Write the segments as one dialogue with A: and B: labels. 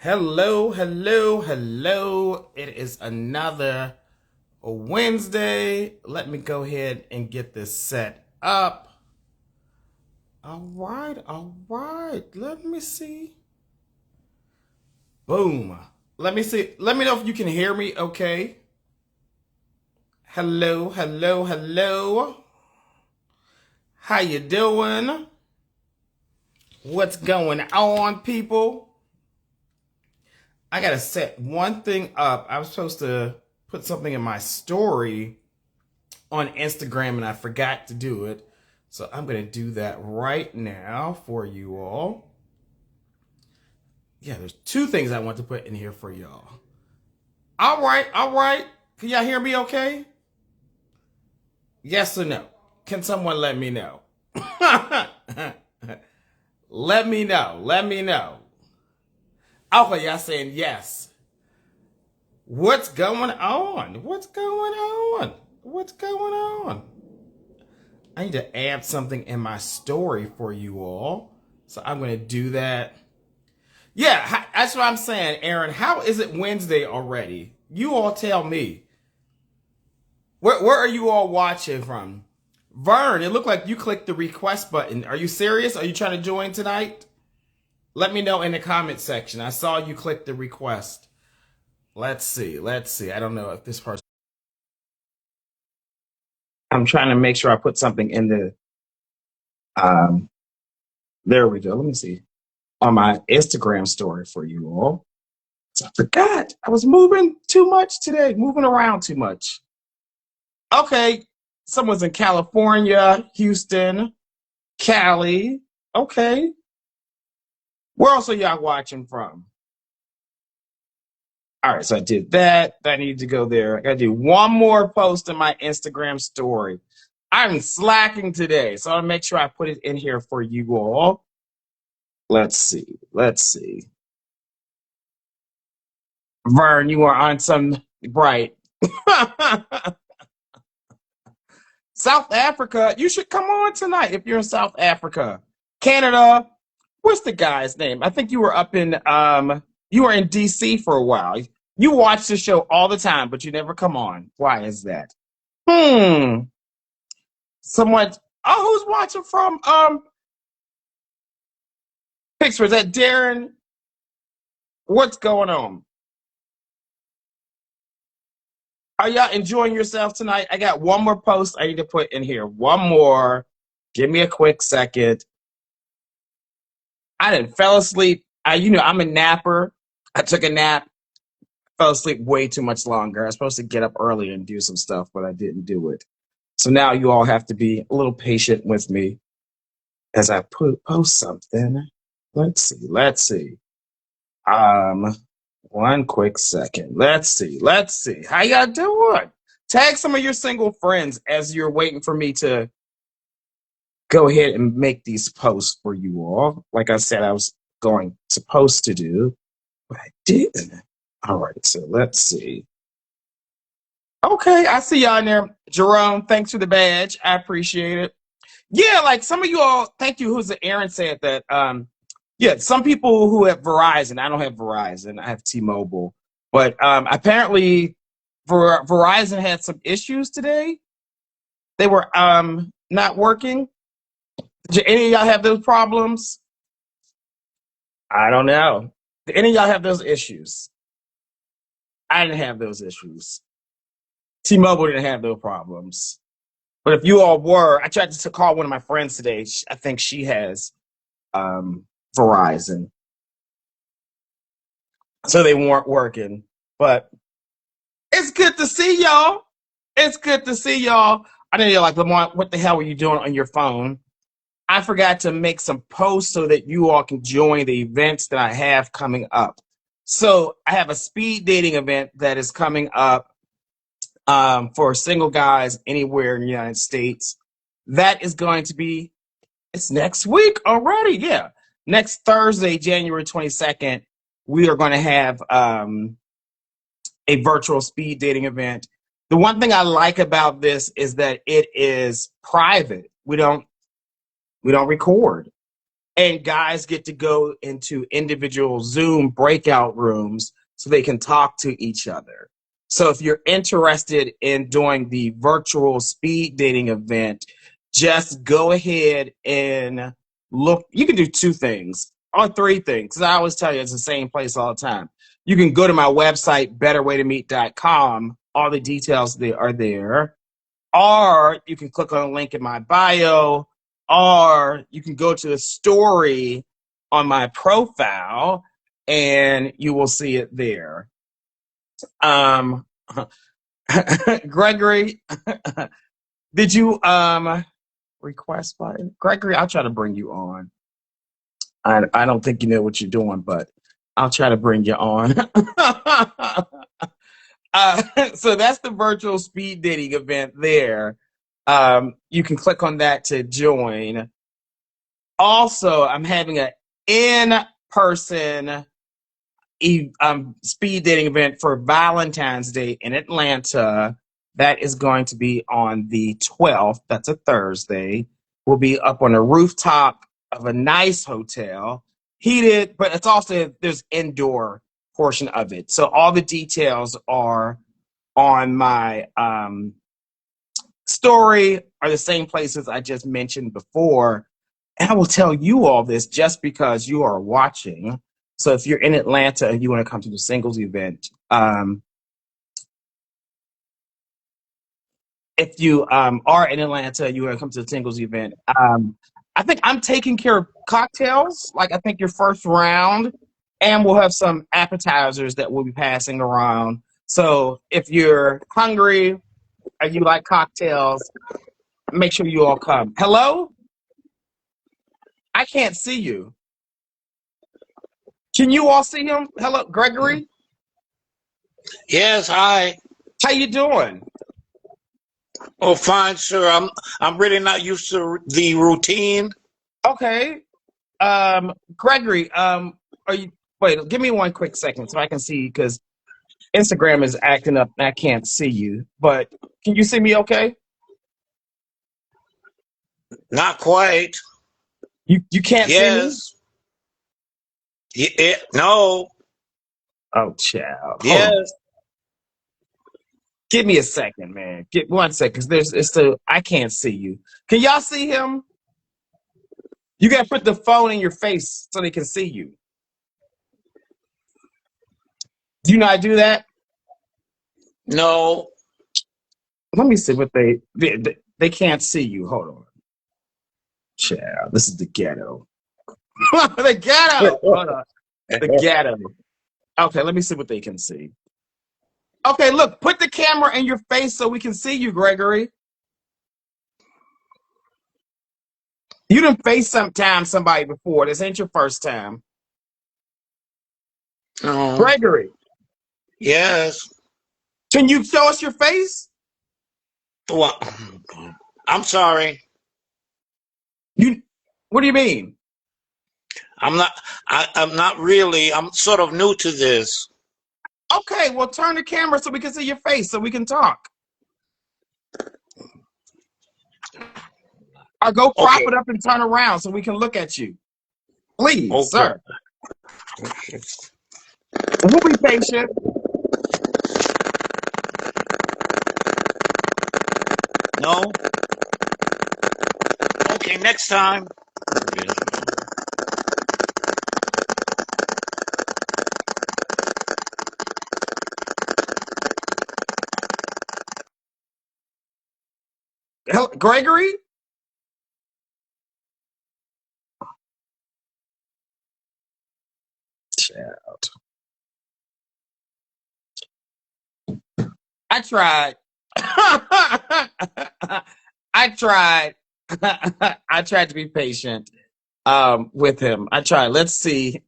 A: Hello, hello, hello. It is another Wednesday. Let me go ahead and get this set up. All right, all right. Let me see. Boom. Let me see. Let me know if you can hear me okay. Hello, hello, hello. How you doing? What's going on, people? I gotta set one thing up. I was supposed to put something in my story on Instagram and I forgot to do it. So I'm gonna do that right now for you all. Yeah, there's two things I want to put in here for y'all. All right, all right. Can y'all hear me okay? Yes or no? Can someone let me know? Let me know. Let me know. Okay, y'all saying yes. What's going on? What's going on? What's going on? I need to add something in my story for you all. So I'm going to do that. Yeah, that's what I'm saying, Aaron. How is it Wednesday already? You all tell me. Where are you all watching from? Vern, it looked like you clicked the request button. Are you serious? Are you trying to join tonight? Let me know in the comment section. I saw you click the request. Let's see. Let's see. I don't know if this person. I'm trying to make sure I put something in the. Um, there we go. Let me see. On my Instagram story for you all. So I forgot. I was moving too much today, moving around too much. Okay. Someone's in California, Houston, Cali. Okay. Where else are y'all watching from? All right, so I did that. I need to go there. I gotta do one more post in my Instagram story. I'm slacking today, so I'll make sure I put it in here for you all. Let's see. Let's see. Vern, you are on some bright. South Africa, you should come on tonight if you're in South Africa. Canada, what's the guy's name? I think you were up in you were in DC for a while. You watch the show all the time, but you never come on. Why is that? Hmm. Someone who's watching from Picture? Is that Darren? What's going on? Are y'all enjoying yourself tonight? I got one more post I need to put in here. One more. Give me a quick second. I didn't fell asleep. I'm a napper. I took a nap, fell asleep way too much longer. I was supposed to get up early and do some stuff, but I didn't do it. So now you all have to be a little patient with me as I post something. Let's see. Let's see. Um, One quick second. Let's see. Let's see. How y'all doing? Tag some of your single friends as you're waiting for me to go ahead and make these posts for you all. Like I said, I was supposed to do, but I didn't. All right, so let's see. Okay, I see y'all in there. Jerome, thanks for the badge. I appreciate it. Yeah, like some of you all, thank you. Who's it? Aaron said that yeah, some people who have Verizon, I don't have Verizon, I have T-Mobile. But apparently Verizon had some issues today. They were not working. Did any of y'all have those problems? I don't know. Did any of y'all have those issues? I didn't have those issues. T-Mobile didn't have those problems. But if you all were, I tried to call one of my friends today. I think she has Verizon. So they weren't working. But it's good to see y'all. It's good to see y'all. I know you're like, Lamont, what the hell were you doing on your phone? I forgot to make some posts so that you all can join the events that I have coming up. So I have a speed dating event that is coming up for single guys anywhere in the United States. That is going to be, it's next week already. Yeah. Next Thursday, January 22nd, we are going to have a virtual speed dating event. The one thing I like about this is that it is private. We don't record. and guys get to go into individual Zoom breakout rooms so they can talk to each other. So if you're interested in doing the virtual speed dating event, just go ahead and look. You can do two things or three things, because I always tell you it's the same place all the time. You can go to my website, betterwaytomeet.com. All the details are there. Or you can click on a link in my bio, or you can go to the story on my profile and you will see it there. Gregory, did you request button? Gregory, I'll try to bring you on. I don't think you know what you're doing, but I'll try to bring you on. So that's the virtual speed dating event there. You can click on that to join. Also, I'm having an in-person speed dating event for Valentine's Day in Atlanta. That is going to be on the 12th. That's a Thursday. We'll be up on a rooftop of a nice hotel, heated, but it's also, there's indoor portion of it. So all the details are on my story, are the same places I just mentioned before. And I will tell you all this just because you are watching. So if you're in Atlanta and you want to come to the singles event, if you are in Atlanta, you want to come to the singles event, I think I'm taking care of cocktails. Like, I think your first round, and we'll have some appetizers that we'll be passing around. So if you're hungry or you like cocktails, make sure you all come. Hello? I can't see you. Can you all see him? Hello, Gregory?
B: Yes, hi.
A: How you doing?
B: Oh, fine, sir. I'm really not used to the routine.
A: Okay. Gregory, are you, wait, give me one quick second so I can see, because Instagram is acting up and I can't see you. But can you see me okay?
B: Not quite.
A: You can't see me?
B: Yes. No.
A: Oh, child. Hold on.
B: Yes.
A: Give me a second, man. Get 1 second, because I can't see you. Can y'all see him? You gotta put the phone in your face so they can see you. Do you know how to do that?
B: No.
A: Let me see what they can't see you. Hold on. Child, this is the ghetto. The ghetto. Hold on. The ghetto. Okay, let me see what they can see. Okay, look, put the camera in your face so we can see you, Gregory. You done FaceTime somebody before. This ain't your first time.
B: No.
A: Gregory.
B: Yes.
A: Can you show us your face?
B: Well, I'm sorry.
A: What do you mean?
B: I'm not really. I'm sort of new to this.
A: Okay, well, turn the camera so we can see your face so we can talk. Or go prop it up and turn around so we can look at you. Please, sir. We'll be patient.
B: No? Okay, next time.
A: Gregory? Child. I tried. I tried. I tried to be patient with him. I tried. Let's see.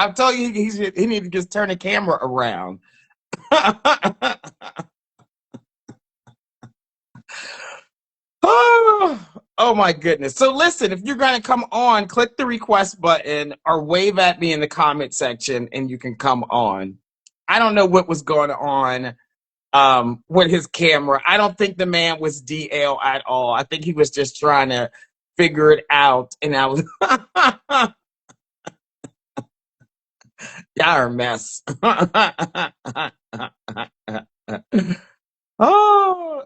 A: I'm telling you, he needs to just turn the camera around. Oh my goodness. So listen, if you're going to come on, click the request button or wave at me in the comment section and you can come on. I don't know what was going on with his camera. I don't think the man was DL at all. I think he was just trying to figure it out. And I was, y'all are a mess. Oh,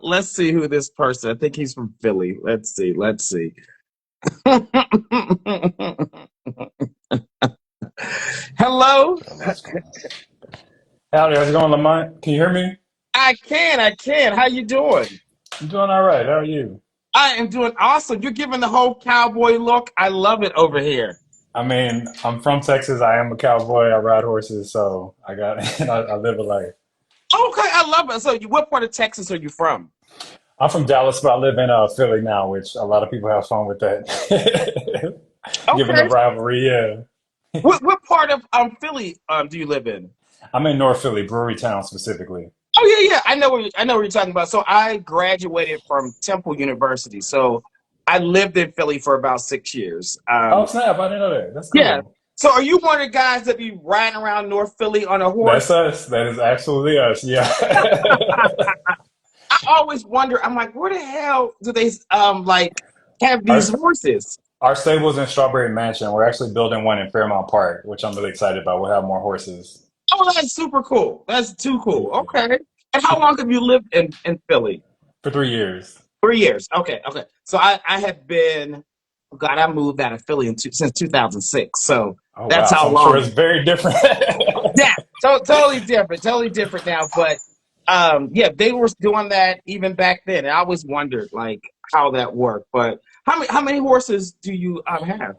A: let's see who this person. I think he's from Philly. Let's see. Hello.
C: Howdy, how's it going, Lamont? Can you hear me?
A: I can. How you doing?
C: I'm doing all right. How are you?
A: I am doing awesome. You're giving the whole cowboy look. I love it over here.
C: I mean, I'm from Texas. I am a cowboy. I ride horses, so I got I live a life.
A: Okay, I love it. So, what part of Texas are you from?
C: I'm from Dallas, but I live in Philly now, which a lot of people have fun with that. Given the
A: Okay.
C: rivalry, yeah.
A: What part of Philly do you live in?
C: I'm in North Philly, Brewery Town specifically.
A: Oh yeah. I know what you're talking about. So I graduated from Temple University. So I lived in Philly for about 6 years.
C: Oh, snap! I didn't know that. That's
A: Yeah.
C: cool.
A: So are you one of the guys that be riding around North Philly on a
C: That's
A: horse?
C: us. That is absolutely us. Yeah.
A: I always wonder. I'm like, where the hell do they like have
C: Our
A: these horses?
C: our stable's in Strawberry Mansion. We're actually building one in Fairmount Park, which I'm really excited about. We'll have more horses.
A: Oh, that's super cool. That's too cool.
C: Yeah.
A: Okay. And how long have you lived in Philly?
C: For 3 years.
A: 3 years. Okay. So I have been, oh God, I moved out of Philly since 2006. So
C: Oh
A: that's
C: wow! So
A: how
C: I'm sure
A: long.
C: it's very different.
A: Yeah, totally different now. But yeah, they were doing that even back then. And I always wondered like how that worked. But how many horses do you have?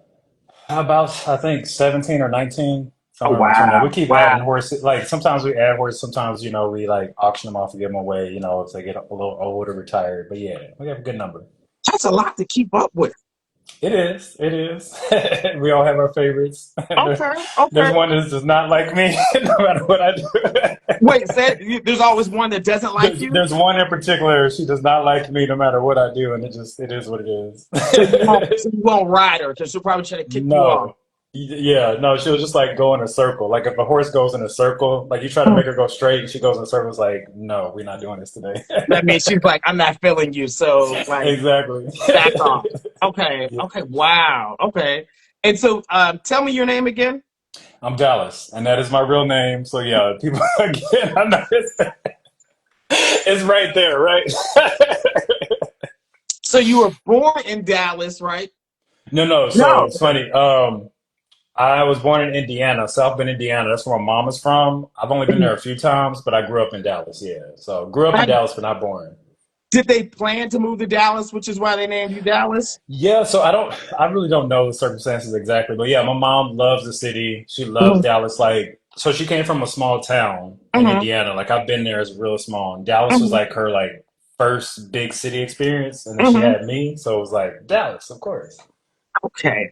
C: How about I think 17 or 19,
A: Oh
C: somewhere in between that. We
A: wow,
C: keep
A: wow,
C: adding horses. Like sometimes we add horses, sometimes we like auction them off and give them away. If they get a little old or retired. But yeah, we have a good number.
A: that's a lot to keep up with.
C: It is. It is. We all have our favorites.
A: Okay,
C: There's
A: okay.
C: one that does not like me, no matter what I do.
A: Wait, there's always one that doesn't like you,
C: There's one in particular. She does not like me, no matter what I do, and it is what it is.
A: so you won't ride her because she'll probably try to kick you off.
C: No. Yeah, no, she'll just like go in a circle. Like if a horse goes in a circle, like you try to make her go straight and she goes in a circle, it's like, no, we're not doing this today.
A: That means she's like, I'm not feeling you, so like
C: Exactly.
A: back off. Okay,
C: Yeah.
A: okay, wow, okay. And so, tell me your name again.
C: I'm Dallas, and that is my real name. So yeah, people again, I'm not, it's right there, right?
A: So you were born in Dallas, right?
C: No, no. So
A: No.
C: it's funny. I was born in Indiana, South Bend, Indiana. That's where my mom is from. I've only been there a few times, but I grew up in Dallas. Yeah, so grew up in Dallas, but not born.
A: Did they plan to move to Dallas, which is why they named you Dallas?
C: Yeah, so I really don't know the circumstances exactly, but yeah, my mom loves the city. She loves
A: Mm-hmm.
C: Dallas. Like, so she came from a small town in
A: Mm-hmm.
C: Indiana. Like, I've been there as real small, and Dallas was
A: Mm-hmm.
C: like her like first big city experience, and then she
A: Mm-hmm.
C: had me, so it was like Dallas, of course.
A: Okay.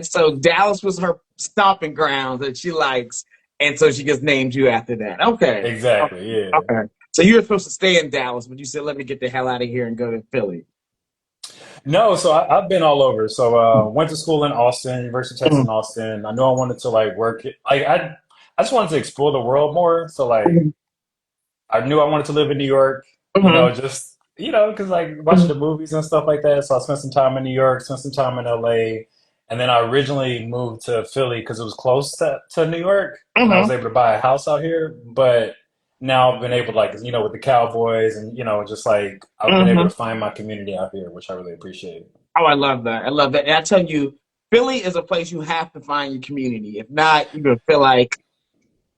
A: So Dallas was her stomping ground that she likes, and so she just named you after that. Okay.
C: Exactly. Yeah.
A: Okay. So you were supposed to stay in Dallas, but you said, "Let me get the hell out of here and go to Philly."
C: No, so I've been all over. So went to school in Austin, University of Texas in Austin. I knew I wanted to like work. Like I just wanted to explore the world more. So like
A: Mm-hmm.
C: I knew I wanted to live in New York,
A: Mm-hmm.
C: just, because like watching the movies and stuff like that. So I spent some time in New York, spent some time in LA. And then I originally moved to Philly because it was close to New York and I
A: Mm-hmm.
C: was able to buy a house out here. But now I've been able to like, with the Cowboys and, just like I've been able
A: Mm-hmm.
C: to find my community out here, which I really appreciate.
A: Oh, I love that. I love that. And I tell you, Philly is a place you have to find your community. If not, you're gonna feel like,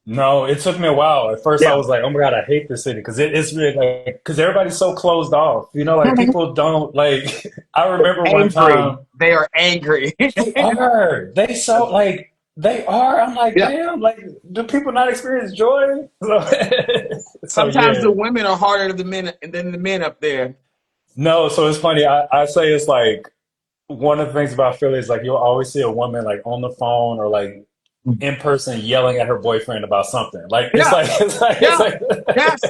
C: No, it took me a while. At first, I
A: yeah,
C: was like, "Oh my God, I hate this city," because it's really like because everybody's so closed off. Like
A: mhm,
C: people don't like. I remember one
A: angry.
C: time
A: They are angry.
C: they are. I'm like,
A: Yeah.
C: damn, like do people not experience joy? So
A: Sometimes
C: yeah,
A: the women are harder than the men up there.
C: no. So it's funny. I say it's like one of the things about Philly is like you'll always see a woman like on the phone or like in person yelling at her boyfriend about something. Like it's
A: Yeah,
C: like it's
A: yeah,
C: like
A: yes,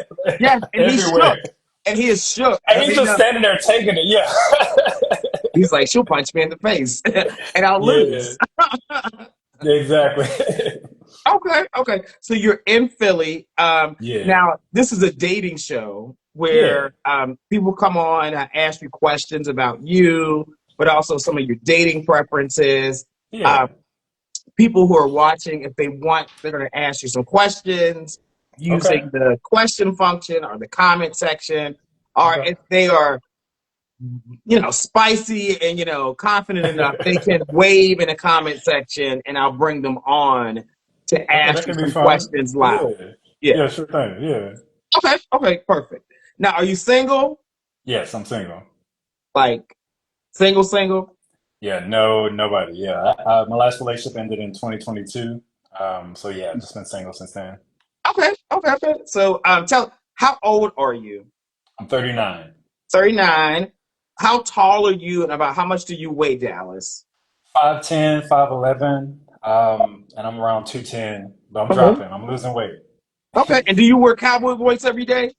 A: yes. And he's
C: everywhere.
A: shook. And he is shook.
C: And
A: Because
C: he's
A: he
C: just
A: knows
C: standing there taking it. Yeah.
A: he's like, she'll punch me in the face and I'll
C: Yeah,
A: lose.
C: exactly.
A: Okay. So you're in Philly.
C: Yeah,
A: Now this is a dating show
C: yeah,
A: where people come on and ask you questions about you, but also some of your dating preferences.
C: yeah.
A: Um, People who are watching, if they want, they're going to ask you some questions
C: Okay,
A: using the question function or the comment section, or
C: okay.
A: if they are, spicy and confident enough, they can wave in the comment section, and I'll bring them on to
C: Okay,
A: ask
C: that
A: you
C: can be
A: some
C: fun.
A: questions live.
C: Yeah,
A: Yeah.
C: yeah, sure thing. Yeah.
A: Okay, perfect. Now, are you single?
C: Yes, I'm single.
A: Like single?
C: Yeah, no, nobody. Yeah, my last relationship ended in 2022. So yeah, I've just been single since then.
A: Okay. So, tell how old are you?
C: I'm 39.
A: 39. How tall are you, and about how much do you weigh, Dallas?
C: 5'10", 5'11", and I'm around 210, but I'm
A: Okay.
C: dropping. I'm losing weight.
A: Okay. And do you wear cowboy boots every day?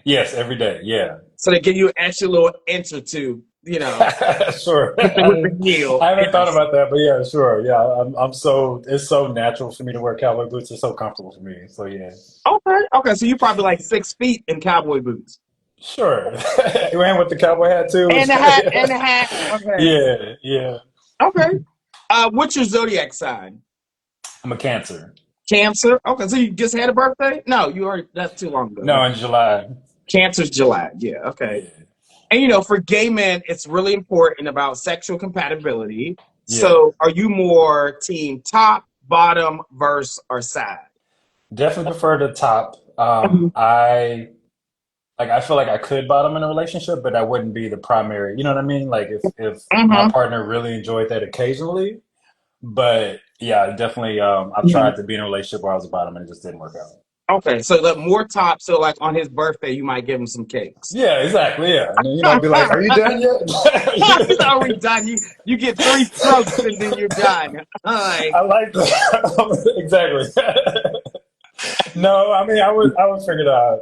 C: Yes, every day. Yeah.
A: So they give you an extra little inch or two,
C: Sure.
A: with the heel.
C: I haven't thought
A: Yes.
C: about that, but yeah, sure. Yeah, I'm so it's so natural for me to wear cowboy boots. It's so comfortable for me. So yeah,
A: Okay. So you probably like 6 feet in cowboy boots.
C: sure. You ran with the cowboy hat too.
A: And the hat, and the hat. Okay.
C: Yeah, yeah.
A: Okay. What's your zodiac sign?
C: I'm a Cancer.
A: Cancer. Okay, so you just had a birthday? No, you already. That's too long ago.
C: No, in July.
A: Cancer's July. Yeah. Okay.
C: Yeah,
A: And for gay men, it's really important about sexual compatibility.
C: yeah.
A: So, are you more team top, bottom, verse, or side?
C: Definitely prefer the top.
A: Mhm.
C: I feel like I could bottom in a relationship, but that wouldn't be the primary. You know what I mean? Like if my
A: Mhm.
C: partner really enjoyed that occasionally, but yeah, definitely. I've
A: Mhm.
C: tried to be in a relationship where I was a bottom and it just didn't work out.
A: Okay, so the more top. So, like on his birthday, you might give him some cakes.
C: Yeah, exactly. Yeah, and then be like, "Are you done
A: He's
C: yet?"
A: already done. You get 3 strokes and then you're done. Like
C: I like that. Exactly. No, I mean, I would figure it out.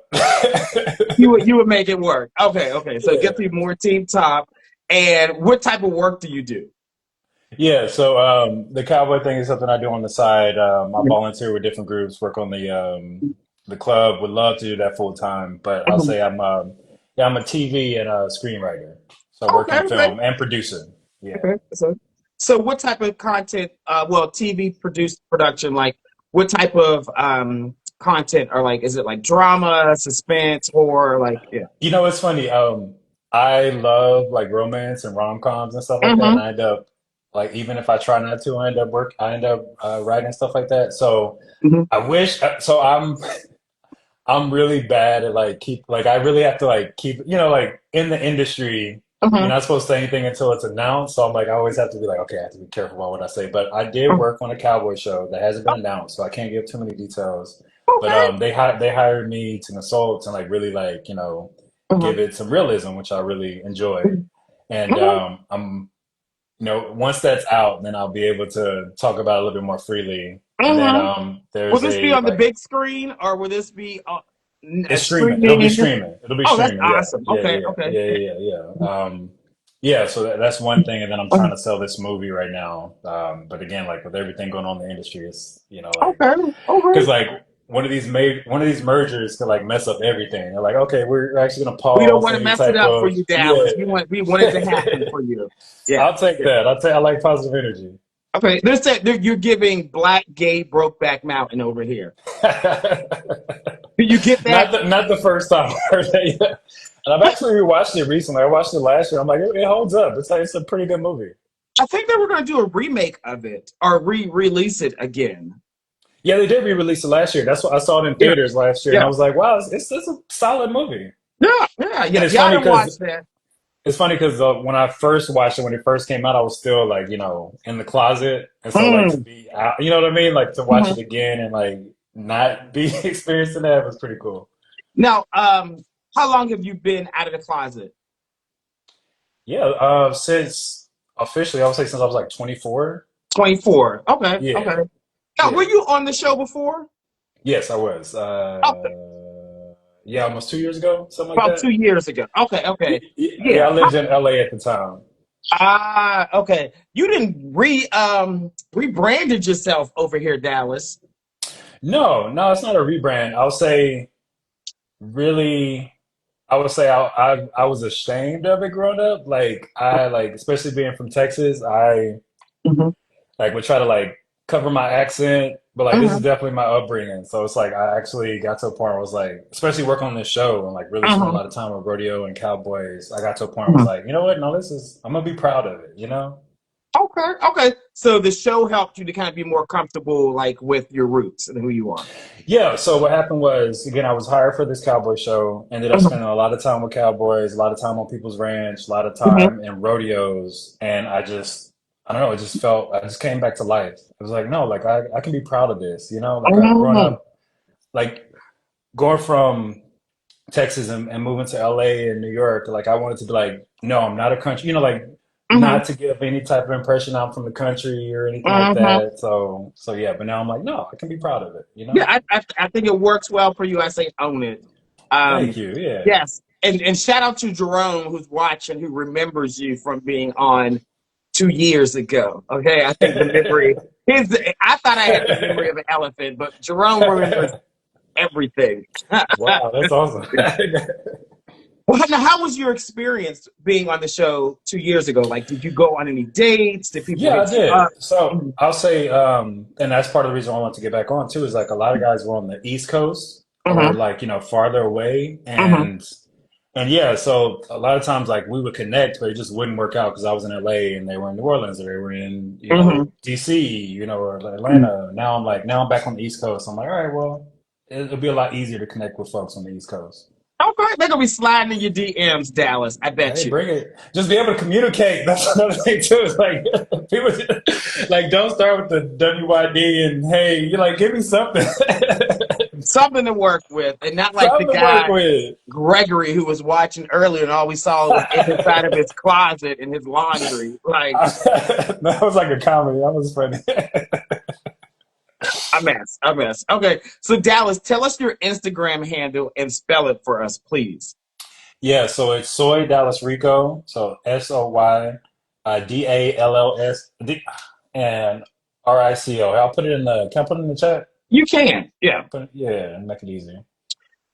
A: you would make it work. Okay. So
C: Yeah.
A: get you more team top. And what type of work do you do?
C: Yeah, so the cowboy thing is something I do on the side. I volunteer with different groups, work on the club. Would love to do that full time, but I'll say I'm a TV and a screenwriter, so I work in
A: Okay.
C: film and producer. Yeah,
A: Okay. So what type of content? Well, TV produced production. Like, what type of content? Or like, is it like drama, suspense, horror? Like, yeah.
C: it's funny. I love like romance and rom coms and stuff like that, and
A: Mm-hmm.
C: I end up like even if I try not to, I end up writing stuff like that. So
A: Mm-hmm.
C: I wish. So I'm really bad at like keep like I really have to like keep like in the industry you're
A: Mm-hmm.
C: not supposed to say anything until it's announced. So I'm like I always have to be like, okay, I have to be careful about what I say. But I did work on a cowboy show that hasn't been announced, so I can't give too many details. But
A: Okay.
C: they hired me to consult and like really like
A: Mm-hmm.
C: give it some realism, which I really enjoy. And
A: Mm-hmm.
C: I'm once that's out, then I'll be able to talk about it a little bit more freely. And then
A: Mm-hmm. Will
C: there's
A: this be
C: a
A: on the
C: like
A: big screen, or will this be
C: it's streaming. It'll be
A: streaming?
C: streaming. It'll be
A: Oh, that's
C: streaming. Yeah,
A: awesome.
C: yeah,
A: Okay.
C: yeah,
A: Okay.
C: yeah, yeah, yeah. Yeah. So that's one thing, and then I'm trying to sell this movie right now. But again, like with everything going on in the industry, it's like
A: Okay. Okay.
C: because like one of these mergers could like mess up everything. They're like, okay, we're actually gonna
A: We don't
C: pause
A: want to
C: any
A: mess it
C: type
A: up for
C: of
A: you,
C: yeah.
A: Dallas. We want it to happen for you.
C: I'll
A: Yes.
C: take
A: Yeah.
C: that. I like positive energy.
A: Okay. You're giving Black Gay Brokeback Mountain over here. Do you get that?
C: Not the first time I heard that yet. And I've actually rewatched it recently. I watched it last year. I'm like, it holds up. It's a pretty good movie.
A: I think they were going to do a remake of it or re-release it again.
C: Yeah, they did re-release it last year. That's what I saw it in
A: Yeah.
C: theaters last year, and I
A: Yeah.
C: was like, "Wow, it's a solid movie." And
A: Yeah. Y'all didn't watch that.
C: it's funny because when I first watched it when it first came out, I was still like in the closet, and so like to
A: Mm.
C: be out, you know what I mean? Like to watch
A: Mhm.
C: it again and like not be experiencing that was pretty cool.
A: Now, how long have you been out of the closet?
C: Yeah, since officially, I would say since I was like 24.
A: 24. Okay.
C: Yeah,
A: Okay. Now, were
C: yeah,
A: you on the show before?
C: yes, I was.
A: Okay.
C: Yeah, almost 2 years ago, something like
A: About
C: that.
A: 2 years ago. Okay.
C: Yeah,
A: Yeah.
C: I lived in LA at the time.
A: Okay. You didn't rebranded yourself over here, Dallas.
C: No, it's not a rebrand. I'll say really. I would say I was ashamed of it growing up. Like I like, especially being from Texas, I
A: Hmm.
C: like would try to like cover my accent, but like this is
A: Hmm.
C: definitely my upbringing. So it's like I actually got to a point where I was like, especially working on this show and like really spending a
A: Hmm.
C: lot of time with rodeo and cowboys. I got to a point where I was
A: Hmm.
C: like, you know what? No, this is I'm gonna be proud of it. You know?
A: Okay, okay. So the show helped you to kind of be more comfortable, like with your roots and who you are.
C: Yeah. So what happened was again, I was hired for this cowboy show. Ended up
A: Hmm.
C: spending a lot of time with cowboys, a lot of time on people's ranch, a lot of
A: Hmm.
C: time in rodeos, and I don't know. It just felt I just came back to life. It was like no, like I can be proud of this. You know, like growing
A: Hmm.
C: up, like going from Texas and moving to LA and New York, like I wanted to be like, no, I'm not a country, like
A: Hmm.
C: not to give any type of impression I'm from the country or anything like
A: Hmm.
C: that. So yeah, but now I'm like, no, I can be proud of it.
A: Yeah, I think it works well for you. I say own it.
C: Thank
A: Um,
C: you. Yeah.
A: yes, and shout out to Jerome who's watching, who remembers you from being on 2 years ago. Okay, I think the memory his. I thought I had the memory of an elephant, but Jerome remembers everything.
C: Wow, that's awesome.
A: Well, now, how was your experience being on the show 2 years ago? Like, did you go on any dates? Did people
C: Yeah, I
A: hit you
C: did.
A: up?
C: So
A: Mhm.
C: I'll say, and that's part of the reason I want to get back on too, is like a lot of guys were on the East Coast or
A: Mhm.
C: like, farther away.
A: Mhm.
C: And yeah, so a lot of times like we would connect, but it just wouldn't work out because I was in LA and they were in New Orleans or they were in,
A: Mhm.
C: DC, or Atlanta. Now I'm back on the East Coast. I'm like, all right, well, it'll be a lot easier to connect with folks on the East Coast.
A: Okay, they're gonna be sliding in your DMs, Dallas. I bet
C: Hey,
A: you.
C: bring it. Just be able to communicate. That's another thing too. It's like people like don't start with the WYD and hey, you're like, give me something.
A: Something to work with, and not like the
C: Something to work
A: guy
C: with.
A: Gregory who was watching earlier, and all we saw was inside of his closet and his laundry. Like
C: That was like a comedy. That was funny.
A: a mess, a mess. Okay, so Dallas, tell us your Instagram handle and spell it for us, please.
C: Yeah, so it's Soy Dallas Rico. So SOY DALLS and RICO. I'll put it in the can I put it in the chat?
A: You can, yeah.
C: Yeah, and make it easier.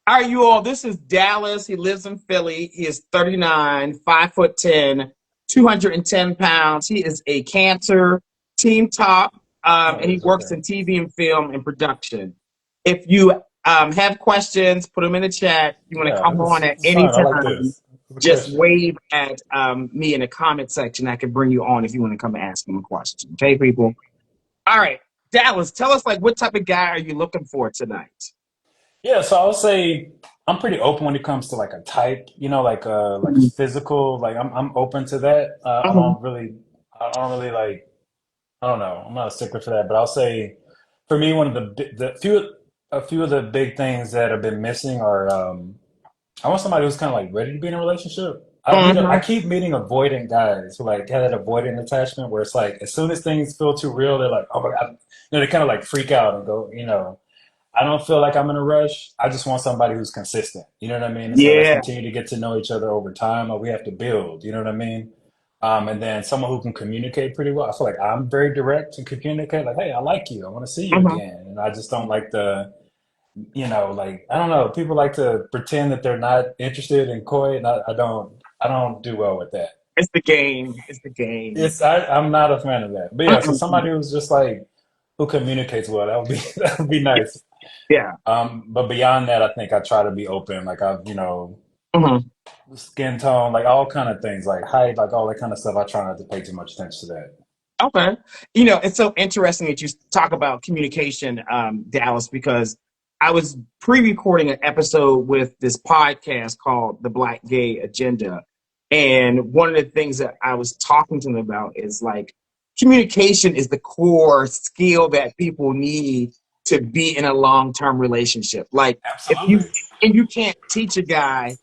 A: All right, you all. This is Dallas. He lives in Philly. He is 39, 5'10", 210 pounds. He is a Cancer team top,
C: Oh,
A: and he
C: it's
A: works
C: okay.
A: in TV and film and production. If you have questions, put them in the chat. You want to
C: Yeah,
A: come on at
C: it's
A: any
C: fine. I like
A: time,
C: this. The
A: just
C: question.
A: wave at me in the comment section. I can bring you on if you want to come and ask him a question. Okay, people? All right, Dallas, tell us, like, what type of guy are you looking for tonight?
C: Yeah, so I would say I'm pretty open when it comes to like a type, like physical. Like I'm open to that.
A: Mhm.
C: I don't really like. I don't know. I'm not a stickler for that, but I'll say for me, one of a few of the big things that have been missing are I want somebody who's kind of like ready to be in a relationship. I
A: Mhm.
C: keep meeting avoidant guys who like have that avoidant attachment where it's like as soon as things feel too real, they're like, oh my God, they kind of like freak out and go. I don't feel like I'm in a rush. I just want somebody who's consistent. You know what I mean? And say, let's
A: Yeah.
C: continue to get to know each other over time, or we have to build. You know what I mean? And then someone who can communicate pretty well. I feel like I'm very direct and communicate. Like, hey, I like you. I want to see you
A: Mhm.
C: again. And I just don't like like I don't know. People like to pretend that they're not interested in coy, and I don't do well with that.
A: It's the game. It's the game.
C: I'm not a fan of that. But yeah, so
A: Mm-mm.
C: somebody who's just like who communicates well, that would be that would be nice.
A: Yeah.
C: But beyond that, I think I try to be open. Like
A: Mhm.
C: skin tone, like all kind of things, like height, like all that kind of stuff. I try not to pay too much attention to that.
A: Okay. It's so interesting that you talk about communication, Dallas, because I was pre-recording an episode with this podcast called The Black Gay Agenda. And one of the things that I was talking to them about is like communication is the core skill that people need to be in a long-term relationship. Like if you
C: Absolutely.
A: and you can't teach a guy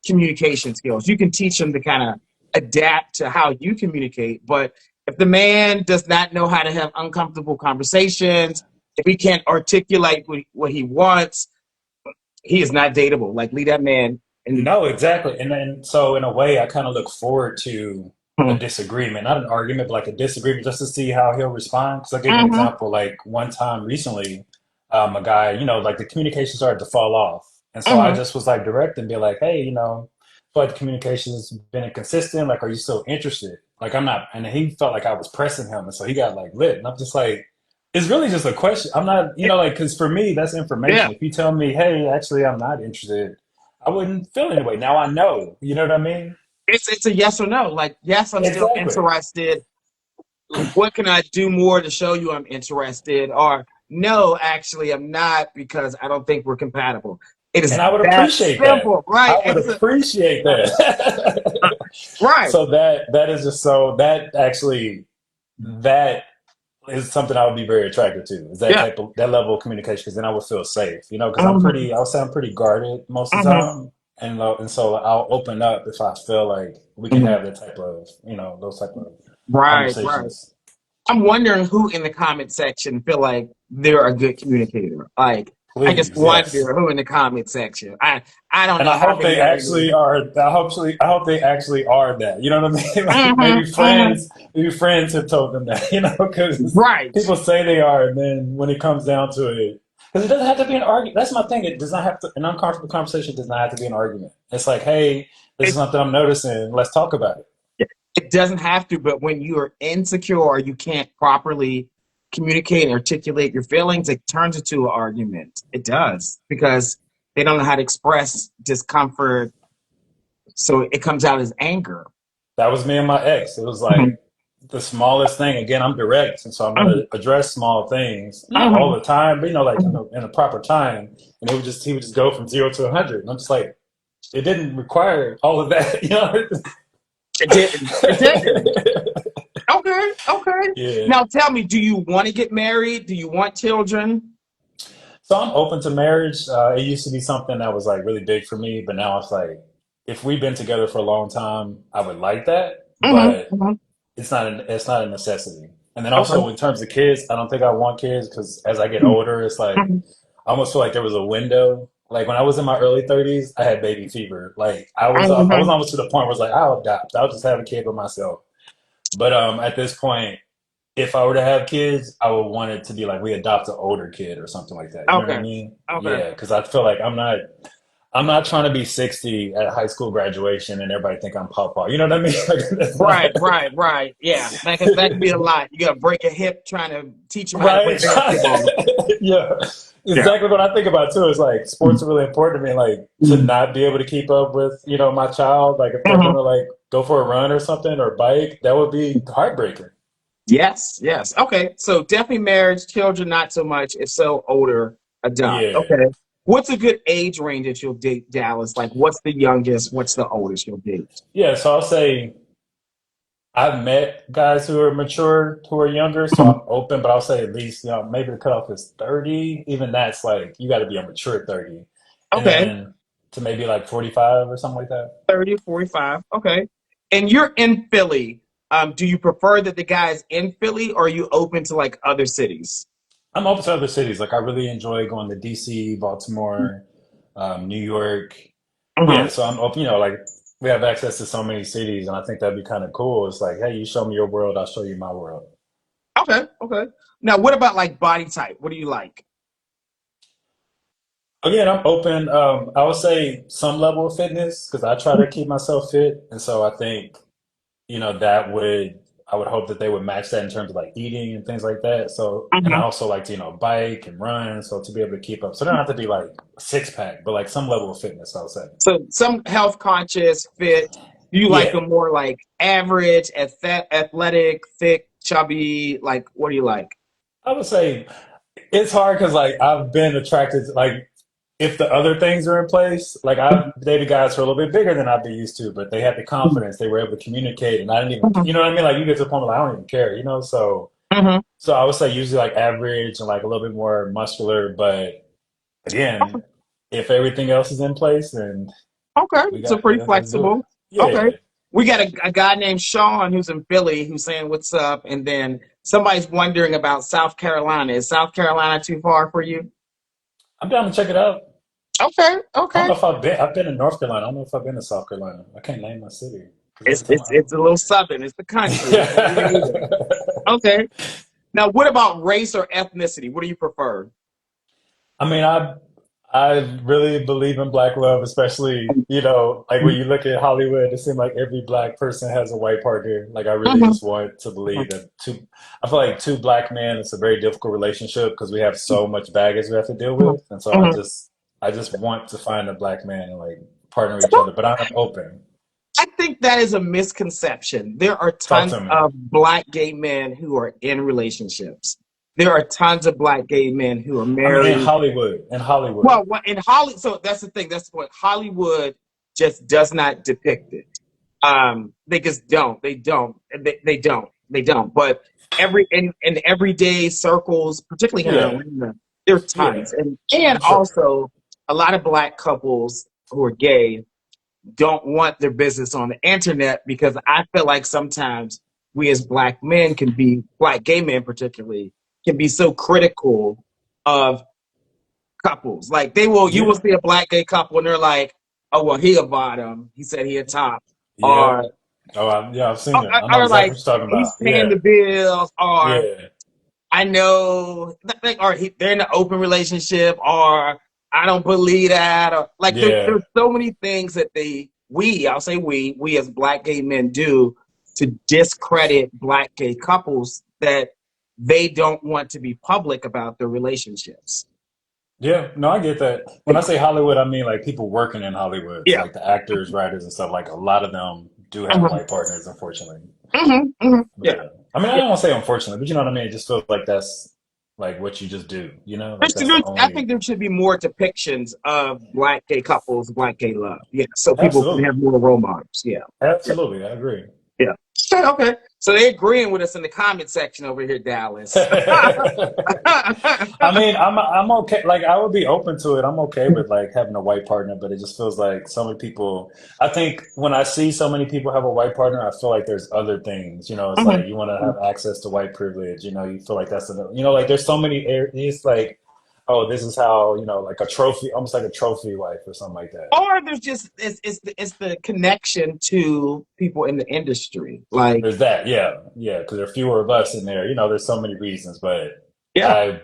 A: communication skills. You can teach them to kind of adapt to how you communicate. But if the man does not know how to have uncomfortable conversations, if he can't articulate what he wants, he is not dateable. Like, leave that man in.
C: No, exactly. And then, so in a way, I kind of look forward to a
A: Mhm.
C: disagreement, not an argument, but like a disagreement just to see how he'll respond. Because I'll give you an
A: Mhm.
C: example. Like one time recently, a guy, like the communication started to fall off. And so I
A: Mhm.
C: just was like direct and be like, hey, but the communication's been inconsistent. Like, are you still interested? Like, I'm not. And he felt like I was pressing him. And so he got like lit. And I'm just like, it's really just a question. I'm not, like, because for me, that's
A: Yeah.
C: information. If you tell me, hey, actually, I'm not interested, I wouldn't feel anyway. Now I know. You know what I mean?
A: It's a yes or no. Like, yes, I'm still
C: Exactly.
A: interested. What can I do more to show you I'm interested? Or no, actually, I'm not because I don't think we're compatible. It is
C: And I would
A: that
C: appreciate that.
A: simple, right?
C: I would appreciate that.
A: Right.
C: So that is just so that actually that is something I would be very attracted to. Is that
A: Yeah.
C: type of that level of communication? Because then I would feel safe, because
A: Mhm.
C: I would say I'm pretty guarded most of the
A: Mhm.
C: time, and so I'll open up if I feel like we can
A: Mhm.
C: have that type of those type of
A: Right, right.
C: conversations.
A: I'm wondering who in the comment section feel like they're a good communicator. Like, I just
C: Please, yes.
A: wonder who in the comment section. I don't
C: And
A: know
C: I
A: how
C: hope
A: many
C: they
A: are in
C: actually
A: there.
C: are. I hope they actually are that. You know what I mean? Like
A: Hmm. Hmm.
C: maybe friends have told them that. Because
A: Right.
C: people say they are, and then when it comes down to it, because it doesn't have to be an argument. That's my thing. It does not have to. An uncomfortable conversation does not have to be an argument. It's like, hey, this is
A: It,
C: something I'm noticing. Let's talk about it.
A: it doesn't have to, but when you're insecure or you can't properly communicate and articulate your feelings, it turns into an argument. It does because they don't know how to express discomfort, so it comes out as anger.
C: That was me and my ex. It was
A: Mhm.
C: like the smallest thing. Again, I'm direct, and so I'm
A: Mhm.
C: gonna address small things, not all
A: Mhm.
C: the time, but like
A: Mhm.
C: in a proper time. And he would just go from 0 to 100, and I'm just like, it didn't require all of that,
A: It didn't. It didn't. Okay, okay.
C: Yeah.
A: Now tell me, do you want to get married? Do you want children?
C: So I'm open to marriage. It used to be something that was like really big for me, but now it's like, if we've been together for a long time, I would like that,
A: Hmm.
C: but
A: Hmm.
C: it's not a necessity. And then
A: Okay.
C: also in terms of kids, I don't think I want kids because as I get older, it's like
A: Mhm.
C: I almost feel like there was a window. Like when I was in my early 30s, I had baby fever. Like I was
A: Mhm.
C: almost to the point where it's like I'll adopt. I'll just have a kid with myself. But at this point, if I were to have kids, I would want it to be like we adopt an older kid or something like that. You know what I
A: Okay.
C: mean?
A: Okay.
C: Yeah, because I feel like I'm not trying to be 60 at high school graduation and everybody think I'm Papa. You know what I mean? Like that's not
A: Right, right, right. Yeah, that could be a lot. You got to break a hip trying to teach them how to play
C: right.
A: basketball.
C: Yeah,
A: Yeah.
C: exactly what I think about too. Is like sports are really important to me. Like to
A: Mhm.
C: not be able to keep up with my child. Like if they're
A: Mhm.
C: gonna like go for a run or something or bike, that would be heartbreaking.
A: Yes, yes. Okay, so definitely marriage, children, not so much. If so, older, adopt.
C: Yeah.
A: Okay. What's a good age range that you'll date, Dallas? Like, what's the youngest? What's the oldest you'll date?
C: Yeah. So I'll say I've met guys who are mature, who are younger, so
A: Mhm.
C: I'm open, but I'll say at least, maybe the cutoff is 30. Even that's like, you got to be a mature 30. And
A: Okay.
C: then to maybe like 45 or something like that.
A: 30 or 45. Okay. And you're in Philly. Do you prefer that the guy's in Philly or are you open to like other cities?
C: I'm open to other cities. Like, I really enjoy going to DC, Baltimore, New York. Yeah,
A: Mhm.
C: so I'm open, like we have access to so many cities, and I think that'd be kind of cool. It's like, hey, you show me your world, I'll show you my world.
A: Okay. Okay. Now, what about like body type? What do you like?
C: Again, I'm open. I would say some level of fitness because I try to keep myself fit, and so I think that would I would hope that they would match that in terms of like eating and things like that. So, and I
A: Mhm.
C: also like to bike and run, so to be able to keep up. So, they don't have to be like a six pack, but like some level of fitness, I would say.
A: So, some health conscious, fit. Do you like
C: Yeah,
A: them more like average, athletic, thick, chubby? Like, what do you like?
C: I would say it's hard because like I've been attracted to like if the other things are in place, like I've dated guys who are a little bit bigger than I'd be used to, but they had the confidence, they were able to communicate, and I didn't even,
A: Mhm.
C: you know what I mean? Like you get to the point where like, I don't even care, so.
A: Mhm.
C: So I would say usually like average and like a little bit more muscular, but again, if everything else is in place, then
A: Okay, so pretty
C: let's do it.
A: flexible. Okay,
C: Yeah,
A: we got a guy named Sean who's in Philly who's saying what's up, and then somebody's wondering about South Carolina. Is South Carolina too far for you?
C: I'm down to check it out.
A: Okay,
C: I don't
A: okay.
C: know if I've been in North Carolina. I don't know if I've been to South Carolina. I can't name my city because
A: It's
C: every time
A: it's it's a little southern. It's the country. So me neither.
C: I
A: Okay. Now, what about race or ethnicity? What do you prefer?
C: I mean, I really believe in black love, especially, like when you look at Hollywood, it seems like every black person has a white partner. Like I really
A: Mhm.
C: just want to believe that I feel like two black men, it's a very difficult relationship because we have so much baggage we have to deal
A: Mhm.
C: with. And so
A: Mhm.
C: I just want to find a black man and like partner each other, but I'm open.
A: I think that is a misconception. There are
C: Talk
A: tons
C: to me.
A: of black gay men who are in relationships. There are tons of black gay men who are
C: I mean,
A: married.
C: In Hollywood.
A: Well, in Hollywood, so that's the thing. That's what Hollywood just does not depict it. They just don't. They don't. They don't. They don't. But in everyday circles, particularly here in
C: Yeah,
A: Atlanta, there are
C: yeah,
A: tons, and
C: for sure.
A: also a lot of black couples who are gay don't want their business on the internet because I feel like sometimes we as black men can be black gay men particularly can be so critical of couples. Like you will
C: Yeah,
A: see a black gay couple and they're like, oh well he a bottom, he said he a top,
C: yeah.
A: or
C: Yeah, I've seen it. I know
A: or
C: exactly
A: like
C: what you're talking
A: he's
C: about.
A: paying
C: Yeah,
A: the bills, or
C: yeah,
A: I know, like, or they're in an open relationship, or I don't believe that, or like
C: yeah.
A: there's so many things that I'll say we as black gay men do to discredit black gay couples that they don't want to be public about their relationships.
C: Yeah, no, I get that. When I say Hollywood, I mean like people working in Hollywood. So
A: Yeah.
C: like the actors, writers, and stuff. Like a lot of them do have
A: Hmm.
C: white partners, unfortunately. But
A: Yeah.
C: I mean, I
A: Yeah.
C: don't want to say unfortunately, but you know what I mean. It just feels like that's like what you just do. Like that's the
A: I
C: only.
A: think there should be more depictions of black gay couples, black gay love. Yeah. So people can
C: Absolutely,
A: have more role models. Yeah. Yeah.
C: absolutely, I agree.
A: Yeah. Okay. So they're agreeing with us in the comment section over here, Dallas.
C: I mean, I'm okay. Like, I would be open to it. I'm okay with like having a white partner, but it just feels like so many people. I think when I see so many people have a white partner, I feel like there's other things. It's like
A: Mhm.
C: you want to have access to white privilege. You feel like that's like there's so many areas. Like, oh, this is how like a trophy, almost like a trophy wife or something like that.
A: Or there's just it's the connection to people in the industry. Like,
C: There's that, yeah, because there are fewer of us in there. There's so many reasons, but
A: yeah.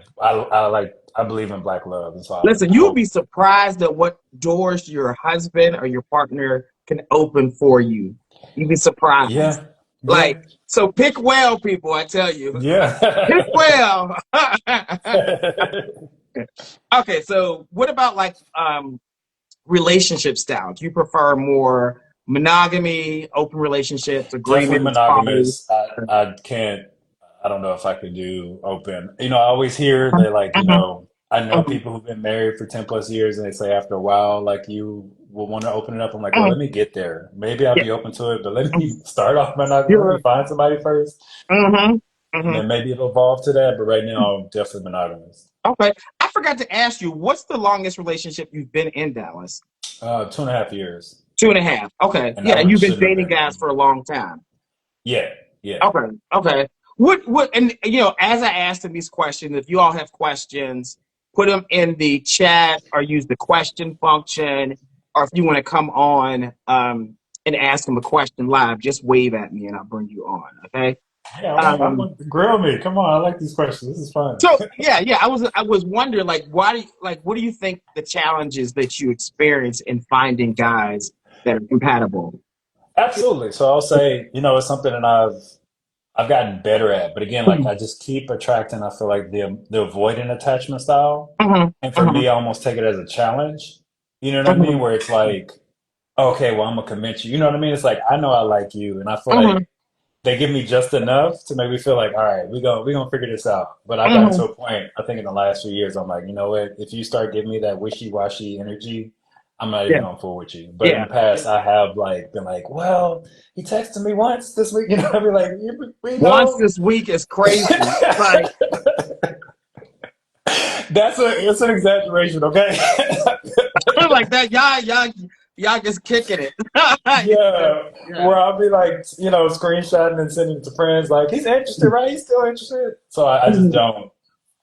C: I believe in black love, and so
A: Listen,
C: I
A: you would
C: hope.
A: be surprised at what doors your husband or your partner can open for you. You'd be surprised.
C: Yeah,
A: Like,
C: yeah,
A: so pick well, people, I tell you. Pick
C: yeah.
A: well. Okay, so what about like relationship style? Do you prefer more monogamy, open relationships,
C: Definitely
A: agreements, poly?
C: monogamous. I can't. I don't know if I could do open. I always hear they like.
A: Mhm,
C: I know
A: mhm,
C: people who've been married for 10 plus years, and they say after a while, like you will want to open it up. I'm like, well,
A: mhm.
C: let me get there. Maybe I'll
A: Yeah.
C: be open to it, but let
A: Mhm.
C: me start off monogamy. Let me
A: You're,
C: find somebody first,
A: mhm,
C: and
A: mhm.
C: then maybe it'll evolve to that. But right now, I'm definitely monogamous.
A: Okay. I forgot to ask you, what's the longest relationship you've been in, Dallas?
C: 2.5 years,
A: 2.5. Okay.
C: and
A: Yeah,
C: that
A: and
C: one
A: you've been
C: shouldn't have
A: dating guys
C: been.
A: for a long time.
C: Yeah, yeah.
A: Okay. Okay. And as I asked them these questions, if you all have questions, put them in the chat or use the question function. Or if you want to come on and ask them a question live, just wave at me and I'll bring you on. Okay.
C: Yeah, I
A: Um,
C: want grill me. Come on, I like these questions. This is fun.
A: so yeah. I was wondering like what do you think the challenges that you experience in finding guys that are compatible?
C: Absolutely. So I'll say, it's something that I've gotten better at. But again, like
A: Mhm,
C: I just keep attracting, I feel like the avoidant attachment style.
A: mhm,
C: And for
A: mhm,
C: me, I almost take it as a challenge. You know what I mean?
A: mhm,
C: Where it's like, okay, well, I'm gonna convince you. You know what I mean? It's like I know I like you, and I feel
A: mhm,
C: like they give me just enough to make me feel like, all right, we gonna figure this out. But I've gotten to
A: mhm.
C: a point, I think in the last few years, I'm like, you know what? If you start giving me that wishy-washy energy, I'm not even
A: Yeah,
C: gonna fool with you. But in
A: yeah.
C: the past, I have like been like, well, he texted me once this week, I'd be like, we
A: Once
C: know.
A: this week is crazy. Like,
C: It's an exaggeration, okay?
A: like that, y'all just kicking it.
C: Yeah,
A: Yeah.
C: where I'll be like, screenshotting and sending it to friends, like, he's interested, right? He's still interested. So I just don't.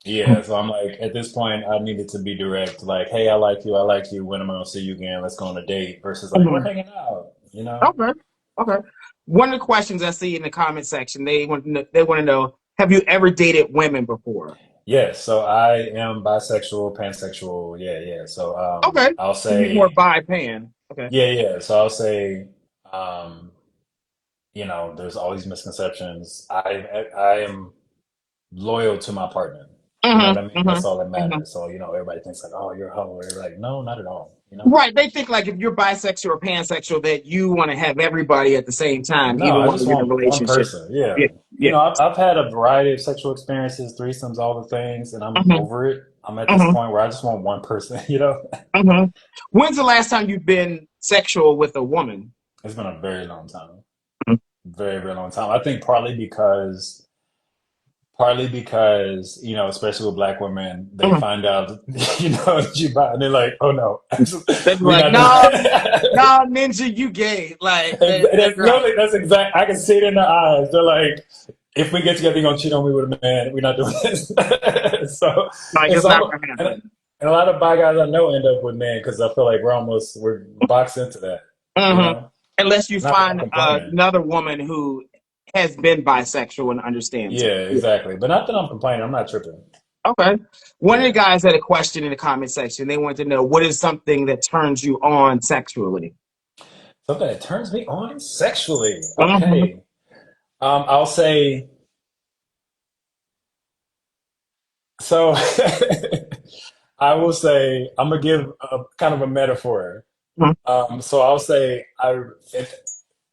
C: Yeah, so I'm like, at this point, I needed to be direct. Like, hey, I like you. I like you. When am I gonna see you again? Let's go on a date. Versus like, we're
A: Mhm.
C: hanging out.
A: Okay. Okay. One of the questions I see in the comment section, they want to know, have you ever dated women before?
C: Yes, so I am bisexual, pansexual. Yeah, yeah. So
A: Okay.
C: I'll
A: So you're more
C: say,
A: bi-pan. Okay.
C: yeah, yeah. So I'll say, um, there's all these misconceptions. I am loyal to my partner. You know what I
A: Mm-hmm.
C: mean? That's all that
A: Mm-hmm.
C: matters. So, everybody thinks like, oh, you're a hoe. You're like, no, not at all.
A: Right. They think like if you're bisexual or pansexual that you want to have everybody at the same time,
C: No,
A: even
C: I
A: while
C: just
A: you're in a
C: want one
A: relationship.
C: person. Yeah.
A: Yeah. Yeah.
C: I've had a variety of sexual experiences, threesomes, all the things, and I'm
A: Mm-hmm.
C: over it. I'm at this
A: Mm-hmm.
C: point where I just want one person.
A: Mm-hmm. When's the last time you've been sexual with a woman?
C: It's been a very long time. Very, very long time. I think partly because, especially with black women, they
A: Mm-hmm.
C: find out, that you bi, and they're like, oh no,
A: They'd be
C: we're
A: like,
C: not doing
A: no,
C: it.
A: no, ninja, you gay. Like
C: That's
A: they're out.
C: literally, that's exact. I can see it in their eyes. They're like, if we get together, you're gonna cheat on me with a man. We're not doing this. So,
A: Like
C: and
A: it's not
C: some,
A: gonna
C: and,
A: happen.
C: and a lot of bi guys I know end up with men because I feel like we're boxed into that. You
A: Hmm.
C: know,
A: Unless you
C: not that I'm
A: find
C: complaining.
A: another woman who has been bisexual and understands it.
C: Yeah,
A: Yeah.
C: exactly. But not that I'm complaining. I'm not tripping.
A: Okay. One of the
C: Yeah.
A: guys had a question in the comment section. They wanted to know what is something that turns you on sexually.
C: Something that turns me on sexually.
A: Hmm.
C: Okay. I'll say so. I will say I'm gonna give a kind of a metaphor. So I'll say if,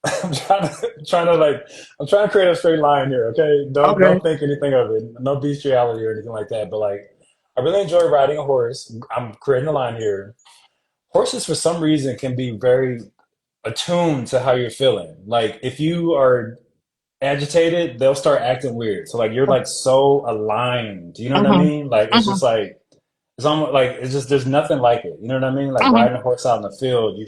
C: I'm trying to create a straight line here. Okay, don't
A: Okay.
C: think anything of it. No bestiality or anything like that. But like, I really enjoy riding a horse. I'm creating a line here. Horses, for some reason, can be very attuned to how you're feeling. Like if you are agitated, they'll start acting weird. So like you're like so aligned. You know what I
A: Hmm.
C: mean? Like it's
A: Hmm.
C: just like it's almost like it's just there's nothing like it. You know what I mean? Like
A: Hmm.
C: riding a horse out in the field,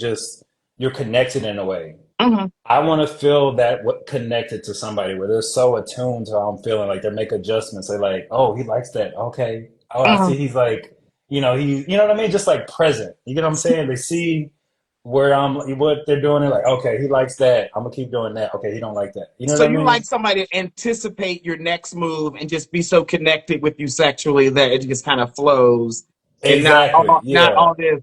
C: you're connected in a way.
A: Hmm.
C: I want to feel that what connected to somebody where they're so attuned to how I'm feeling. Like they make adjustments. They're like, oh, he likes that. Okay. Oh, I
A: Hmm.
C: see. He's like, you know what I mean? Just like present. You get what I'm saying? They see where what they're doing. They're like, okay, he likes that. I'm gonna keep doing that. Okay, he don't like that. You know
A: So
C: what I
A: you
C: mean?
A: like somebody to anticipate your next move and just be so connected with you sexually that it just kind of flows and
C: Exactly.
A: not
C: Yeah.
A: all this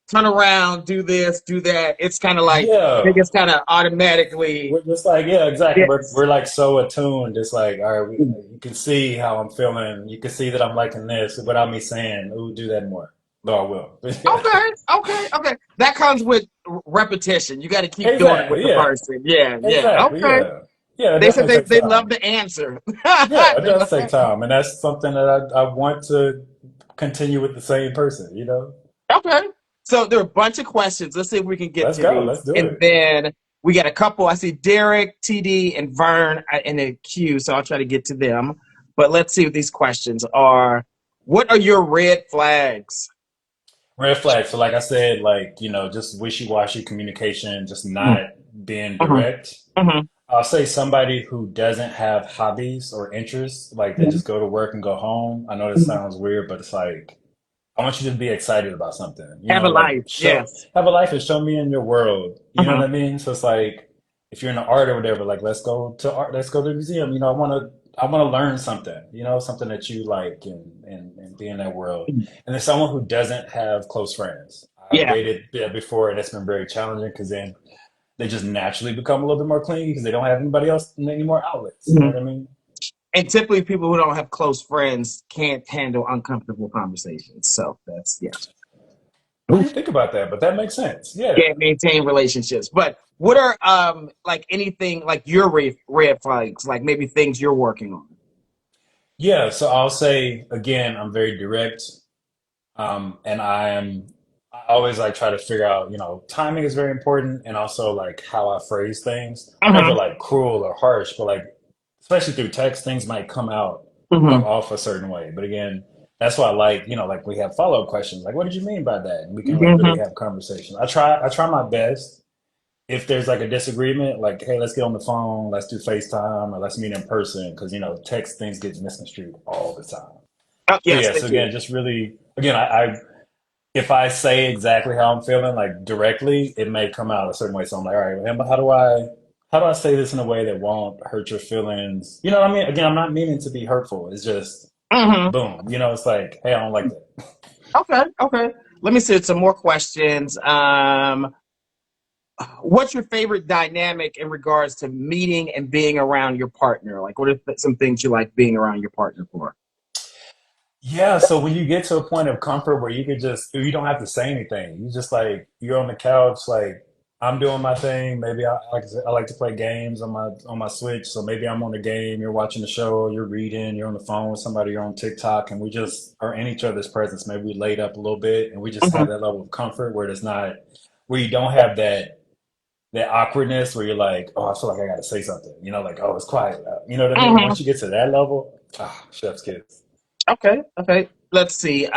A: turn around, do this, do that. It's kind of like they
C: Yeah.
A: just kind of automatically.
C: We're just like, yeah, exactly.
A: Yes.
C: We're like so attuned. It's like, all right, you can see how I'm feeling. You can see that I'm liking this without me saying, "Ooh, do that more." No, I will.
A: Okay, okay, okay. That comes with repetition. You got to keep doing it with
C: Exactly.
A: the
C: Yeah.
A: person. Yeah, yeah.
C: Exactly.
A: Okay.
C: Yeah. Yeah. It
A: They said
C: definitely takes
A: they love
C: time.
A: the answer.
C: Yeah, it
A: They
C: does
A: love-
C: take time, and that's something that I want to continue with the same person.
A: Okay. So there are a bunch of questions. Let's see if we can get
C: Let's
A: to
C: go.
A: these.
C: Let's do
A: And
C: it.
A: then we got a couple. I see Derek, TD, and Vern in the queue. So I'll try to get to them. But let's see what these questions are. What are your red flags?
C: Red flag. So, like I said, like just wishy-washy communication, just
A: Mhm,
C: not being
A: mhm,
C: direct.
A: mhm,
C: I'll say somebody who doesn't have hobbies or interests, like they
A: mhm,
C: just go to work and go home. I know this
A: mhm.
C: sounds weird, but it's like I want you to be excited about something.
A: Have a
C: Like
A: life.
C: show
A: Yes.
C: have a life and show me in your world. You know what
A: Mhm,
C: I mean? So it's like if you're in the art or whatever, like let's go to art, let's go to the museum. I wanna learn something. Something that you like and be in that world.
A: mhm.
C: And then someone who doesn't have close friends. I've
A: Yeah.
C: dated before, and it's been very challenging because then they just naturally become a little bit more clingy because they don't have anybody else, any more outlets. You know
A: Mhm.
C: what I mean?
A: And typically, people who don't have close friends can't handle uncomfortable conversations. So that's yes.
C: I didn't think about that, but that makes sense. Yeah.
A: Can't maintain relationships. But what are like anything like your red flags, like maybe things you're working on?
C: Yeah. So I'll say again, I'm very direct. And I always like try to figure out, timing is very important and also like how I phrase things. I'm never
A: Uh-huh.
C: like cruel or harsh, but like especially through text, things might come
A: Hmm.
C: off a certain way. But again, that's why I like, like we have follow-up questions, like what did you mean by that? And we can like really
A: Hmm.
C: have conversations. I try my best. If there's like a disagreement, like, hey, let's get on the phone, let's do FaceTime, or let's meet in person, because text things get misconstrued all the time.
A: Oh,
C: So
A: yes,
C: yeah,
A: they
C: so
A: do.
C: again, just really, again, I if I say exactly how I'm feeling, like directly, it may come out a certain way. So I'm like, all right, well, how do I say this in a way that won't hurt your feelings? You know what I mean? Again, I'm not meaning to be hurtful. It's just
A: Mm-hmm.
C: Boom. You know, it's like, hey, I don't like that.
A: Okay, okay. Let me see some more questions. What's your favorite dynamic in regards to meeting and being around your partner? Like, what are some things you like being around your partner for?
C: Yeah, so when you get to a point of comfort where you don't have to say anything. You just like you're on the couch, like I'm doing my thing. Maybe I like to play games on my Switch. So maybe I'm on the game, you're watching the show, you're reading, you're on the phone with somebody, you're on TikTok, and we just are in each other's presence. Maybe we laid up a little bit, and we just
A: Hmm.
C: have that level of comfort where it's not where you don't have that awkwardness where you're like, oh, I feel like I got to say something. You know, like oh, it's quiet. You know what I mean?
A: Hmm.
C: Once you get to that level, chef's kiss.
A: Okay, okay. Let's see.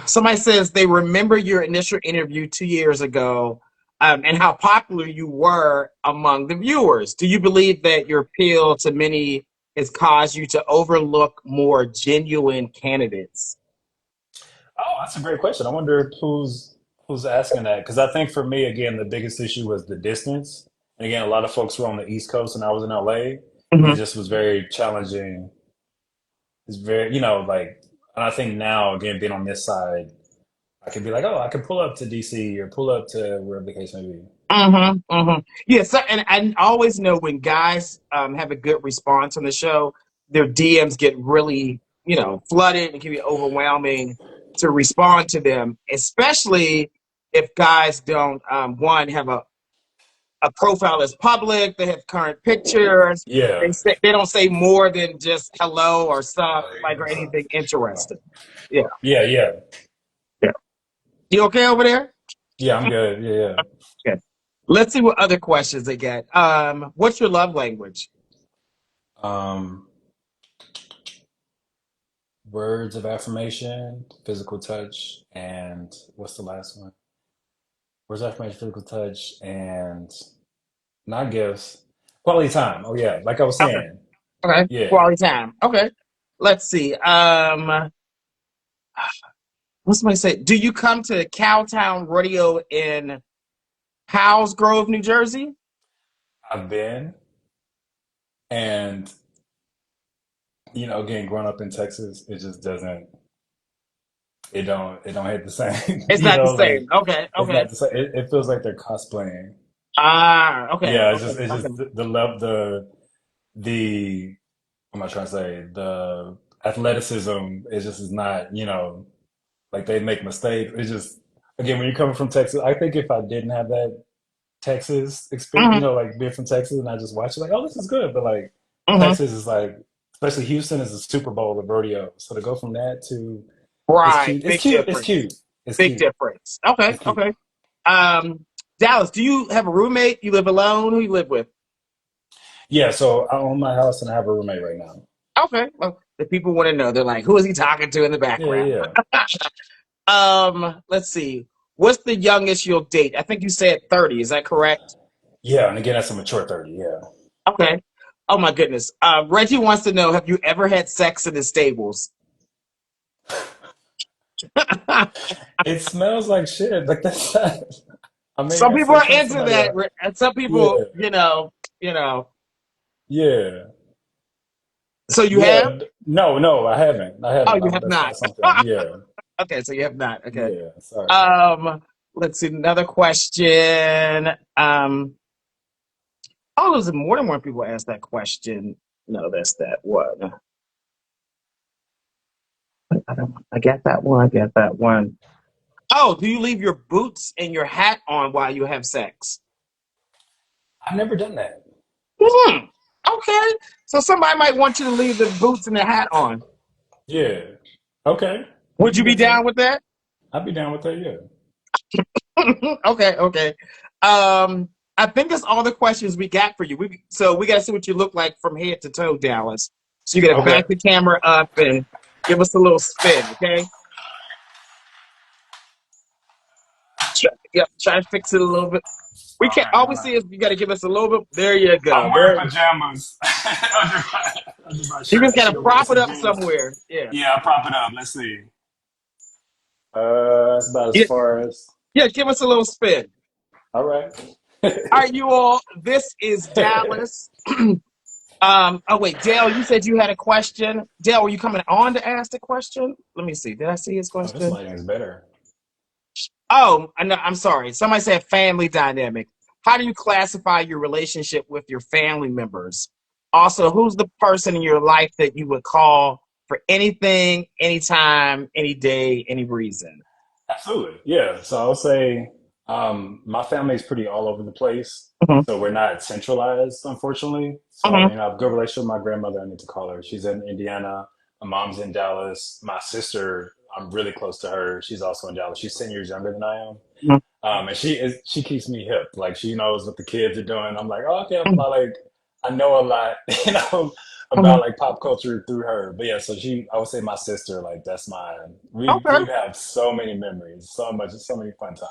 A: Somebody says they remember your initial interview 2 years ago, and how popular you were among the viewers. Do you believe that your appeal to many has caused you to overlook more genuine candidates?
C: Oh, that's a great question. I wonder who's asking that because I think for me, again, the biggest issue was the distance. And again, a lot of folks were on the East Coast, and I was in LA, and it
A: Hmm.
C: just was very challenging. It's very, like, and I think now, again, being on this side, I could be like, oh, I could pull up to DC or pull up to wherever the case may be.
A: Yeah, so, and I always know when guys have a good response on the show, their DMs get really, flooded and can be overwhelming to respond to them, especially if guys don't, one, have a profile that's public, they have current pictures,
C: Yeah.
A: they don't say more than just hello or stuff, like, or anything interesting. Yeah,
C: Yeah, yeah.
A: yeah. You okay over there?
C: Yeah, I'm good. Yeah,
A: Okay. Let's see what other questions they get. What's your love language?
C: yeah. Words of affirmation, physical touch, and what's the last one? Words of affirmation, physical touch, and not gifts. Quality time. Oh yeah, like I was
A: Okay.
C: saying.
A: Okay.
C: Yeah.
A: Quality time. Okay. Let's see. What's somebody say? Do you come to Cowtown Rodeo in Howes Grove, New Jersey?
C: I've been and again, growing up in Texas, it just doesn't it don't hit the same.
A: It's not the
C: Like
A: same. Okay.
C: it's
A: Okay.
C: not the same. It feels like they're cosplaying.
A: Ah. Okay.
C: Yeah,
A: Okay.
C: it's
A: Okay.
C: just the love the what am I trying to say? The athleticism is not, like they make mistakes. It's just again when you're coming from Texas, I think if I didn't have that Texas experience,
A: Hmm.
C: like being from Texas and I just watch it like, oh, this is good. But like
A: Hmm.
C: Texas is like, especially Houston is the Super Bowl of rodeo. So to go from that to it's
A: Right.
C: cute. It's
A: Big
C: cute. It's
A: difference.
C: cute. It's
A: Big
C: cute.
A: difference. Okay.
C: It's cute.
A: Okay. Um, Dallas, do you have a roommate? You live alone? Who you live with?
C: Yeah, so I own my house and I have a roommate right now.
A: Okay. Well, the people want to know. They're like, who is he talking to in the
C: Yeah,
A: background?
C: yeah,
A: Let's see. What's the youngest you'll date? I think you said 30. Is that correct?
C: yeah. And again, that's a mature 30. Yeah.
A: Okay. Oh my goodness. Reggie wants to know, have you ever had sex in the stables?
C: It smells like shit. Like that's I mean,
A: Some people are
C: it's not
A: into
C: somebody
A: that,
C: I,
A: and some people,
C: yeah,
A: you know.
C: yeah.
A: So you have?
C: Yeah, no, no, I haven't. I
A: Oh,
C: haven't.
A: you have
C: That's
A: not.
C: not something. Yeah,
A: Okay, so you have not. Okay.
C: yeah. Sorry.
A: Um, let's see, another question. Oh, there's more than one people asked that question. No, that's that one. I get that one. I get that one. Oh, do you leave your boots and your hat on while you have sex?
C: I've never done that.
A: Hmm. Okay. So somebody might want you to leave the boots and the hat on.
C: Yeah. Okay. We
A: Would
C: can
A: you be
C: get to
A: down
C: that.
A: with that?
C: I'd be down with that. Yeah.
A: Okay, okay. Um, I think that's all the questions we got for you. So we got to see what you look like from head to toe, Dallas. So you got to
C: Okay.
A: back the camera up and give us a little spin, okay? Yep, try to fix it a little bit. We
C: All
A: can't.
C: right.
A: All
C: All
A: we see
C: right.
A: is you got to give us a little bit. There you go.
C: I'm
A: There.
C: wearing pajamas under my
A: You
C: shirt.
A: just
C: I
A: got
C: should
A: to
C: go wear
A: prop it
C: some
A: up
C: jeans.
A: somewhere. Yeah.
C: Yeah, I'll prop it up. Let's see. That's about as
A: Yeah.
C: far as.
A: Yeah. Give us a little spin.
C: All right.
A: All right, you all. This is Dallas. Oh wait, Dale, you said you had a question. Dale, were you coming on to ask the question? Let me see. Did I see his
C: Oh, this
A: question?
C: lighting is better.
A: Oh, no, I'm sorry. Somebody said family dynamic. How do you classify your relationship with your family members? Also, who's the person in your life that you would call for anything, anytime, any day, any reason?
C: Absolutely. Yeah. So I would say my family is pretty all over the place.
A: Mhm,
C: So we're not centralized, unfortunately. So,
A: mhm,
C: I have a good relationship with my grandmother. I need to call her. She's in Indiana. My mom's in Dallas. My sister, I'm really close to her. She's also in Dallas. She's 10 years younger than I am.
A: mhm,
C: And she keeps me hip. Like she knows what the kids are doing. I'm like, oh, okay,
A: mhm,
C: like I know a lot,
A: mhm.
C: about like pop culture through her. But yeah, so I would say my sister, like that's mine. We
A: Okay.
C: have so many memories, so many fun times.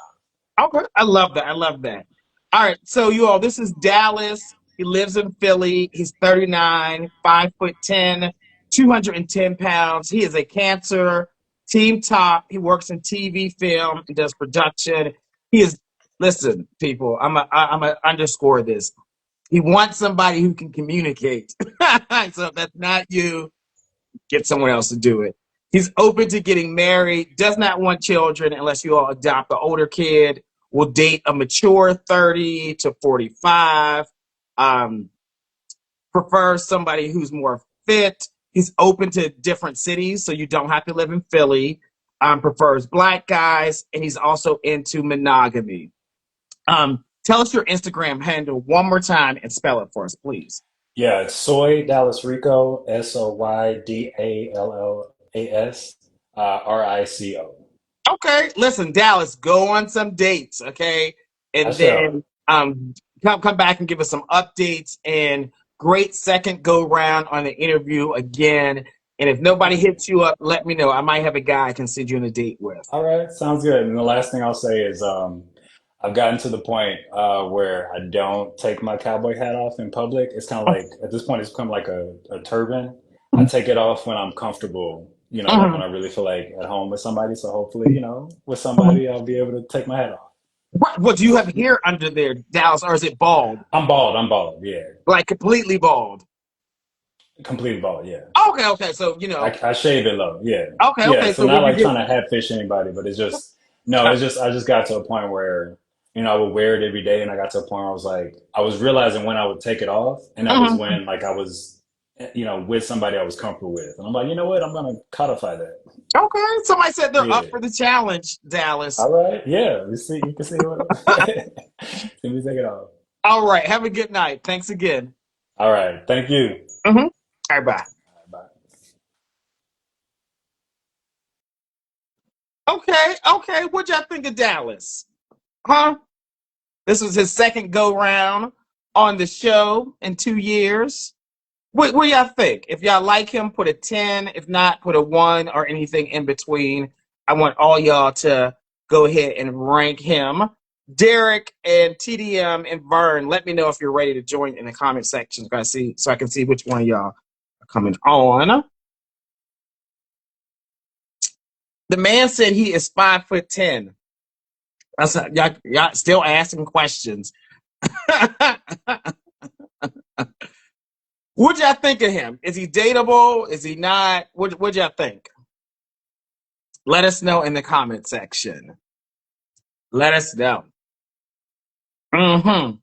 A: Okay. I love that. I love that. All right. So you all, this is Dallas. He lives in Philly. He's 39, 5'10", 210 pounds. He is a Cancer team top. He works in TV, film, and does production. He is, listen, people, I'm a underscore this. He wants somebody who can communicate. So if that's not you, get someone else to do it. He's open to getting married, does not want children unless you all adopt an older kid, will date a mature 30 to 45, um, prefers somebody who's more fit. He's open to different cities, so you don't have to live in Philly. Prefers black guys, and he's also into monogamy. Tell us your Instagram handle one more time and spell it for us, please.
C: Yeah, it's Soy Dallas Rico, SoyDallas Rico.
A: Okay, listen, Dallas, go on some dates, okay,
C: I
A: and
C: shall.
A: then come back and give us some updates. And great second go round on the interview again. And if nobody
C: Thank you.
A: hits you up, let me know. I might have a guy I can send you on a date with.
C: All right, sounds good. And the last thing I'll say is I've gotten to the point where I don't take my cowboy hat off in public. It's kind of like at this point, it's become like a turban. I take it off when I'm comfortable, like when I really feel like at home with somebody. So hopefully, with somebody, I'll be able to take my hat off.
A: What do you have hair under there, Dallas, or is it bald?
C: I'm bald. I'm bald. Yeah,
A: Like completely bald?
C: completely bald. Yeah.
A: Okay, okay. So
C: I shave it low. Yeah.
A: okay,
C: Yeah.
A: okay.
C: So
A: So
C: not
A: when you
C: like
A: get,
C: trying to catfish anybody, but it's just, no, it's just, I just got to a point where, I would wear it every day. And I got to a point where I was like, I was realizing when I would take it off. And that was
A: Mhm.
C: when like I was, with somebody I was comfortable with. And I'm like, you know what? I'm going to codify that.
A: Okay, somebody said they're up
C: Yeah.
A: for the challenge, Dallas.
C: All right. Yeah. You can see what, see me take it off.
A: All right, have a good night. Thanks again.
C: All right. Thank you.
A: Mm-hmm. All right, bye.
C: Bye.
A: Okay, okay. What'd y'all think of Dallas? Huh? This was his second go round on the show in 2 years. What y'all think? If y'all like him, put a 10. If not, put a 1 or anything in between. I want all y'all to go ahead and rank him. Derek and TDM and Vern, let me know if you're ready to join in the comment section so I can see which one of y'all are coming on. The man said he is 5'10". Y'all still asking questions. What y'all think of him? Is he dateable? Is he not? What y'all think? Let us know in the comment section. Let us know. Mm-hmm.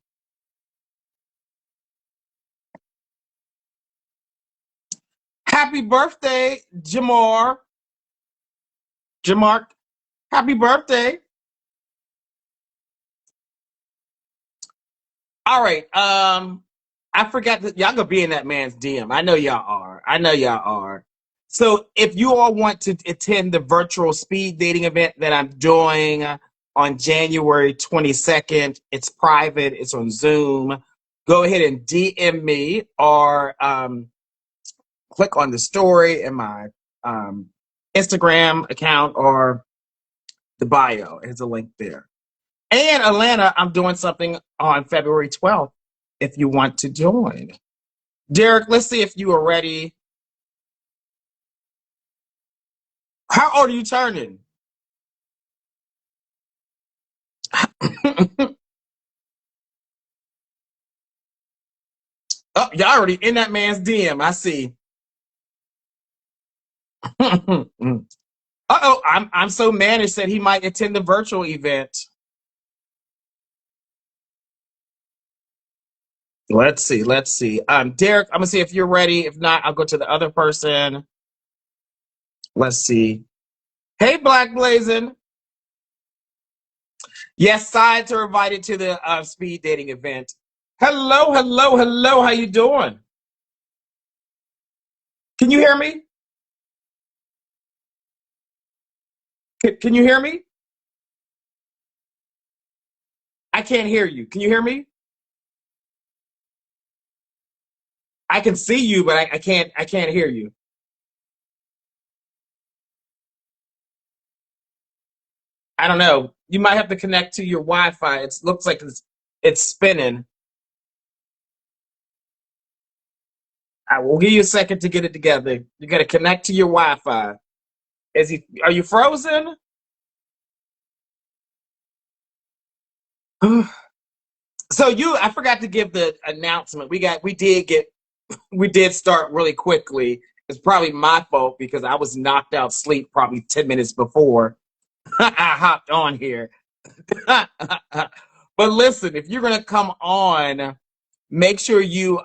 A: Happy birthday, Jamar. Jamar, happy birthday. All right. I forgot that y'all gonna be in that man's DM. I know y'all are. I know y'all are. So if you all want to attend the virtual speed dating event that I'm doing on January 22nd, it's private, it's on Zoom. Go ahead and DM me or click on the story in my um, Instagram account or the bio. There's a link there. And Atlanta, I'm doing something on February 12th if you want to join. Derek, let's see if you are ready. How old are you turning? Oh, y'all already in that man's DM. I see. Uh-oh, I'm so managed said he might attend the virtual event. Let's see. Derek, I'm gonna see if you're ready. If not, I'll go to the other person. Let's see. Hey, Black Blazing. Yes, sides are invited to the speed dating event. Hello. How you doing? Can you hear me? Can you hear me? I can't hear you. Can you hear me? I can see you, but I can't hear you. I don't know. You might have to connect to your Wi-Fi. It looks like it's spinning. I will give you a second to get it together. You got to connect to your Wi-Fi. Are you frozen? So I forgot to give the announcement. We did start really quickly. It's probably my fault because I was knocked out sleep probably 10 minutes before I hopped on here. But listen, if you're gonna come on, make sure you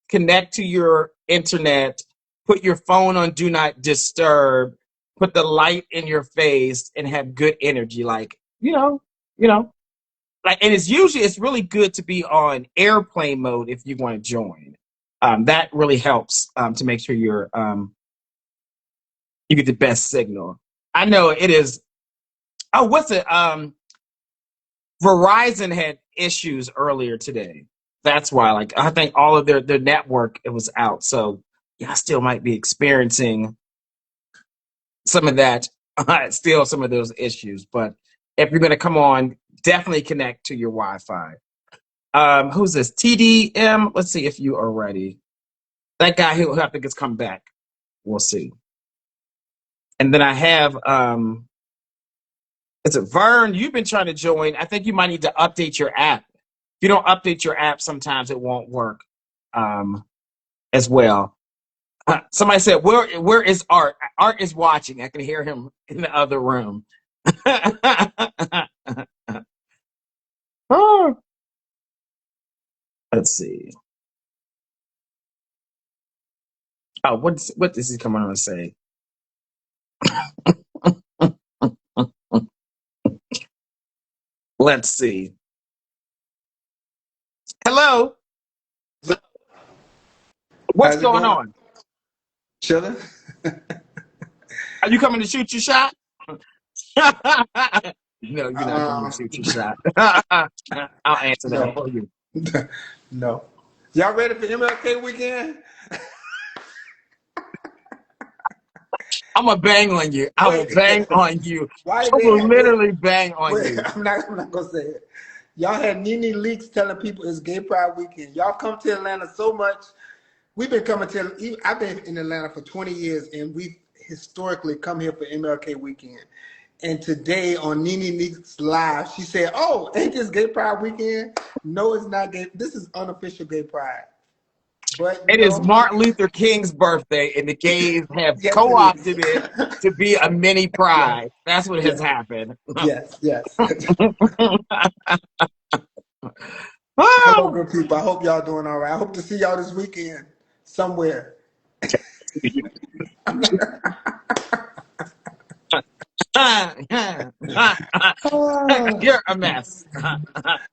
A: connect to your internet, put your phone on do not disturb, put the light in your face, and have good energy. Like, you know, like, and it's really good to be on airplane mode if you want to join. That really helps to make sure you get the best signal. I know it is. Oh, what's it? Verizon had issues earlier today. That's why, like, I think all of their network it was out. So yeah, I still might be experiencing some of that, still some of those issues. But if you're gonna come on, definitely connect to your Wi-Fi. Who's this? TDM. Let's see if you are ready. That guy he'll have to just come back. We'll see. And then I have is it Vern? You've been trying to join. I think you might need to update your app. If you don't update your app, sometimes it won't work as well. Somebody said, where is Art? Art is watching. I can hear him in the other room. Oh, let's see. Oh, what does he come on and say? Let's see. Hello. What's
D: How's it
A: going
D: going?
A: on?
D: Chilling?
A: Are you coming to shoot your shot? No, you're not coming to
D: Um,
A: shoot your shot. I'll answer that
D: no,
A: for you.
D: no. Y'all ready for MLK weekend?
A: I'm gonna bang on you. I will
D: Wait,
A: bang on you.
D: why
A: I
D: they
A: will
D: had this?
A: literally bang on
D: Wait,
A: you.
D: I'm not gonna say it. Y'all had Nene Leaks telling people it's Gay Pride weekend. Y'all come to Atlanta so much. We've been coming to. I've been in Atlanta for 20 years, and we historically come here for MLK weekend. And today on Nene Leaks live, she said, "Oh, ain't this Gay Pride weekend? No, it's not gay. This is unofficial Gay Pride." But
A: It is Martin Luther King's birthday, and the gays have
D: yes, it is.
A: co-opted it to be a mini
D: Yes,
A: pride. That's what has
D: yes,
A: happened.
D: yes. Hello,
A: Oh!
D: good people. I hope y'all doing all right. I hope to see y'all this weekend somewhere. Ah.
A: You're a mess.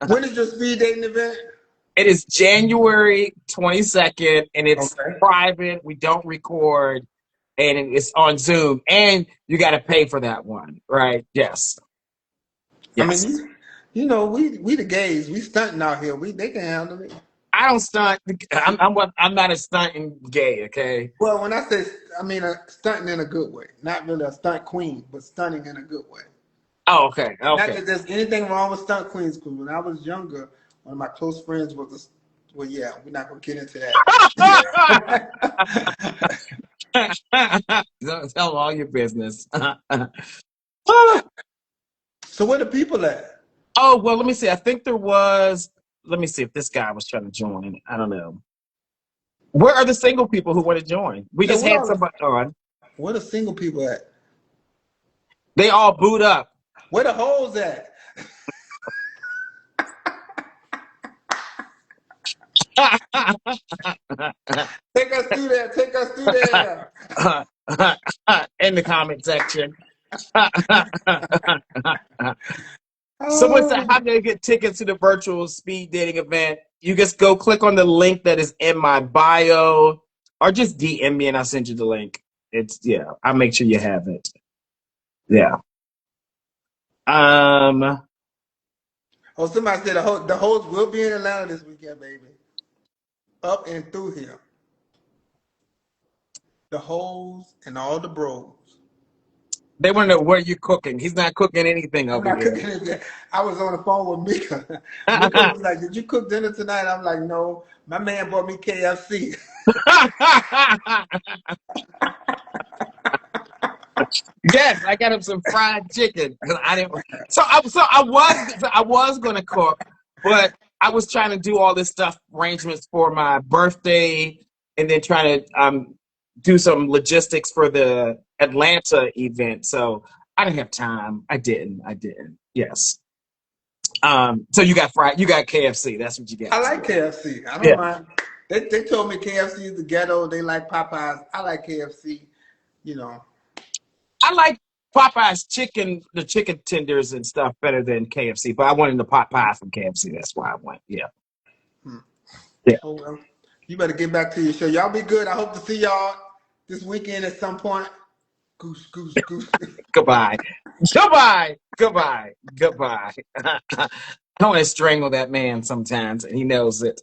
D: When is your speed dating event?
A: It is January 22nd, and it's
D: Okay.
A: private. We don't record, and it's on Zoom. And you got to pay for that one, right? Yes,
D: I mean,
A: yes.
D: we the gays. We stunting out here. They can handle it.
A: I don't stunt. I'm not a stunting gay. Okay.
D: Well, when I say, I mean stunting in a good way. Not really a stunt queen, but stunting in a good way.
A: Oh, okay.
D: Not
A: Okay.
D: that there's anything wrong with stunt queens, because when I was younger, one of my close friends was well, yeah, we're not gonna get into that.
A: Don't tell all your business.
D: So where the people at?
A: Oh, well, let me see. I think there was. Let me see if this guy was trying to join. I don't know. Where are the single people who want to join? We
D: Yeah,
A: just had somebody on.
D: where the single people at?
A: They all boot up.
D: Where the hoes at? Take us through there. Take us through there.
A: In the comment section. Someone said,
D: Oh.
A: how do I get tickets to the virtual speed dating event? You just go click on the link that is in my bio, or just DM me and I'll send you the link. I'll make sure you have it. Yeah.
D: Oh, somebody said the hoes will be in Atlanta this weekend, baby. Up and through here. The hoes and all the bros.
A: They want to know where you're cooking. He's not cooking anything
D: I'm
A: over
D: not
A: here.
D: cooking it. I was on the phone with Mika. Mika was like, "Did you cook dinner tonight?" I'm like, "No, my man bought me KFC."
A: Yes, I got him some fried chicken because I didn't. I was gonna cook, but I was trying to do all this stuff arrangements for my birthday, and then trying to do some logistics for the Atlanta event. So I didn't have time. I didn't. Yes. So you got KFC. That's what you got.
D: I like KFC. I don't
A: Yeah.
D: mind. They told me KFC is the ghetto. They like Popeyes. I like KFC. You know.
A: I like Popeye's chicken, the chicken tenders and stuff better than KFC, but I wanted the pot pie from KFC. That's why I went. Yeah. Yeah.
D: Oh well. You better get back to your show. Y'all be good. I hope to see y'all this weekend at some point. Goose, goose, goose.
A: Goodbye. Goodbye. Goodbye. Goodbye. I want to strangle that man sometimes, and he knows it.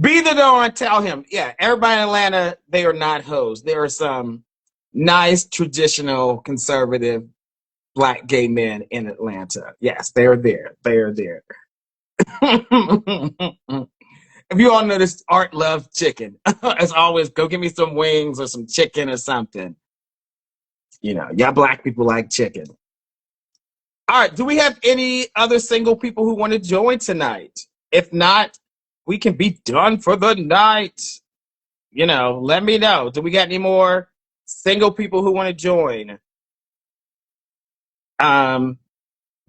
A: Be the door and tell him. Yeah, everybody in Atlanta, they are not hoes. There are some nice, traditional, conservative Black gay men in Atlanta. Yes, they are there. They are there. If you all notice, Art loves chicken. As always, go give me some wings or some chicken or something. Y'all Black people like chicken. All right, do we have any other single people who want to join tonight? If not, we can be done for the night. Let me know. Do we got any more single people who want to join?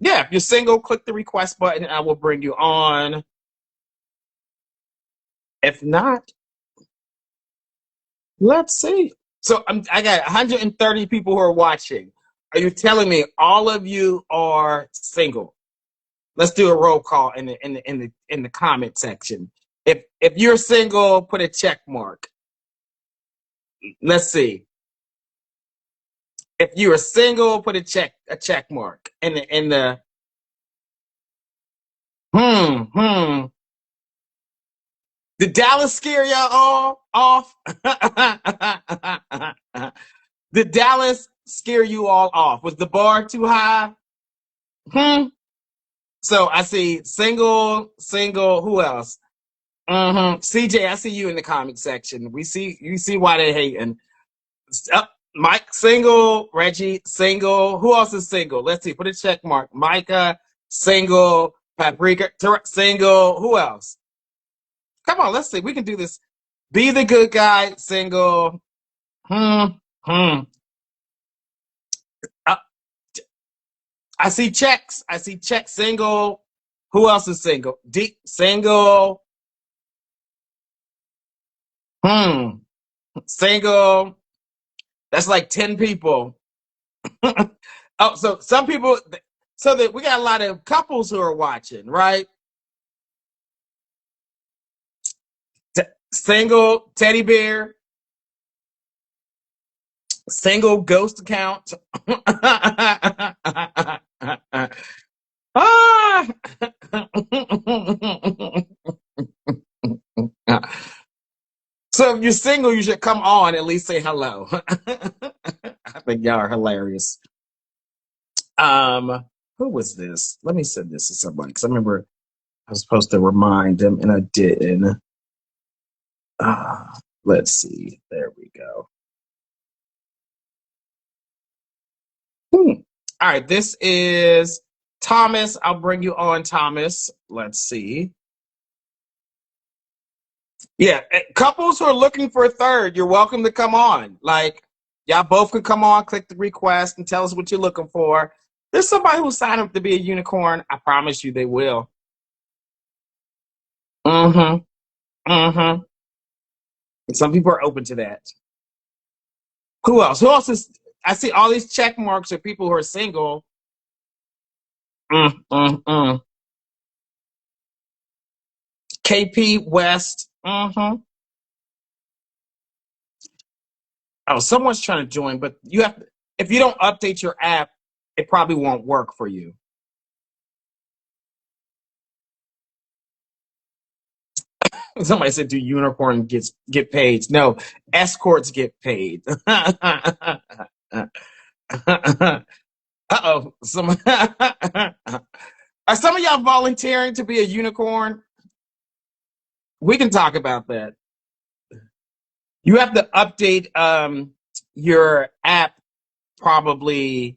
A: Yeah, if you're single, click the request button and I will bring you on. If not, let's see. So I got 130 people who are watching. Are you telling me all of you are single? Let's do a roll call in the comment section. If you're single, put a check mark. Let's see. If you are single, put a check mark in the Did Dallas scare y'all all off? Did Dallas scare you all off? Was the bar too high? So I see single. Who else? CJ, I see you in the comment section. You see why they hating. Mike single, Reggie single. Who else is single? Let's see. Put a check mark. Micah single. Paprika single. Who else? Come on, let's see. We can do this. Be the good guy single. Uh, I see checks. Single. Who else is single? D single. Single. That's like 10 people. Oh, so some people, so that we got a lot of couples who are watching, right? Single teddy bear, single ghost account. Ah! So if you're single, you should come on at least say hello. I think y'all are hilarious. Who was this? Let me send this to somebody because I remember I was supposed to remind them and I didn't. Let's see. There we go. All right, this is Thomas. I'll bring you on, Thomas. Let's see. Yeah, couples who are looking for a third, you're welcome to come on. Like, y'all both can come on, click the request, and tell us what you're looking for. There's somebody who signed up to be a unicorn. I promise you they will. Mm-hmm. Mm-hmm. And some people are open to that. Who else? Who else is? I see all these check marks of people who are single. Mm, mm, mm. KP West. Mm-hmm. Oh, someone's trying to join, but you have to, if you don't update your app, it probably won't work for you. Somebody said, "Do unicorn get paid?" No, escorts get paid. Uh-oh. Are some of y'all volunteering to be a unicorn? We can talk about that. You have to update your app probably.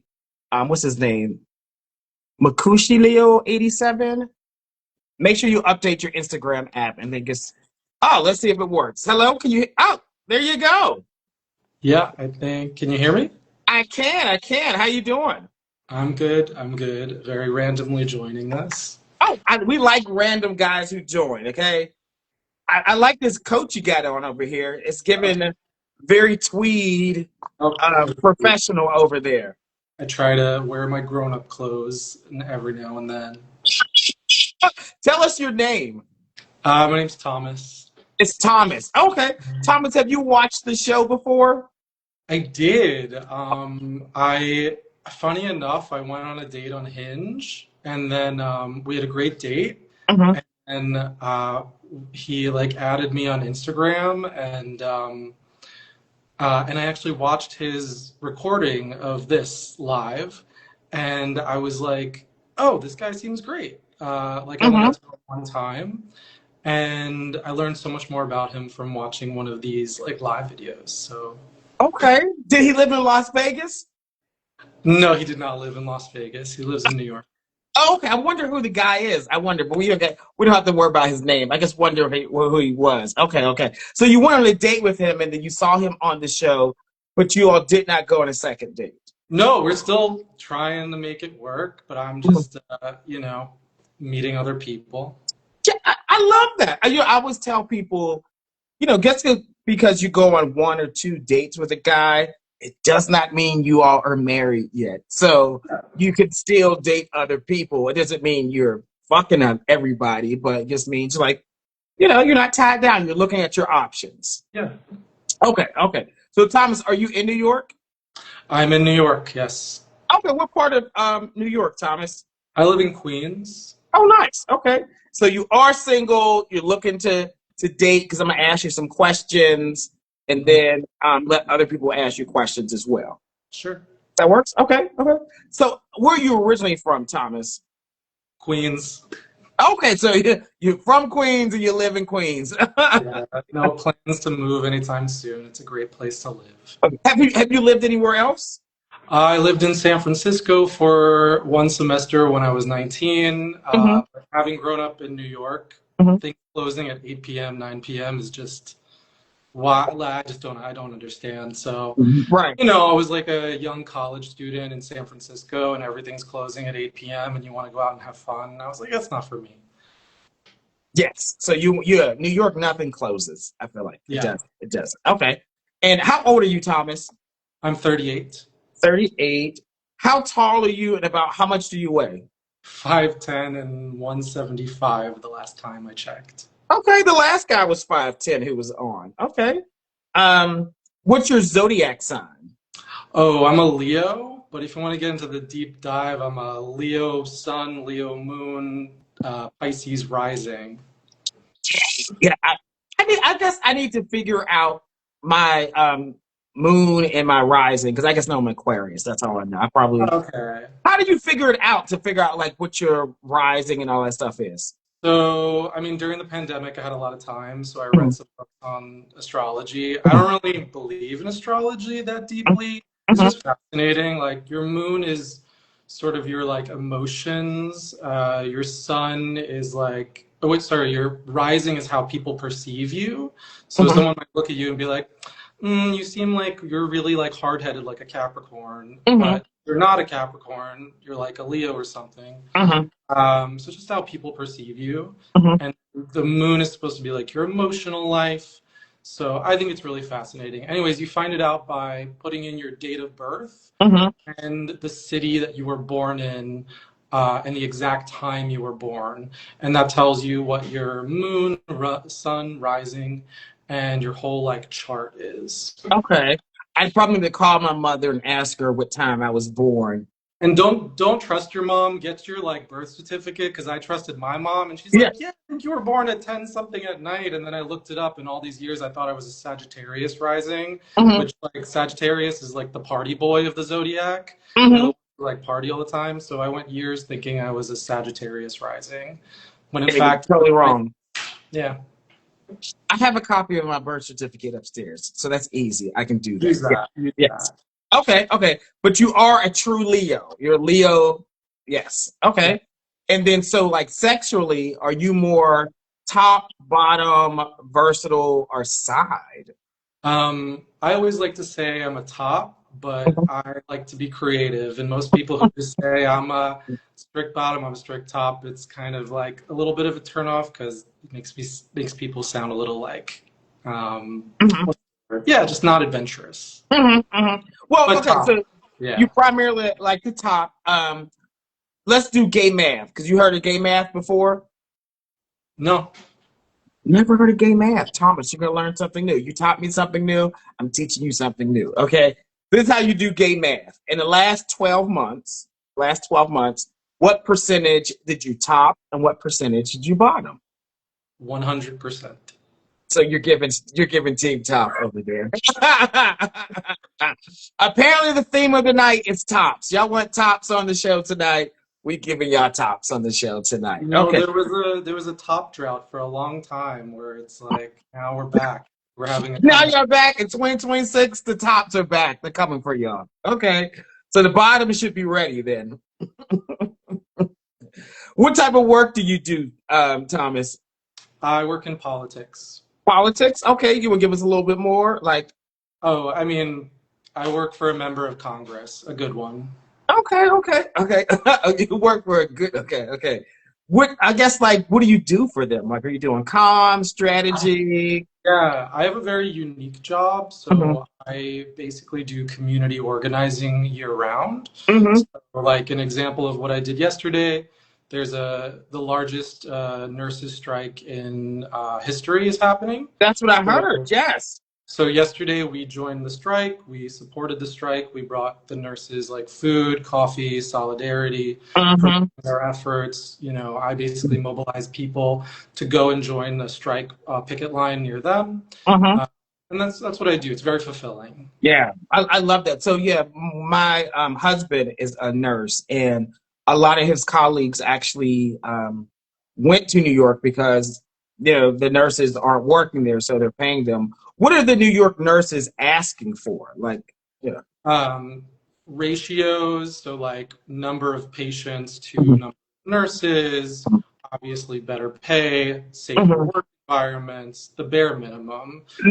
A: What's his name? Makushi Leo 87. Make sure you update your Instagram app and then just. Oh, let's see if it works. Hello, can you? Oh, there you go.
E: Yeah, I think. Can you hear me?
A: I can. I can. How you doing?
E: I'm good. I'm good. Very randomly joining this.
A: Oh, we like random guys who join. Okay. I like this coat you got on over here. It's giving very tweed,
E: Oh,
A: professional over there.
E: I try to wear my grown-up clothes every now and then.
A: Tell us your name.
E: My name's Thomas.
A: It's Thomas. Okay. Thomas, have you watched the show before?
E: I did. Funny enough, I went on a date on Hinge, and then we had a great date,
A: Mm-hmm.
E: and he like added me on Instagram, and I actually watched his recording of this live, and I was like, "Oh, this guy seems great." Like I
A: Mm-hmm.
E: went to him one time, and I learned so much more about him from watching one of these like live videos. So,
A: Okay. Did he live in Las Vegas?
E: no, he did not live in Las Vegas. He lives in New York.
A: Oh, okay. I wonder who the guy is. I wonder, but we don't have to worry about his name. I just wonder who he was. Okay, okay. So you went on a date with him, and then you saw him on the show, but you all did not go on a second date.
E: No, we're still trying to make it work, but I'm just, meeting other people.
A: Yeah, I love that. I always tell people, just because you go on one or two dates with a guy, it does not mean you all are married yet. So you could still date other people. It doesn't mean you're fucking on everybody, but it just means like, you're not tied down. You're looking at your options.
E: Yeah.
A: Okay, okay. So Thomas, are you in New York?
E: I'm in New York, yes.
A: Okay, what part of New York, Thomas?
E: I live in Queens.
A: Oh, nice. Okay. So you are single. You're looking to date because I'm gonna ask you some questions, and then let other people ask you questions as well.
E: Sure.
A: That works. Okay. Okay. So where are you originally from, Thomas?
E: Queens.
A: Okay. So you're from Queens and you live in Queens.
E: Yeah, no plans to move anytime soon. It's a great place to live.
A: Have you lived anywhere else?
E: I lived in San Francisco for one semester when I was 19.
A: Mm-hmm.
E: Having grown up in New York,
A: Mm-hmm.
E: things closing at 8 p.m., 9 p.m. is just why I don't understand. So,
A: Right.
E: I was like a young college student in San Francisco and everything's closing at 8 p.m. and you want to go out and have fun. And I was like, that's not for me.
A: Yes. So New York, nothing closes. I feel like it
E: Yeah.
A: does. It does. Okay. And how old are you, Thomas?
E: I'm 38.
A: 38. How tall are you and about how much do you weigh?
E: 5'10" and 175 the last time I checked.
A: Okay, the last guy was 5'10" who was on. Okay. What's your zodiac sign?
E: Oh, I'm a Leo, but if you want to get into the deep dive, I'm a Leo sun, Leo moon, Pisces rising.
A: Yeah, I guess I need to figure out my moon and my rising because I guess no, I'm Aquarius. That's all I know. I probably.
E: Okay.
A: How did you figure it out to figure out like what your rising and all that stuff is?
E: So, I mean, during the pandemic, I had a lot of time, so I read some books on astrology. I don't really believe in astrology that deeply. It's
A: Mhm.
E: just fascinating. Like, your moon is sort of your like emotions. Your sun is like, oh wait, sorry, your rising is how people perceive you. So
A: Mhm.
E: someone might look at you and be like, you seem like you're really like hard-headed like a Capricorn,
A: Mhm.
E: but you're not a Capricorn. You're like a Leo or something.
A: Mhm.
E: So just how people perceive you.
A: Mhm.
E: And the moon is supposed to be like your emotional life. So I think it's really fascinating. Anyways, you find it out by putting in your date of birth
A: Mhm.
E: and the city that you were born in, and the exact time you were born. And that tells you what your moon, sun, rising, and your whole like chart is.
A: Okay. I'd probably need to call my mother and ask her what time I was born.
E: And don't trust your mom. Get your like birth certificate because I trusted my mom, and she's
A: Yeah.
E: like, "Yeah, I think you were born at 10 something at night." And then I looked it up, and all these years I thought I was a Sagittarius rising,
A: Mhm.
E: which like Sagittarius is like the party boy of the zodiac. They're the
A: Mhm.
E: ones who like party all the time. So I went years thinking I was a Sagittarius rising, when in
A: Yeah, you're
E: fact,
A: totally wrong.
E: yeah,
A: I have a copy of my birth certificate upstairs, so that's easy. I can do that.
E: use
A: Yeah.
E: that. Use
A: Yes.
E: that.
A: Okay. Okay. But you are a true Leo. You're a Leo. Yes.
E: Yeah.
A: Okay. And then, so like sexually, are you more top, bottom, versatile, or side?
E: I always like to say I'm a top, but I like to be creative. And most people who just say I'm a strict bottom, I'm a strict top, it's kind of like a little bit of a turnoff because it makes people sound a little like, um,
A: Mhm.
E: yeah, just not adventurous.
A: Well,
E: But
A: okay.
E: top,
A: So you
E: yeah.
A: primarily like the top. Let's do gay math because you heard of gay math before.
E: No,
A: Never heard of gay math. Thomas, you're going to learn something new. You taught me something new. I'm teaching you something new. Okay. This is how you do gay math. In the last 12 months, what percentage did you top and what percentage did you bottom?
E: 100%.
A: So you're giving team top over there. Apparently the theme of the night is tops. Y'all want tops on the show tonight? We giving y'all tops on the show tonight.
E: No,
A: Okay.
E: there was a top drought for a long time where it's like now we're back. We're having a
A: Now
E: comeback.
A: you're back in 2026. The tops are back. They're coming for y'all. Okay. So the bottom should be ready then. What type of work do you do, Thomas?
E: I work in politics.
A: Politics? Okay. You would give us a little bit more? Like,
E: Oh, I mean, I work for a member of Congress, a good one.
A: okay, okay, okay. You work for a good, okay, okay. What, I guess, like, what do you do for them? Like, are you doing comm, strategy?
E: Yeah, I have a very unique job.
A: Hmm.
E: So I basically do community organizing year round.
A: Hmm.
E: So, like an example of what I did yesterday, the largest nurses strike in history is happening.
A: That's what I heard.
E: So
A: Yes.
E: So yesterday we joined the strike, we supported the strike, we brought the nurses like food, coffee, solidarity, promoting
A: Hmm.
E: their efforts. I basically mobilized people to go and join the strike picket line near them.
A: Hmm.
E: Uh, and that's what I do. It's very fulfilling.
A: Yeah, I love that. So yeah, my husband is a nurse, and a lot of his colleagues actually went to New York because the nurses aren't working there, so they're paying them. What are the New York nurses asking for? Like, yeah.
E: Um, Ratios, so like number of patients to
A: Mhm.
E: number of nurses, obviously better pay, safer
A: Mhm.
E: work environments, the bare minimum. So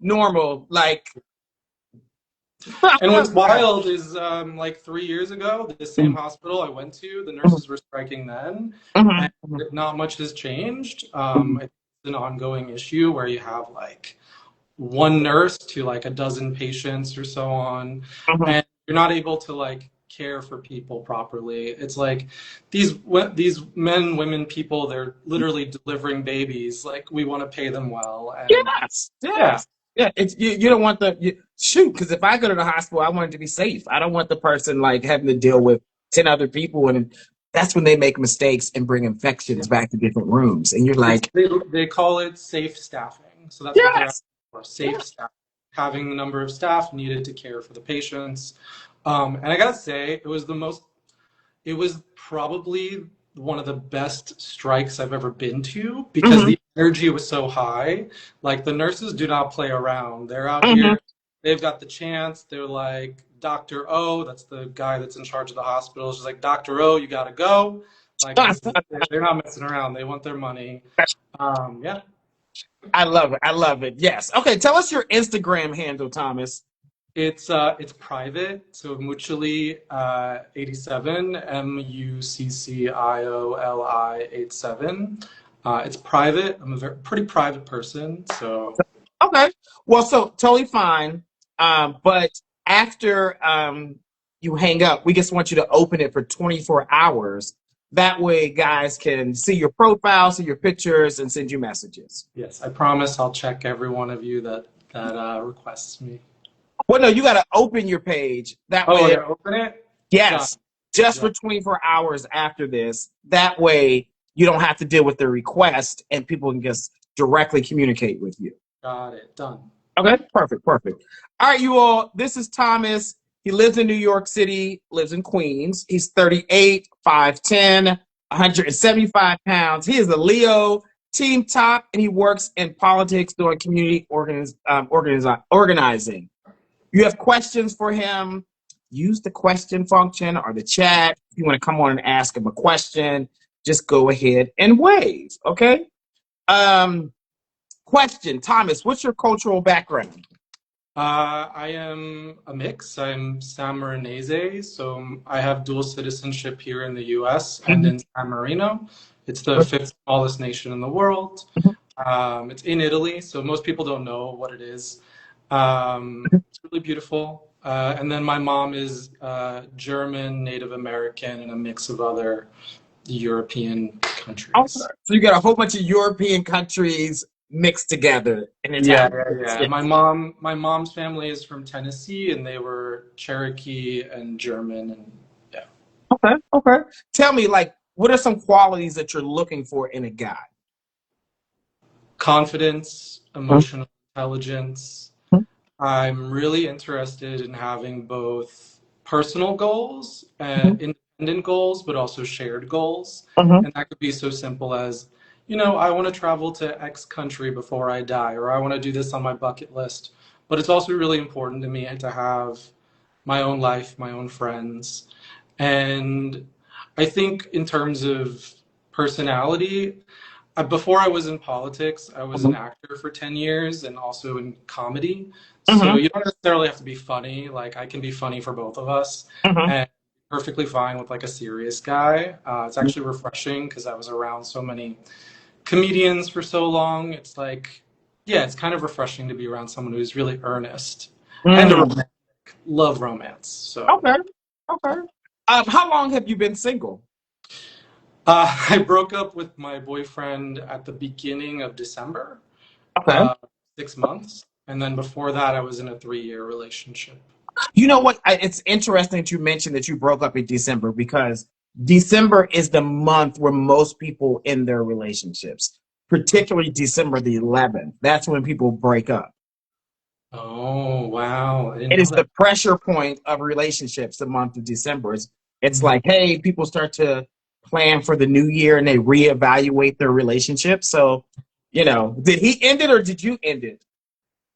A: Normal, like.
E: And what's wild is like 3 years ago, the same hospital I went to, the nurses were striking then, and not much has changed. It's an ongoing issue where you have like one nurse to like a dozen patients or so on, and you're not able to like care for people properly. It's like these men, women, people, they're literally delivering babies. Like we want to pay them well, and
A: Yes,
E: yeah.
A: yes. Yeah, it's you don't want shoot, because if I go to the hospital, I want it to be safe. I don't want the person like having to deal with 10 other people, and that's when they make mistakes and bring infections back to different rooms. And you're
E: It's
A: like,
E: they call it safe staffing. So that's what they're
A: yes.
E: asking for, safe staff, having the number of staff needed to care for the patients. And I gotta say, it was probably one of the best strikes I've ever been to because
A: Hmm.
E: the energy was so high. Like the nurses do not play around. They're out
A: Hmm.
E: here they've got the chance. They're like, Dr. O, that's the guy that's in charge of the hospital. Is just like, Dr. O, you got to go. Like, this is, they're not messing around. They want their money. Yeah.
A: I love it. I love it. Yes. Okay. Tell us your Instagram handle, Thomas.
E: It's private, so mutually 87 MUCCIOLI 87. It's private. I'm a pretty private person, so
A: Okay. Well, so totally fine. But after you hang up, we just want you to open it for 24 hours. That way, guys can see your profile, see your pictures, and send you messages.
E: yes, I promise I'll check every one of you that requests me.
A: Well, no, you got to open your page. That
E: Oh,
A: way,
E: yeah, open it?
A: yes, just
E: Yeah.
A: for 24 hours after this. That way, you don't have to deal with the request and people can just directly communicate with you.
E: Got it. Done.
A: Okay, perfect, perfect. All right, you all, this is Thomas. He lives in New York City, lives in Queens. He's 38, 5'10", 175 pounds. He is a Leo, team top, and he works in politics doing community organizing. You have questions for him, use the question function or the chat. If you want to come on and ask him a question, just go ahead and wave, okay? Question, Thomas, what's your cultural background?
E: I am a mix. I'm San Marinese, so I have dual citizenship here in the U.S. and in San Marino. It's the fifth smallest nation in the world. It's in Italy, so most people don't know what it is. It's really beautiful. And then my mom is German, Native American, and a mix of other European countries.
A: So you got a whole bunch of European countries mixed together in Italian.
E: Yeah. My mom's family is from Tennessee, and they were Cherokee and German, and yeah.
A: Okay. Tell me, like, what are some qualities that you're looking for in a guy?
E: Confidence, emotional intelligence. I'm really interested in having both personal goals and independent goals, but also shared goals. And that could be so simple as, I want to travel to X country before I die, or I want to do this on my bucket list. But it's also really important to me to have my own life, my own friends. And I think in terms of personality, before I was in politics, I was an actor for 10 years and also in comedy. So you don't necessarily have to be funny. Like, I can be funny for both of us and perfectly fine with like a serious guy. It's actually refreshing because I was around so many comedians for so long. It's like, yeah, it's kind of refreshing to be around someone who's really earnest and a romantic. Love romance. So
A: Okay. How long have you been single?
E: I broke up with my boyfriend at the beginning of December.
A: Okay.
E: 6 months. And then before that, I was in a 3-year relationship.
A: You know what? It's interesting that you mentioned that you broke up in December because December is the month where most people end their relationships, particularly December the 11th. That's when people break up.
E: Oh, wow.
A: It is the pressure point of relationships, the month of December. It's like, hey, people start to plan for the new year and they reevaluate their relationship. So, did he end it or did you end it?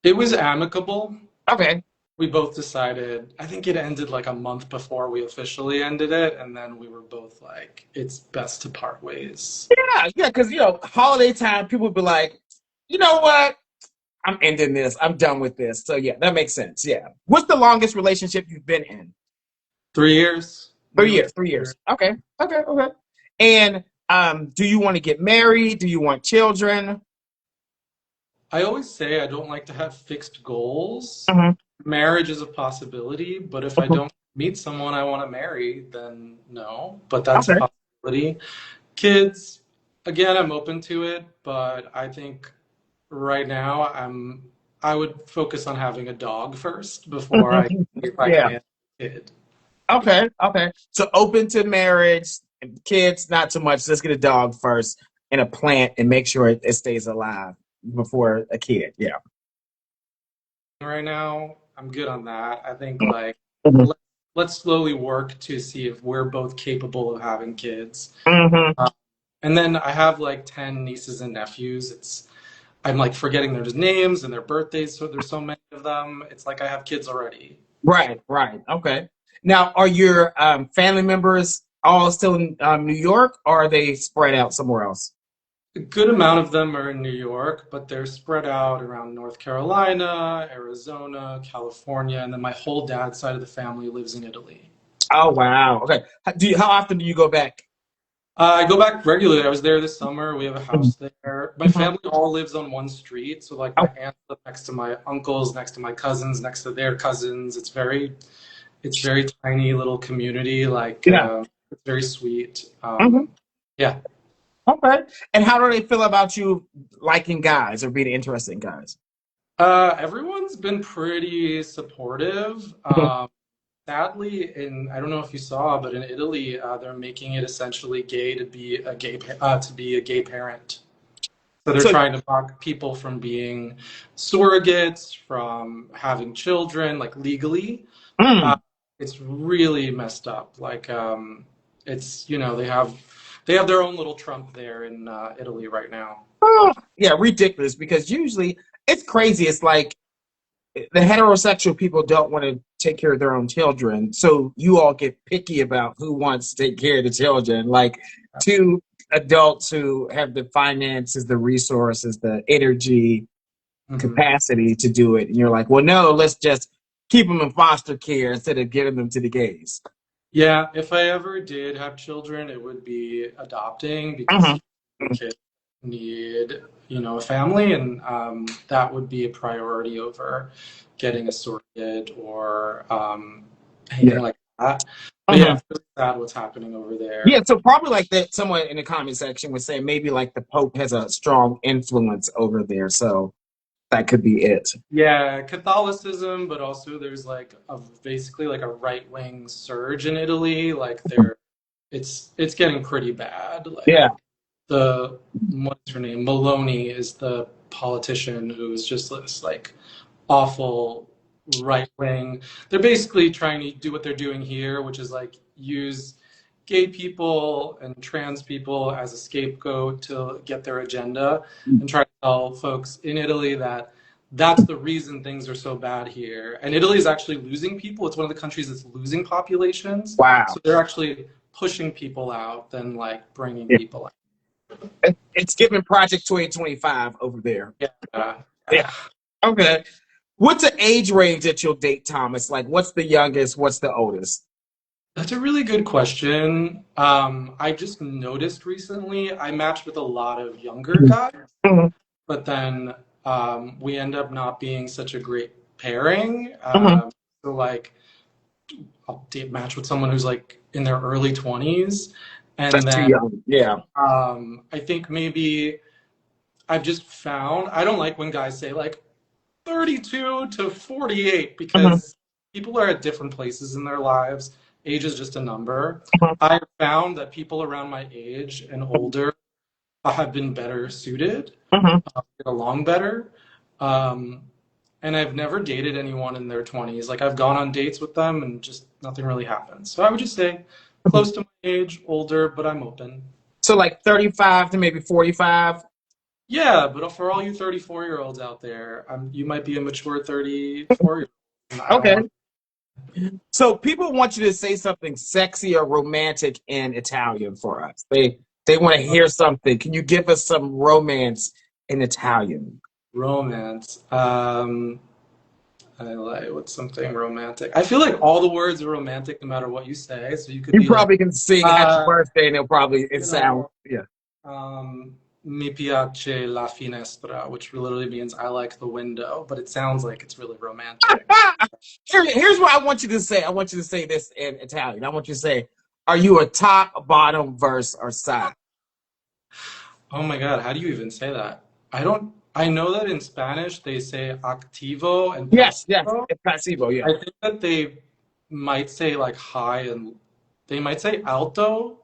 E: It was amicable.
A: Okay.
E: We both decided, I think it ended like a month before we officially ended it. And then we were both like, it's best to part ways.
A: Yeah, because, holiday time, people would be like, you know what? I'm ending this. I'm done with this. So, yeah, that makes sense. Yeah. What's the longest relationship you've been in?
E: 3 years.
A: 3 years. 3 years. Okay. And do you want to get married? Do you want children?
E: I always say I don't like to have fixed goals. Marriage is a possibility, but if I don't meet someone I want to marry, then no. But that's a possibility. Kids, again, I'm open to it, but I think right now I would focus on having a dog first before I get a kid.
A: Okay. So open to marriage, kids, not too much. Let's get a dog first and a plant and make sure it stays alive before a kid. Yeah.
E: Right now, I'm good on that. I think let's slowly work to see if we're both capable of having kids. And then I have like 10 nieces and nephews. I'm like forgetting their names and their birthdays, so there's so many of them. It's like I have kids already.
A: Right, right. Okay. Now, are your family members all still in New York, or are they spread out somewhere else?
E: A good amount of them are in New York, but they're spread out around North Carolina, Arizona, California, and then my whole dad's side of the family lives in Italy.
A: Oh, wow. Okay. How often do you go back?
E: I go back regularly. I was there this summer. We have a
A: Mhm.
E: house there. My family all lives on one street, so like my
A: Oh,
E: aunt lives next to my uncles, next to my cousins, next to their cousins. It's very tiny little community. Like
A: yeah.
E: it's very sweet.
A: Mhm.
E: Yeah.
A: Okay. And how do they feel about you liking guys or being interested in guys?
E: Everyone's been pretty supportive.
A: Mhm.
E: Sadly, I don't know if you saw, but in Italy, they're making it essentially gay to be a gay parent. So they're
A: So,
E: trying to block people from being surrogates, from having children, like legally. Uh,
A: mm,
E: it's really messed up. Like, it's they have their own little Trump there in Italy right now.
A: oh, yeah, ridiculous because usually it's crazy. It's like the heterosexual people don't want to take care of their own children, so you all get picky about who wants to take care of the children. Like two adults who have the finances, the resources, the energy,
E: Mhm.
A: capacity to do it, and you're like, well, no, let's just keep them in foster care instead of giving them to the gays.
E: Yeah, if I ever did have children, it would be adopting because
A: Mhm.
E: kids need, a family, and that would be a priority over getting a surrogate or
A: Yeah.
E: anything like that. But yeah,
A: Mhm.
E: it's really sad what's happening over
A: Yeah,
E: there.
A: so probably like that someone in the comment section would say maybe like the Pope has a strong influence over there, so that could be it.
E: Yeah, Catholicism, but also there's like basically like a right-wing surge in Italy. Like it's getting pretty bad.
A: Yeah.
E: Like what's her name? Maloney is the politician who's just this like awful right wing. They're basically trying to do what they're doing here, which is like use gay people and trans people as a scapegoat to get their agenda and try to tell folks in Italy that that's the reason things are so bad here. And Italy is actually losing people. It's one of the countries that's losing populations.
A: Wow.
E: So they're actually pushing people out than like bringing
A: Yeah.
E: people out.
A: It's giving Project 2025 over there.
E: Yeah.
A: Yeah.
E: Yeah.
A: Okay. What's the age range that you'll date, Thomas? Like, what's the youngest? What's the oldest?
E: That's a really good question. I just noticed recently I matched with a lot of younger guys,
A: Mhm.
E: but then we end up not being such a great pairing.
A: Mhm.
E: So like I'll match with someone who's like in their early 20s, and
A: That's too
E: then
A: young. Yeah.
E: I think maybe I've just found I don't like when guys say like 32 to 48
A: Mhm.
E: because people are at different places in their lives. Age is just a number.
A: Mhm.
E: I found that people around my age and older have been better suited,
A: Mhm.
E: get along better. Um, and I've never dated anyone in their 20s. Like I've gone on dates with them and just nothing really happens. So I would just say close to my age, older, but I'm open.
A: So like 35 to maybe 45.
E: Yeah, but for all you 34-year-olds out there, you might be a mature 34-year-old. And I don't
A: Okay.
E: want.
A: So people want you to say something sexy or romantic in Italian for us. They want to hear something. Can you give us some romance in Italian?
E: Romance. I like what's something romantic. I feel like all the words are romantic no matter what you say. So you could
A: You
E: be like,
A: probably can sing happy
E: uh,
A: birthday and it'll probably it
E: you
A: sound
E: know,
A: yeah.
E: mi piace la finestra, which literally means I like the window, but it sounds like it's really romantic.
A: Here's what I want you to say. I want you to say this in Italian. I want you to say, are you a top, bottom, verse, or side?
E: Oh my God, how do you even say that? I don't. I know that in Spanish they say activo and
A: Yes, yes.
E: passivo.
A: It's pasivo, yeah.
E: I think that they might say like high and they might say alto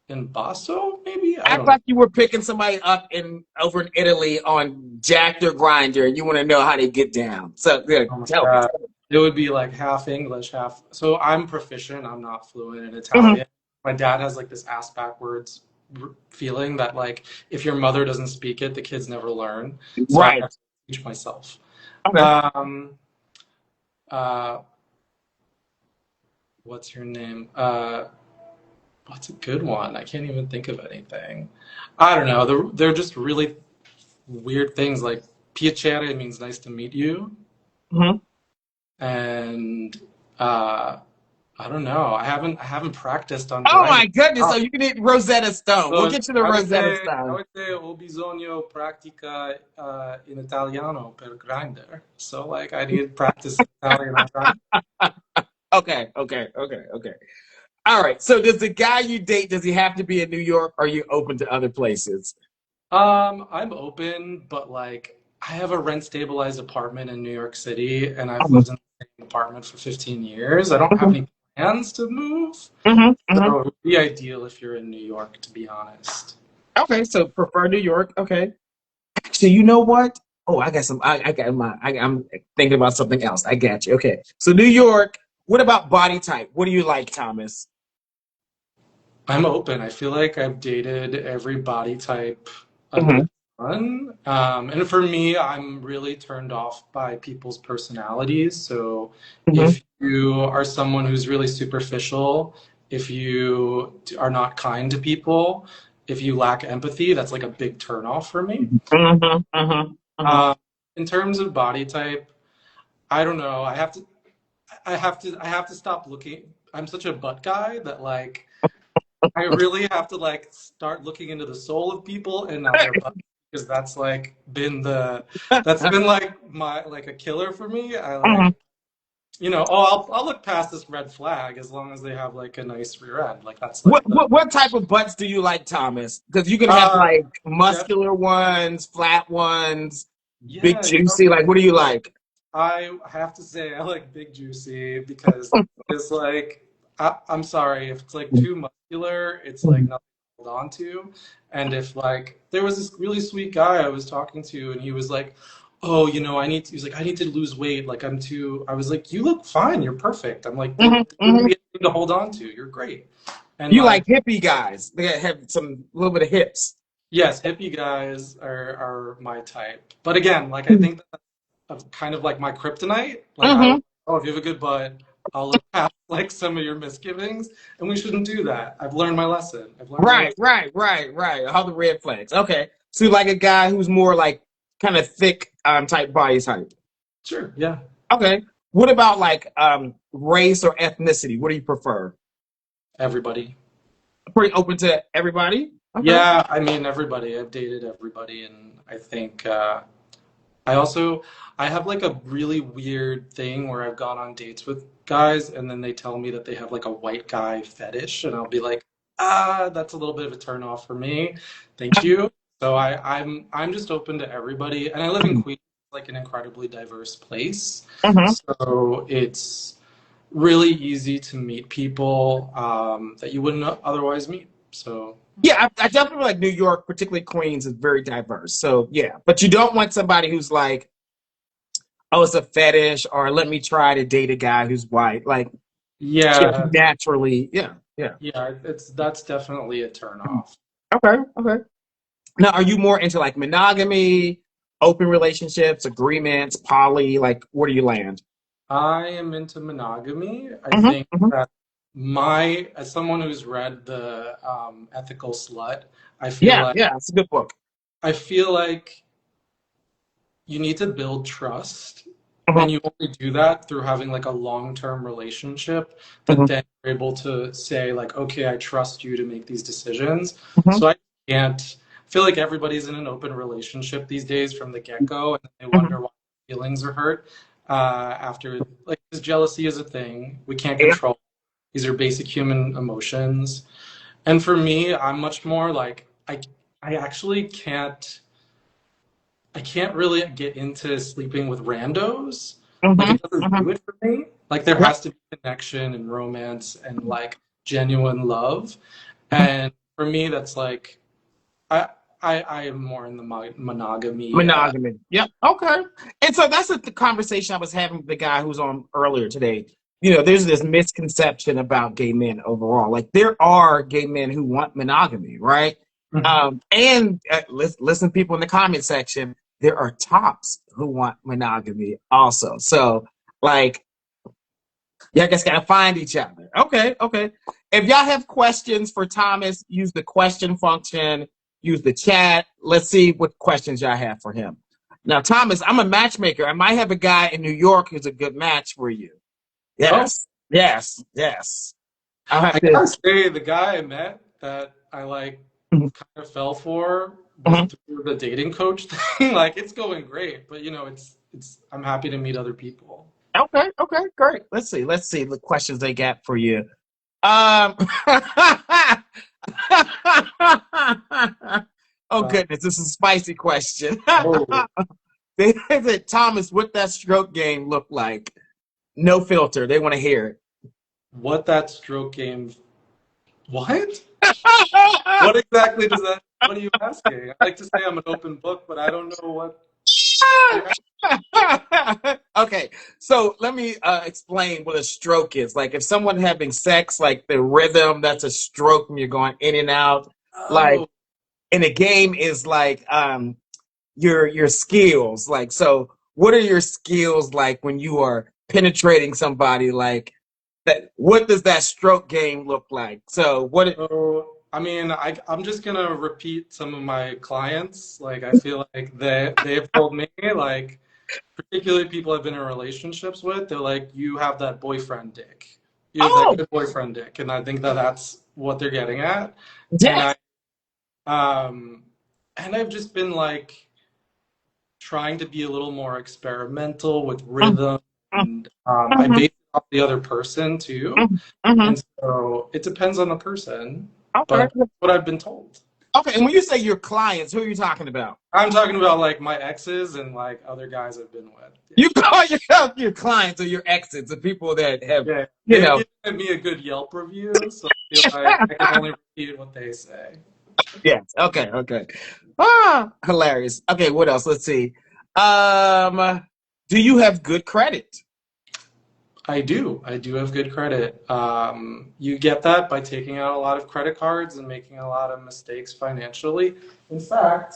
E: and basso, maybe? I
A: Act
E: don't know.
A: like you were picking somebody up in over in Italy on Jack or Grinder and you want to know how they get down. So yeah,
E: Oh my
A: tell me.
E: God. It would be like half English, half. So I'm proficient. I'm not fluent in
A: Mhm.
E: Italian. My dad has like this ass backwards feeling that like if your mother doesn't speak it, the kids never learn. So I
A: Right.
E: have to teach myself.
A: Okay.
E: Um, uh, what's her name? What's a good one? I can't even think of anything. I don't know. They're just really weird things like piacere means nice to meet you,
A: Mhm.
E: and I don't know. I haven't practiced on
A: Oh
E: Grindr.
A: my goodness! So you need Rosetta Stone. We'll
E: So
A: get you the
E: I would
A: Rosetta
E: say I
A: Stone.
E: would say ho bisogno pratica in Italiano per Grindr. So like I need practice in Italian on Grindr.
A: Okay. Okay. Okay. Okay. All right. So does the guy you date, does he have to be in New York, or are you open to other places?
E: I'm open, but like I have a rent stabilized apartment in New York City, and I've
A: Mhm.
E: lived in the same apartment for 15 years. I don't have
A: Mhm.
E: any plans to move,
A: Mhm. Mhm.
E: so it would be ideal if you're in New York, to be honest.
A: Okay. So prefer New York. Okay. So you know what? Oh, I got some. I got my. I'm thinking about something else. I got you. Okay. So New York. What about body type? What do you like, Thomas?
E: I'm open. I feel like I've dated every body type under
A: Hmm.
E: the sun. And for me, I'm really turned off by people's personalities. So
A: Hmm.
E: if you are someone who's really superficial, if you are not kind to people, if you lack empathy, that's like a big turn off for me.
A: Hmm. Hmm. Hmm.
E: Um, in terms of body type, I don't know. I have to stop looking. I'm such a butt guy that like I really have to like start looking into the soul of people and not their body because that's been like my like a killer for me. I like I'll look past this red flag as long as they have like a nice rear end. Like that's
A: What,
E: like the
A: what what type of butts do you like, Thomas? Because you can have
E: uh
A: like
E: def
A: muscular ones, flat ones, big
E: yeah,
A: juicy. Like, what do you like?
E: I have to say I like Big Juicy because it's like I'm sorry if it's like too muscular, it's like nothing to hold on to. And if like there was this really sweet guy I was talking to, and he was like, "Oh, he's like, I need to lose weight. Like I'm too." I was like, "You look fine. You're perfect." I'm like, "There
A: Hmm.
E: wouldn't
A: Hmm.
E: be anything to hold on to. You're great." And
A: You like
E: like,
A: hippie guys? They have some little bit of hips.
E: yes, hippie guys are my type. But again, like I think of kind of like my kryptonite. Like I
A: Hmm.
E: was, oh, if you have a good butt, I'll look past like some of your misgivings, and we shouldn't do that. I've learned my lesson. I've learned my
A: Right,
E: lesson.
A: right, right, right. All the red flags. Okay. So you like a guy who's more like kind of thick type body type.
E: Sure, yeah.
A: Okay. What about like race or ethnicity? What do you prefer?
E: Everybody.
A: Pretty open to everybody? Okay.
E: Yeah, I mean everybody. I've dated everybody, and I think I also I have like a really weird thing where I've gone on dates with guys, and then they tell me that they have like a white guy fetish, and I'll be like, that's a little bit of a turn off for me. Thank you. So I'm just open to everybody, and I live in Queens, like an incredibly diverse place.
A: Hmm.
E: So it's really easy to meet people that you wouldn't otherwise meet. So
A: Yeah, I definitely like New York, particularly Queens, is very diverse. So yeah, but you don't want somebody who's like, oh, it's a fetish, or let me try to date a guy who's white. Like, just
E: yeah,
A: naturally, yeah, yeah.
E: yeah, it's that's definitely a turn off.
A: Okay, okay. Now, are you more into like monogamy, open relationships, agreements, poly? Like, where do you land?
E: I am into monogamy. I
A: Hmm.
E: think
A: Hmm.
E: that as someone who's read the Ethical Slut, I feel
A: Yeah,
E: like
A: yeah, it's a good book.
E: I feel like you need to build trust,
A: Hmm.
E: and you only do that through having like a long-term relationship that
A: Hmm.
E: then you're able to say like, okay, I trust you to make these decisions.
A: Hmm.
E: So I can't feel like everybody's in an open relationship these days from the get-go, and they
A: Hmm.
E: wonder why feelings are hurt after like because jealousy is a thing we can't
A: Yeah.
E: control. These are basic human emotions, and for me, I'm much more like I actually can't. I can't really get into sleeping with randos. Like
A: Hmm.
E: it doesn't
A: Hmm.
E: do it for me. Like there
A: Yep.
E: has to be connection and romance and like genuine love. And for me, that's like I I am more in the monogamy.
A: Monogamy. Yep. Okay. And so that's the conversation I was having with the guy who's on earlier today. there's this misconception about gay men overall. Like there are gay men who want monogamy, right? And listen, people in the comment section, there are tops who want monogamy also. So like, y'all just gotta find each other. Okay, okay. If y'all have questions for Thomas, use the question function, use the chat. Let's see what questions y'all have for him. Now, Thomas, I'm a matchmaker. I might have a guy in New York who's a good match for you. Yes, yes, yes.
E: I gotta say, the guy I met that I like kind of fell for was through the dating coach thing. Like it's going great, but it's I'm happy to meet other people.
A: Okay, okay, great. Let's see the questions they got for you. Oh goodness, this is a spicy question. They said, Thomas, what that stroke game look like? No filter. They want to hear it.
E: What that stroke game? What? What exactly does that? What are you asking? I like to say I'm an open book, but I don't know what.
A: Okay, so let me explain what a stroke is. Like if someone having sex, like the rhythm, that's a stroke when you're going in and out. Like in a game is like your skills. Like so, what are your skills like when you are penetrating somebody? Like that. What does that stroke game look like? So what?
E: So, I mean, I'm just gonna repeat some of my clients. Like I feel like they've told me like. Particularly people I've been in relationships with, they're like, you have that boyfriend dick. You have that good boyfriend dick. And I think that that's what they're getting at.
A: Yes.
E: And I've just been like trying to be a little more experimental with rhythm. And I base it off the other person too. And so it depends on the person. But that's what I've been told.
A: Okay, and when you say your clients, who are you talking about?
E: I'm talking about like my exes and like other guys I've been with.
A: You call yourself your clients or your exes, the people that have,
E: They've given me a good Yelp review, so I feel like I can only repeat what they say.
A: Yes. Okay. Okay. Hilarious. Okay. What else? Let's see. Do you have good credit?
E: I do. I do have good credit. You get that by taking out a lot of credit cards and making a lot of mistakes financially. In fact,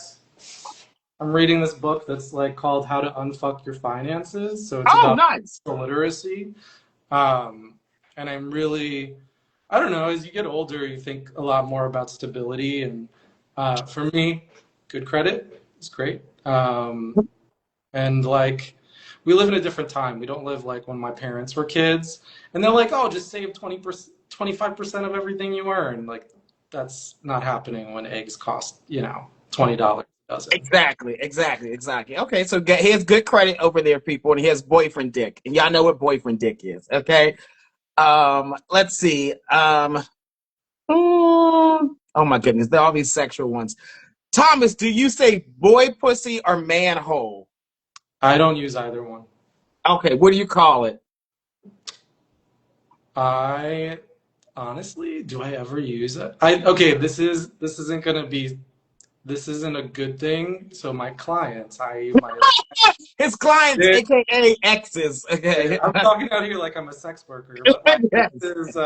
E: I'm reading this book that's like called How to Unfuck Your Finances. So it's about financial literacy. And I'm really, I don't know, as you get older, you think a lot more about stability. And for me, good credit is great. And like, we live in a different time. We don't live like when my parents were kids. And they're like, oh, just save 20%, 25% of everything you earn. Like, that's not happening when eggs cost, $20 a dozen.
A: Exactly. Okay, so he has good credit over there, people, and he has boyfriend dick. And y'all know what boyfriend dick is, okay? Let's see. Oh my goodness, there are all these sexual ones. Thomas, do you say boy pussy or manhole?
E: I don't use either one.
A: Okay, what do you call it?
E: I honestly, do I ever use it? Okay, this isn't a good thing. So my clients,
A: his clients, aka exes. Okay,
E: I'm talking out here like I'm a sex worker, but my exes,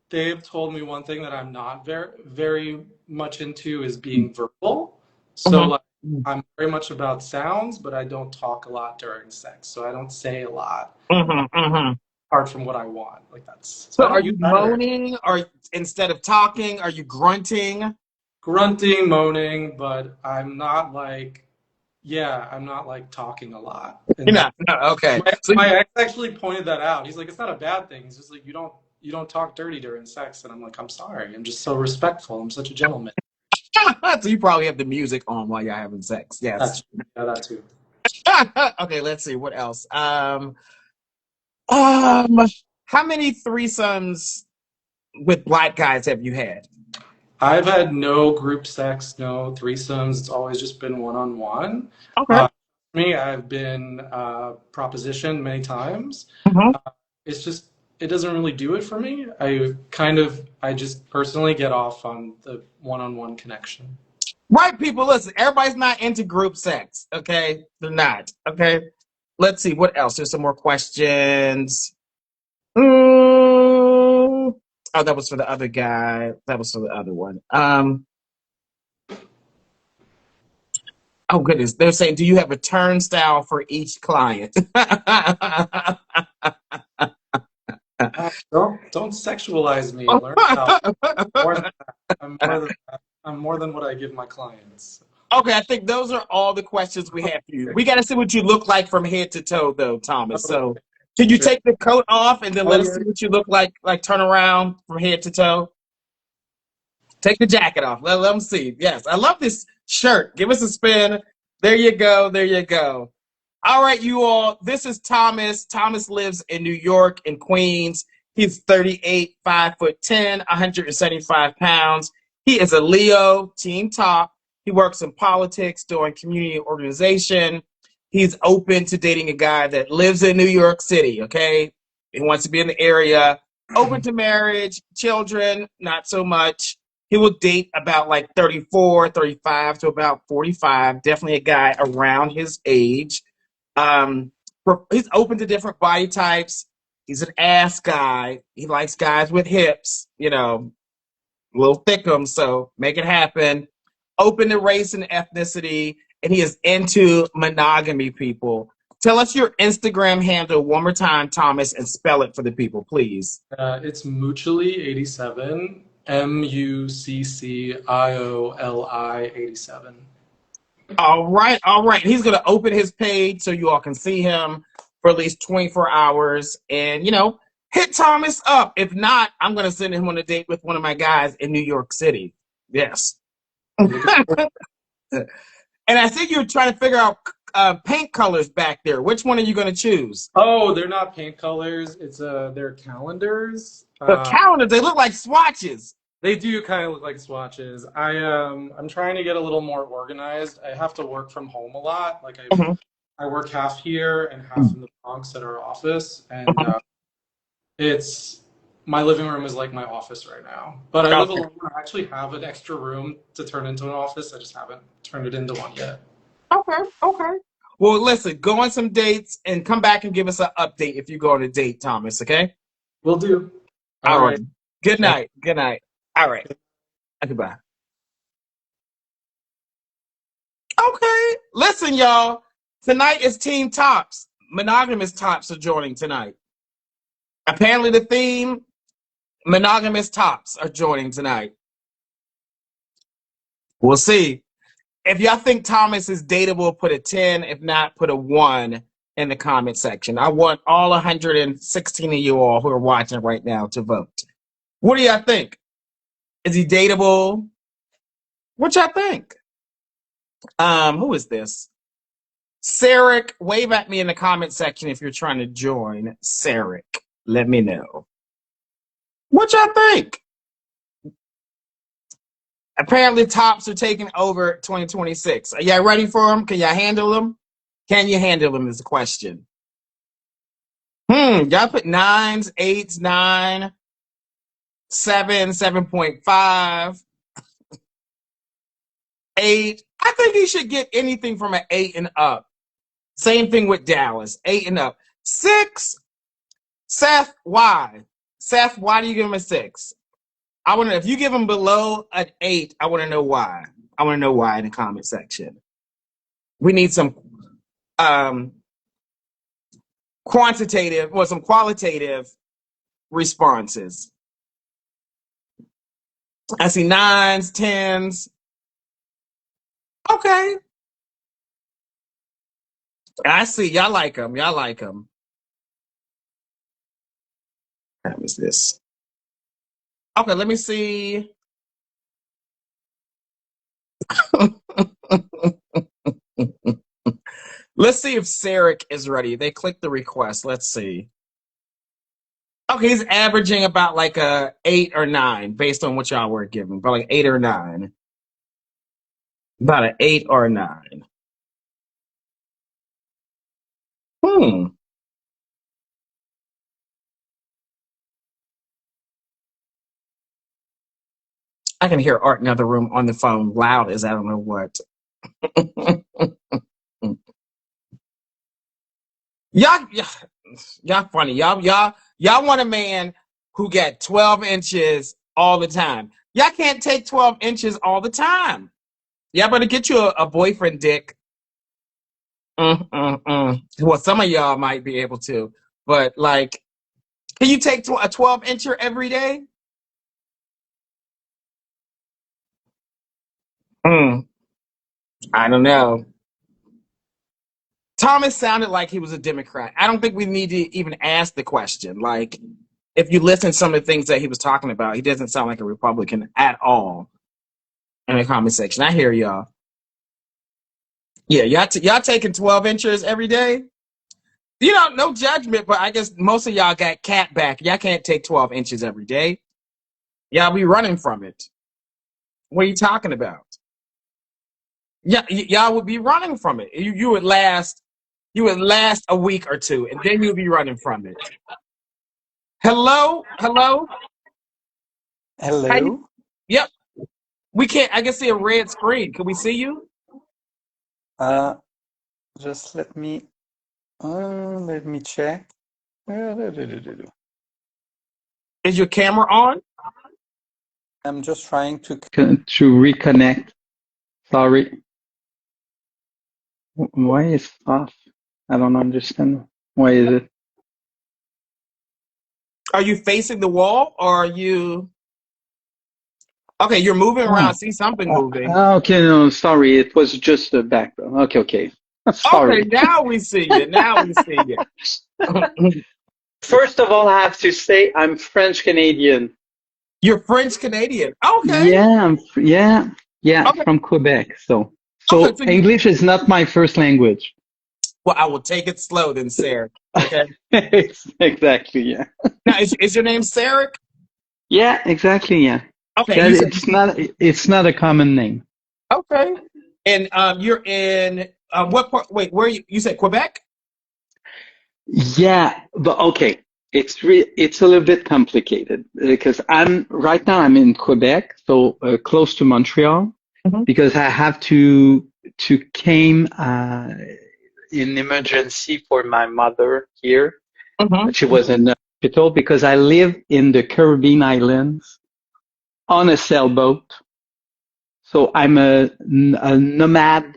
E: they've told me one thing that I'm not very, very much into is being verbal. So like, I'm very much about sounds, but I don't talk a lot during sex. So I don't say a lot apart from what I want. Like that's.
A: So are you moaning, or instead of talking, are you grunting?
E: Grunting, moaning, but I'm not like, I'm not like talking a lot.
A: No, okay.
E: My ex actually pointed that out. He's like, it's not a bad thing. He's just like, you don't talk dirty during sex. And I'm like, I'm sorry. I'm just so respectful. I'm such a gentleman.
A: So you probably have the music on while you're having sex. Yes.
E: That too.
A: Okay, let's see. What else? How many threesomes with black guys have you had?
E: I've had no group sex, no threesomes. It's always just been one-on-one.
A: Okay.
E: I've been propositioned many times. It's just, it doesn't really do it for me. I just personally get off on the one-on-one connection.
A: Right, people, listen, everybody's not into group sex, okay? They're not, okay? Let's see, what else? There's some more questions. Mm, oh, that was for the other guy. That was for the other one. Oh goodness, they're saying, do you have a turnstile for each client?
E: Don't sexualize me. Learn about more than that. I'm more than that. I'm more than what I give my clients.
A: Okay, I think those are all the questions we have for you. We got to see what you look like from head to toe, though, Thomas.
E: Okay.
A: So, can you
E: Sure.
A: take the coat off and then
E: Oh,
A: let us
E: yeah.
A: see what you look like? Like turn around from head to toe. Take the jacket off. Let them see. Yes, I love this shirt. Give us a spin. There you go. There you go. All right, you all. This is Thomas. Thomas lives in New York, in Queens. He's 38, 5'10", 175 pounds. He is a Leo, team top. He works in politics, doing community organization. He's open to dating a guy that lives in New York City, okay? He wants to be in the area. Open to marriage, children, not so much. He will date about like 34, 35 to about 45. Definitely a guy around his age. Um, he's open to different body types. He's an ass guy. He likes guys with hips, you know, a little thickum, so make it happen. Open to race and ethnicity, and he is into monogamy, people. Tell us your Instagram handle one more time, Thomas, and spell it for the people, please.
E: It's Muccioli87. Muccioli 87.
A: All right, all right. He's going to open his page so you all can see him for at least 24 hours. And, you know, hit Thomas up. If not, I'm going to send him on a date with one of my guys in New York City. Yes. And I think you're trying to figure out paint colors back there. Which one are you going to choose?
E: Oh, they're not paint colors. It's they're calendars.
A: The calendars, they look like swatches.
E: They do kind of look like swatches. I'm trying to get a little more organized. I have to work from home a lot. Like I work half here and half in the Bronx at our office, and it's my living room is like my office right now. But I live alone. I actually have an extra room to turn into an office. I just haven't turned it into one yet.
A: Okay, okay. Well, listen, go on some dates and come back and give us an update if you go on a date, Thomas, okay?
E: Will do.
A: All right. Good night. Good night. All right. Goodbye. Okay. Listen, y'all. Tonight is Team Tops. Monogamous Tops are joining tonight. Apparently the theme, Monogamous Tops are joining tonight. We'll see. If y'all think Thomas is dateable, put a 10. If not, put a 1 in the comment section. I want all 116 of you all who are watching right now to vote. What do y'all think? Is he dateable? What y'all think? Who is this? Sarek, wave at me in the comment section if you're trying to join. Sarek, let me know. What y'all think? Apparently, tops are taking over 2026. Are y'all ready for them? Can y'all handle them? Can you handle them is the question. Y'all put 9s, 8s, 9, 7, 7.5, 8. I think he should get anything from an 8 and up. Same thing with Dallas, 8 and up. 6, Seth, why? Seth, why do you give him a 6? I want to know if you give him below an 8, I want to know why. I want to know why in the comment section. We need some quantitative or some qualitative responses. I see 9s, 10s. Okay. I see. Y'all like them. Y'all like them. What is this? Okay, let me see. Let's see if Sarek is ready. They clicked the request. Let's see. Okay, he's averaging about like a 8 or 9 based on what y'all were giving, but like 8 or 9. About an 8 or a 9. I can hear Art in the other room on the phone loud as I don't know what. Y'all funny. Y'all Y'all want a man who got 12 inches all the time. Y'all can't take 12 inches all the time. Y'all better get you a boyfriend, Dick. Well, some of y'all might be able to, but like, can you take a 12 incher every day? I don't know. Thomas sounded like he was a Democrat. I don't think we need to even ask the question. Like, if you listen to some of the things that he was talking about, he doesn't sound like a Republican at all in the comment section. I hear y'all. Yeah, y'all taking 12 inches every day? You know, no judgment, but I guess most of y'all got cat back. Y'all can't take 12 inches every day. Y'all be running from it. What are you talking about? Yeah, y'all would be running from it. You would last a week or two, and then you'd be running from it. Hello? Hello? How you?
F: Hello.
A: Yep. We can't. I can see a red screen. Can we see you?
F: Uh, just let me check.
A: Is your camera on?
F: I'm just trying to reconnect. Sorry. Why is it off? I don't understand. Why is it?
A: Are you facing the wall, or are you? Okay, you're moving around.
F: Oh,
A: See something moving.
F: okay. No, sorry. It was just the background. Okay, okay.
A: Okay,
F: Sorry.
A: now we see you. Now we see you.
F: First of all, I have to say I'm French Canadian.
A: You're French Canadian. Okay.
F: Yeah, yeah,
A: Okay.
F: from Quebec. So
A: Okay. So you.
F: English is not my first language.
A: Well, I will take it slow then, Sarah. Okay.
F: Exactly, yeah.
A: Now, is your name Sarah?
F: Yeah, exactly, yeah.
A: Okay.
F: That
A: You said.
F: it's not a common name.
A: Okay. And you're in what part? Wait, where are you? You said Quebec?
F: Yeah, but okay. It's a little bit complicated because right now I'm in Quebec, so close to Montreal,
A: Mm-hmm.
F: because I have to came in emergency for my mother here.
A: Mm-hmm.
F: She was in the hospital because I live in the Caribbean islands on a sailboat. So I'm a nomad.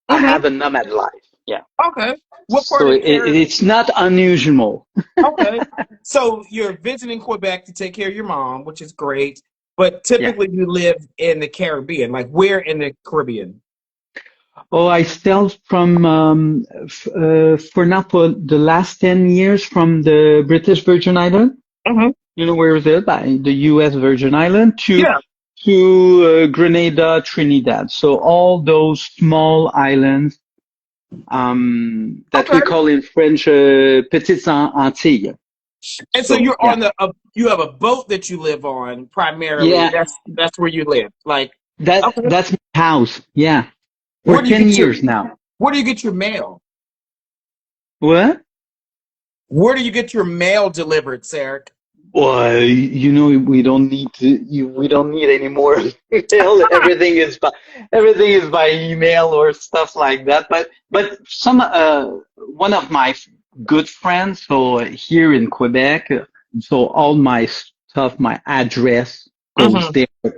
F: I
A: Mm-hmm.
F: have a nomad life. Yeah.
A: Okay. What part
F: So
A: of Canada?
F: it's not unusual.
A: Okay. So you're visiting Quebec to take care of your mom, which is great. But
F: Yeah.
A: typically you live in the Caribbean. Like where in the Caribbean?
F: Oh, I sailed from, for now, for the last 10 years from the British Virgin Island.
A: Mm-hmm.
F: You know where is it? By the U.S. Virgin Island
A: Yeah.
F: to Grenada, Trinidad. So all those small islands that we
A: Okay.
F: call in French Petites Antilles.
A: And so
F: So
A: you're
F: yeah,
A: on you have a boat that you live on primarily.
F: yeah,
A: That's where you live. Like, okay.
F: that's my house. Yeah, for
A: Where do you
F: 10
A: get your
F: years now.
A: where do you get your mail?
F: What?
A: Where do you get your mail delivered, Sarah?
F: Well, you know, we don't need any more email. Everything is by email or stuff like that. But one of my good friends, so here in Quebec, so all my stuff, my address goes
A: Mm-hmm.
F: there.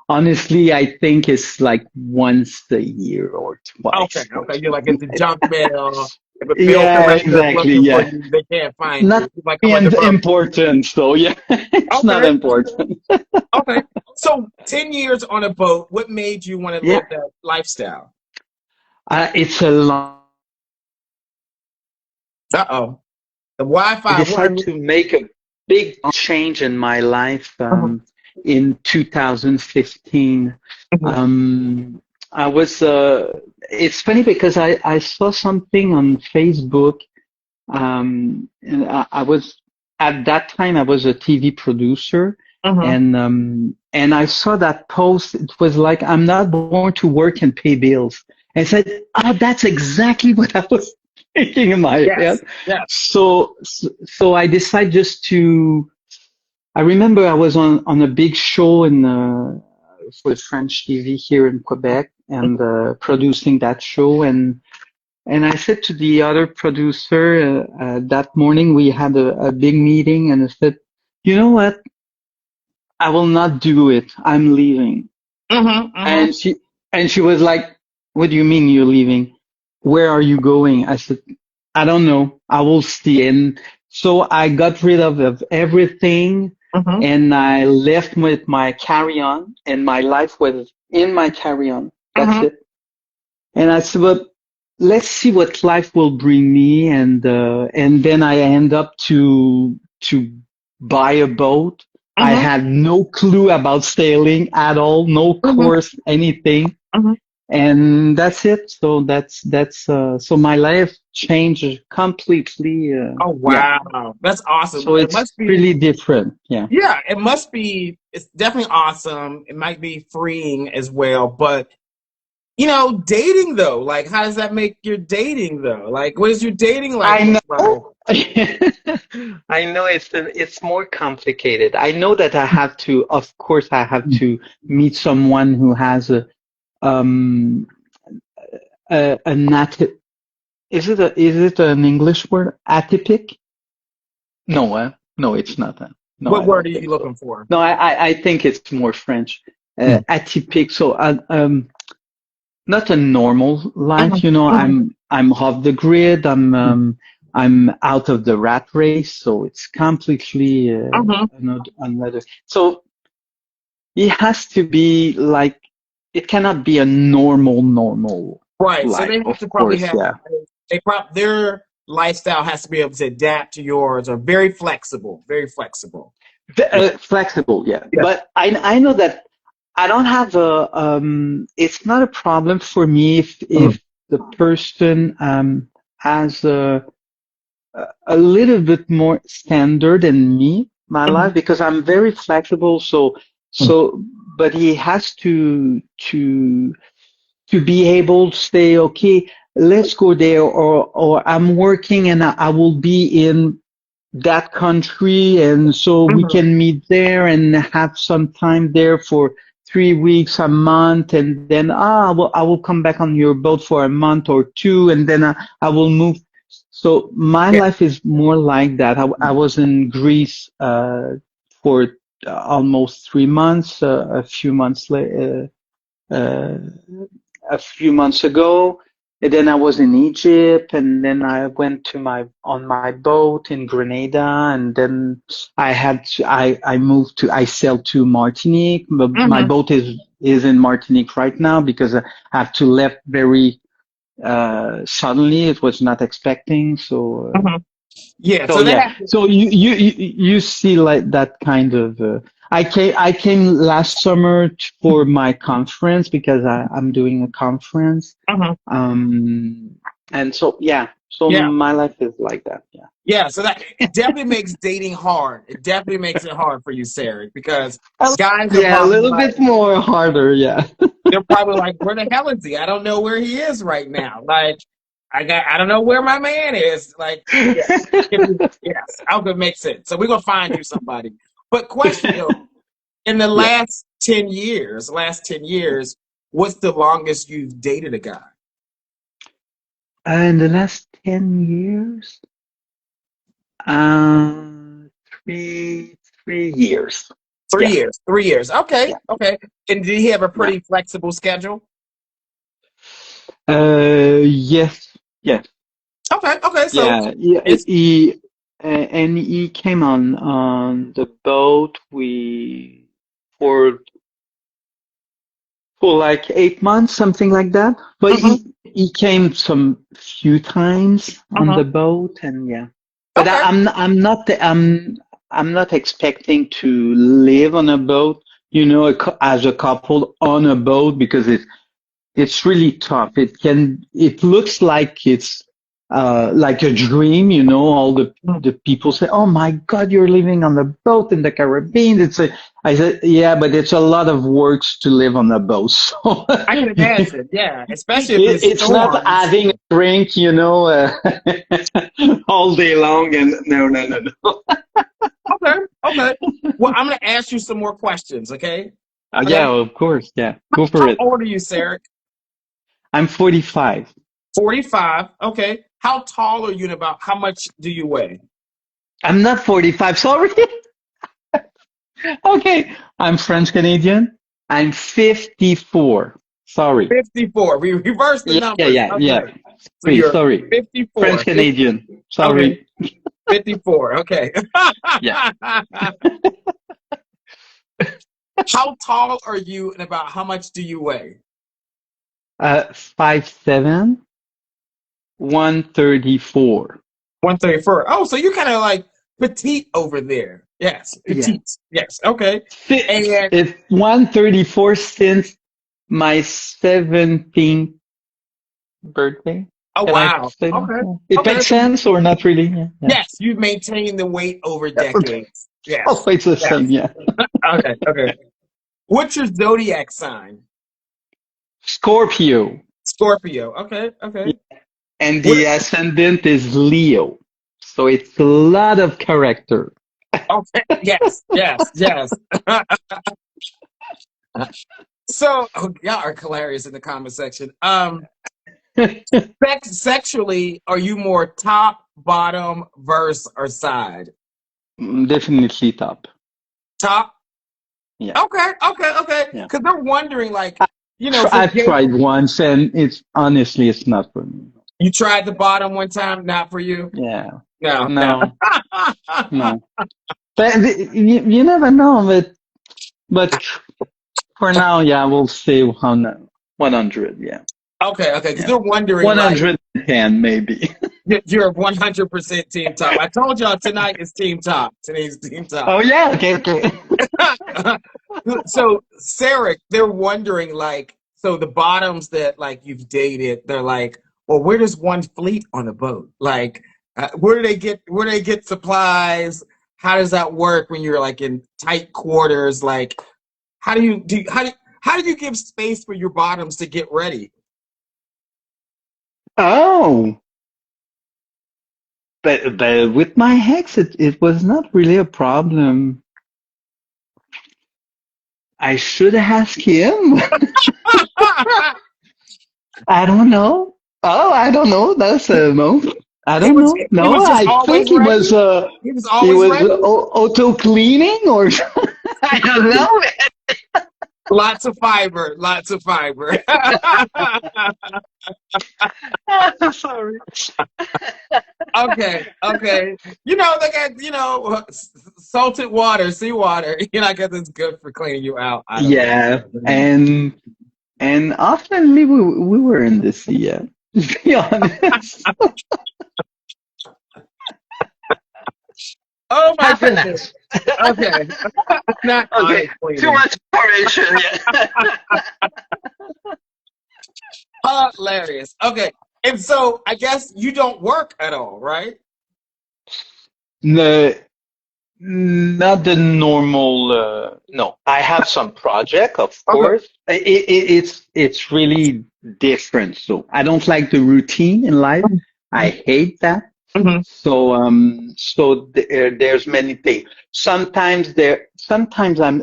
F: Honestly, I think it's like once a year or
A: Okay,
F: twice.
A: okay. You're like it's the junk mail. If a bill
F: Yeah,
A: collector is
F: exactly.
A: looking for
F: Yeah,
A: you, they can't find you.
F: not
A: You might come under bump.
F: important. So yeah, it's not
A: Okay,
F: important.
A: okay. So 10 years on a boat, what made you want to
F: Yeah.
A: live that lifestyle?
F: It's a long.
A: Uh-oh. The
F: I
A: Wi-Fi.
F: decided to make a big change in my life
A: Mhm,
F: in 2015.
A: mhm,
F: I was. It's funny because I saw something on Facebook. And I was at that time I was a TV producer,
A: mhm.
F: and I saw that post. It was like I'm not born to work and pay bills. And I said, "Oh, that's exactly what I was thinking in my head."
A: Yes, yes.
F: So I decided just to. I remember I was on a big show for French TV here in Quebec and producing that show, and I said to the other producer that morning we had a big meeting, and I said, you know what? I will not do it. I'm leaving. And she was like, what do you mean you're leaving? Where are you going? I said, I don't know. I will see. And so I got rid of everything, and I left with my carry-on, and my life was in my carry-on. That's it. And I said, well, let's see what life will bring me. And then I end up to buy a boat. I had no clue about sailing at all, no course, anything. And that's it. So so my life changed completely.
A: Oh, wow. That's awesome.
F: So
A: It
F: it's
A: must be
F: really different. Yeah.
A: Yeah, it must be. It's definitely awesome. It might be freeing as well. But, dating though, like, how does that make your dating though? Like, what is your dating life
F: I
A: look like?
F: know. I know it's more complicated. I know that of course, I have to meet someone who has um, a nat. Is it an English word? Atypic? No, no, it's not. No,
A: What
F: I
A: word
F: don't
A: are you
F: think so.
A: looking for?
F: No, I think it's more French. Atypic. So, not a normal life, I'm off the grid. I'm out of the rat race, so it's completely another. So it has to be like, it cannot be a normal
A: Right. So
F: life,
A: they have
F: of
A: to probably
F: course.
A: have
F: Yeah.
A: their lifestyle has to be able to adapt to yours, or very flexible, very flexible. Yeah.
F: Flexible, yeah.
A: Yeah.
F: But I know that I don't have it's not a problem for me if the person has a little bit more standard than me, my life, because I'm very flexible. But he has to be able to say, okay, let's go there, or I'm working and I will be in that country, and so we can meet there and have some time there for 3 weeks, a month, and then I will come back on your boat for a month or two, and then I will move. So my
A: Yeah.
F: life is more like that. I was in Greece for almost 3 months, uh, a few months ago. And then I was in Egypt, and then I went on my boat in Grenada, and then I sailed to Martinique. But my boat is in Martinique right now because I have to left very suddenly. It was not expecting.
A: Yeah.
F: So
A: So they
F: yeah,
A: have to.
F: so you see like that kind of. I came last summer for my conference because I'm doing a conference. And so yeah, so
A: Yeah.
F: my life is like that. Yeah.
A: Yeah, so that definitely makes dating hard. It definitely makes it hard for you, Sarah, because guys are
F: Yeah, a
A: probably
F: little
A: like,
F: bit more harder. Yeah.
A: they're probably like, where the hell is he? I don't know where he is right now. Like, I don't know where my man is. Like, yeah, yes, I hope it makes sense. So we're gonna find you somebody. But question though, in the
F: Yeah.
A: last 10 years, what's the longest you've dated a guy?
F: In the last 10 years, uh, three years.
A: Three
F: Yeah.
A: years. 3 years. Okay,
F: Yeah.
A: okay. And did he have a
F: Yeah.
A: pretty flexible schedule?
F: Yes. Yes.
A: Okay, okay. So
F: Yeah. Yeah.
A: it's
F: And he came on the boat. For for like 8 months, something like that. But he came some few times on the boat, and yeah. But
A: okay.
F: I'm not expecting to live on a boat, as a couple on a boat, because it's really tough. It looks like it's like a dream, all the people say, "Oh my God, you're living on a boat in the Caribbean." I said, "Yeah, but it's a lot of works to live on a boat." So
A: I can imagine, yeah, especially if there's
F: it's not
A: storms.
F: having a drink, all day long. And no.
A: Okay, okay. Well, I'm gonna ask you some more questions, okay? Okay.
F: Yeah, of course. Yeah, go for
A: How
F: it.
A: old are you, Sarah?
F: I'm 45.
A: 45. Okay. How tall are you and about how much do you weigh?
F: I'm not 45. Sorry. Okay. I'm French Canadian. I'm 54. Sorry.
A: 54. We reversed the numbers.
F: Yeah.
A: Okay. So
F: Sorry,
A: you're
F: sorry.
A: 54.
F: French Canadian.
A: Okay.
F: Sorry.
A: 54. Okay.
F: Yeah.
A: How tall are you and about how much do you weigh?
F: 5'7", 134.
A: 134. Oh, so you're kind of like petite over there. Yes,
F: Yeah.
A: petite. Yes. Okay. And
F: It's 134 since my 17th birthday.
A: oh
F: Can I
A: wow.
F: say that?
A: Okay.
F: Yeah. It
A: Okay.
F: makes sense or not really? Yeah.
A: Yes, you've maintained the weight over decades. Yes.
F: Oh, it's the
A: Yes.
F: same, yeah.
A: Okay. Okay. What's your zodiac sign?
F: Scorpio.
A: Scorpio. Okay. Okay.
F: And
A: What?
F: the ascendant is Leo. So it's a lot of character.
A: Okay. Yes. Yes. Yes. So oh, y'all are hilarious in the comment section. Sexually, are you more top, bottom, verse, or side?
F: Definitely top.
A: Top.
F: Yeah.
A: Okay. Okay. Okay.
F: Yeah.
A: Because they're wondering, like, for
F: I've
A: gay,
F: tried once and it's honestly, it's not for me.
A: you tried the bottom one time, not for you.
F: Yeah.
A: No.
F: No. No. But you never know, but for now, yeah, we'll say 100, yeah.
A: Okay. Okay. Because
F: Yeah.
A: they're wondering, like,
F: 110 maybe.
A: you're 100% team top. I told y'all tonight is team top. Today's team top.
F: Oh yeah, okay.
A: So, Sarah, they're wondering, like, so the bottoms that, like, you've dated, they're like, well, where does one fleet on a boat? Like, where do they get supplies? How does that work when you're like in tight quarters? Like, how do you give space for your bottoms to get ready?
F: Oh, but with my ex, it was not really a problem. I should ask him. I don't know. Oh, I don't know. That's a no. I
A: He
F: don't
A: was
F: know.
A: he
F: No,
A: was just
F: I
A: always
F: think he was
A: ready. He was
F: he
A: always
F: was
A: ready.
F: auto cleaning or I don't know.
A: Lots of fiber. Lots of fiber.
F: Sorry.
A: Okay, okay. They got, salted water, seawater. I guess it's good for cleaning you out. I don't
F: Yeah,
A: know.
F: and often we were in the sea. Yeah, to be honest.
A: Oh my
F: Half an
A: goodness.
F: hour.
A: Okay. Not
F: Okay,
A: eye
F: too
A: cleaning.
F: much information. Yeah.
A: Hilarious. Okay. And so I guess you don't work at all, right?
F: No, not the normal. No, I have some project, of
A: Okay.
F: course. It's really different. So I don't like the routine in life. I hate that.
A: Mm-hmm.
F: So there's many things. Sometimes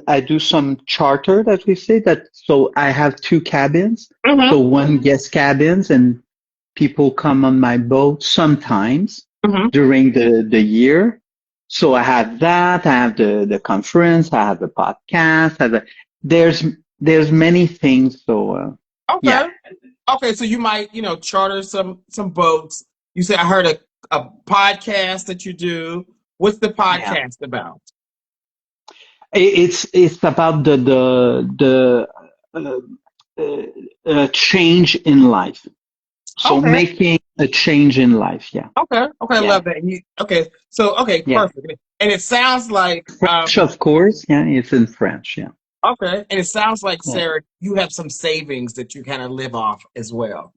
F: I do some charter that we say that. So I have two cabins.
A: Mm-hmm.
F: So one guest cabins and people come on my boat sometimes
A: Mm-hmm.
F: during the year. So I have that. I have the conference. I have the podcast. There's many things. So
A: Okay.
F: yeah.
A: Okay. So you might, charter some boats. You say I heard a podcast that you do. What's the
F: Yeah.
A: podcast about?
F: It's about the change in life. So
A: Okay.
F: making a change in life. Yeah.
A: Okay. Okay. I
F: Yeah.
A: love that. Okay. So, okay.
F: Yeah.
A: Perfect. And it sounds like,
F: French, of course. Yeah. It's in French. Yeah.
A: okay. And it sounds like,
F: Yeah.
A: Sarah, you have some savings that you kind of live off as well.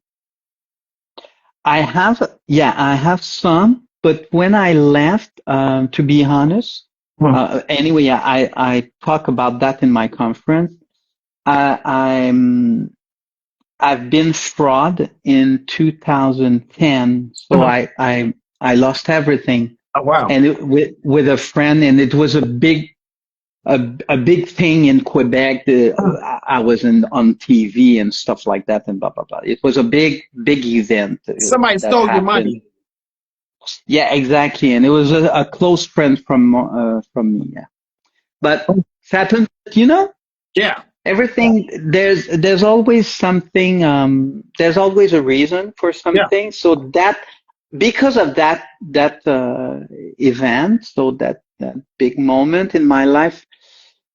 F: I have some, but when I left, to be honest, anyway, I talk about that in my conference. I've been fraud in 2010, so I lost everything,
A: Oh, wow.
F: and with a friend, and it was a a big thing in Quebec. I was on TV and stuff like that, and blah blah blah. It was a big event
A: Somebody
F: that
A: stole your
F: happened.
A: money.
F: Yeah, exactly, and it was a close friend from me. Yeah, but it happened.
A: Yeah.
F: Everything there's always something. There's always a reason for
A: Yeah.
F: something. So that because of that event, so that big moment in my life,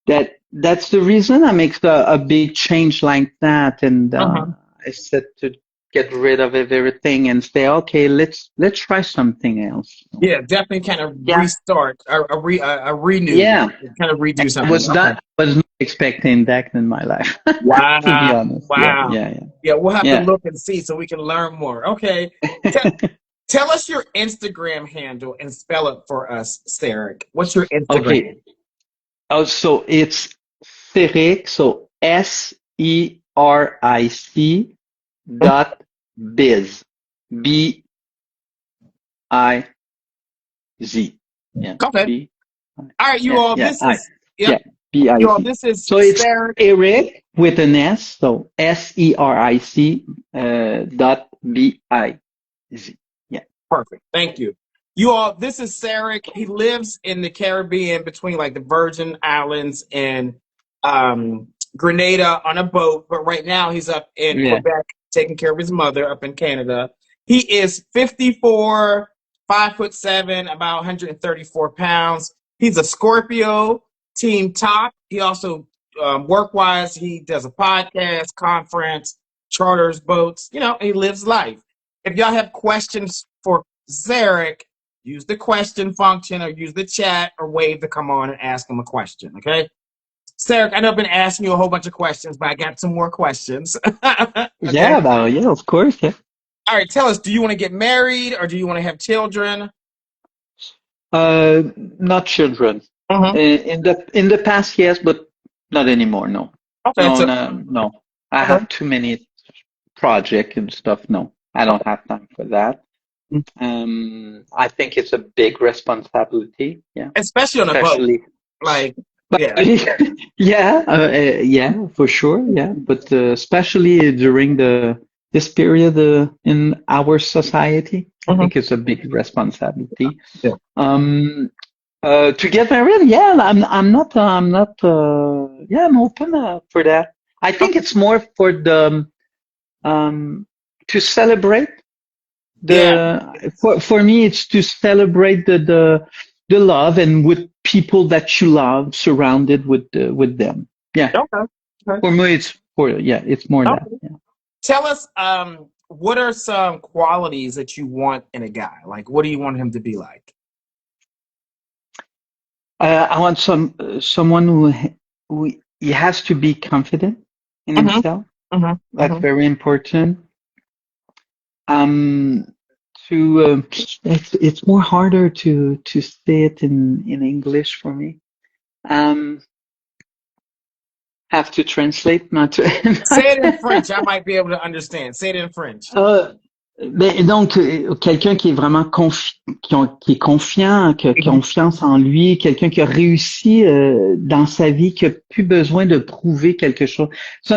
F: that's the reason I make a big change like that, and I said to get rid of everything and say, okay, let's try something else.
A: Yeah, definitely kind of
F: Yeah,
A: restart, a renew,
F: yeah.
A: kind of redo
F: I
A: something. Okay.
F: was not expecting that in my life, to be
A: Wow.
F: honest. Yeah,
A: Wow.
F: yeah,
A: Yeah, we'll have to
F: yeah,
A: look and see so we can learn more. Okay. Te-
F: yeah.
A: Tell us your Instagram handle and spell it for us, Sarah. What's your Instagram?
F: Okay. Oh, so it's Seric, so SERIC .biz. BIZ. Yeah.
A: Okay.
F: B.
A: All right, you
F: Yeah.
A: all.
F: Yeah.
A: This is
F: Yeah.
A: yep. You all.
F: BIZ.
A: This is
F: So it's
A: Sarah.
F: Eric with an S. So SERIC dot BIZ. Yeah.
A: Perfect. Thank you. You all, this is Sarek. He lives in the Caribbean between like the Virgin Islands and Grenada on a boat. But right now he's up in
F: Yeah.
A: Quebec taking care of his mother up in Canada. He is 54, 5'7", about 134 pounds. He's a Scorpio, team top. He also, work-wise, he does a podcast, conference, charters boats. He lives life. If y'all have questions for Zarek, use the question function or use the chat or wave to come on and ask him a question, okay? Zarek, I know I've been asking you a whole bunch of questions, but I got some more questions. Okay?
F: Yeah, of course. Yeah.
A: All right, tell us, do you want to get married or do you want to have children?
F: Not children.
A: Mm-hmm.
F: In the past, yes, but not anymore. No.
A: Okay,
F: No. I have too many projects and stuff. No, I don't have time for that. I think it's a big responsibility. Yeah,
A: especially on a boat. Like, yeah.
F: Yeah, for sure. Yeah, but especially during this period in our society, I think it's a big responsibility.
A: Yeah.
F: To get married, yeah, I'm open for that. I think it's more for the to celebrate for me it's to celebrate the love and with people that you love, surrounded with them. Yeah.
A: Okay.
F: For me, it's more that. Yeah.
A: Tell us, what are some qualities that you want in a guy? Like, what do you want him to be like?
F: I want someone who he has to be confident in himself. That's very important. It's more harder to say it in English for me. Have to translate, not to.
A: Say it in French. I might be able to understand. Say it in French.
F: Donc, quelqu'un qui est vraiment qui est confiant, qui a confiance en lui, quelqu'un qui a réussi dans sa vie, qui a plus besoin de prouver quelque chose.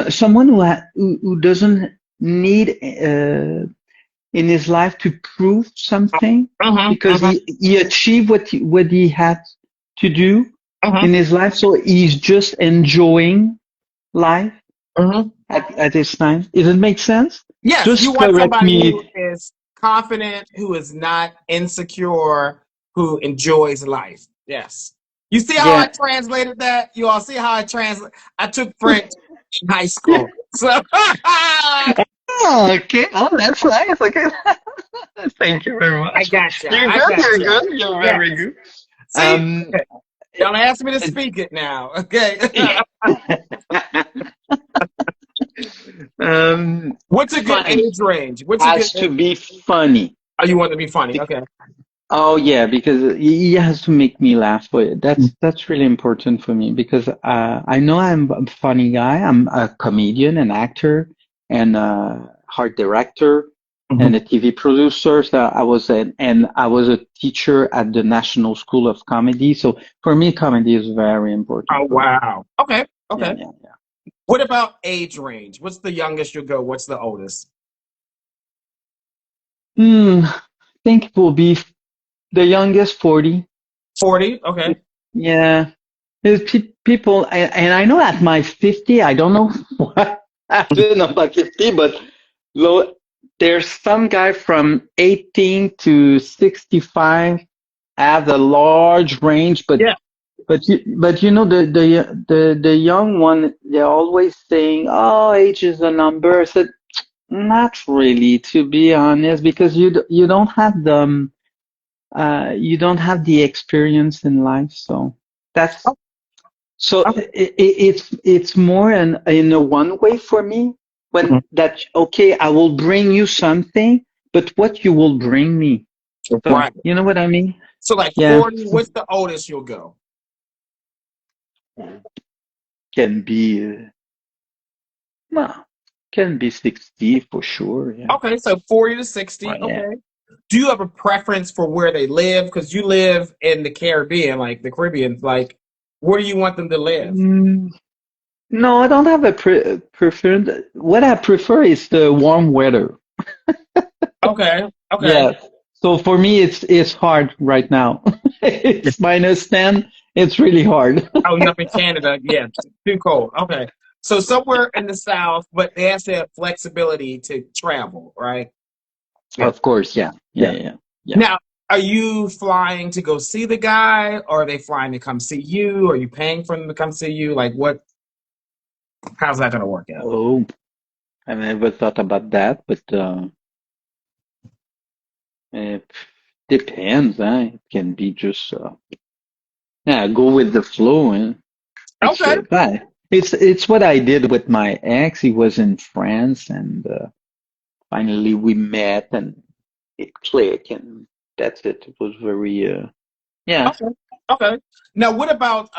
F: Someone who doesn't need in his life to prove something because he achieved what he had to do in his life, so he's just enjoying life at this time. Does it make sense?
A: Yes,
F: just
A: you want somebody who is confident, who is not insecure, who enjoys life. Yes. You see how I translated that? You all see how I translate? I took French in high school. So
F: okay. Oh, that's nice. Okay. Thank you very much.
A: I got you.
F: You're good. You're very good.
A: See, don't ask me to speak it now. Okay. What's a good age range?
F: Has to be funny.
A: Oh, you want to be funny? Okay.
F: Oh yeah, because he has to make me laugh. That's really important for me because I know I'm a funny guy. I'm a comedian, an actor, and art director. and a TV producer. So I was a teacher at the National School of Comedy. So for me, comedy is very important.
A: Oh, wow. Okay.
F: Yeah,
A: Okay.
F: yeah, yeah.
A: What about age range? What's the youngest you'll go? What's the oldest?
F: I think it will be the youngest 40.
A: 40? Okay.
F: Yeah. There's people, and I know at my 50, I don't know what happened about 50, but there's some guy from 18 to 65 have a large range, but
A: Yeah.
F: but you know the young one, they're always saying, "Oh, age is a number." I said, not really, to be honest, because you don't have the experience in life, so that's.
A: Oh,
F: So
A: okay.
F: it's more in a one way for me when
A: Mhm.
F: that okay, I will bring you something, but what you will bring me. So
A: Right.
F: you know what I mean?
A: So like
F: Yeah,
A: 40, what's the oldest you'll go?
F: can be well, can be 60 for sure. Yeah,
A: Okay, so 40 to 60.
F: right. Yeah.
A: Okay. Do you have a preference for where they live? Because you live in the Caribbean, like the Caribbean, like where do you want them to live?
F: Mm, no, I don't have a preference. What I prefer is the warm weather.
A: Okay. Okay.
F: Yeah. So for me, it's hard right now. It's -10. It's really hard.
A: Oh, you're up in Canada. Yeah, too cold. Okay. So somewhere in the South, but they have to have flexibility to travel, right? Yeah.
F: Of course, yeah, yeah,
A: Yeah.
F: yeah, yeah.
A: Now, are you flying to go see the guy, or are they flying to come see you? Are you paying for them to come see you? Like, how's that going to work out?
F: Oh, I never thought about that, but it depends. It can be just yeah, go with the flow. It's
A: Okay.
F: it's what I did with my ex. He was in France, and finally we met, and it clicked, and that's it. It was very yeah.
A: Okay. Okay. Now, what about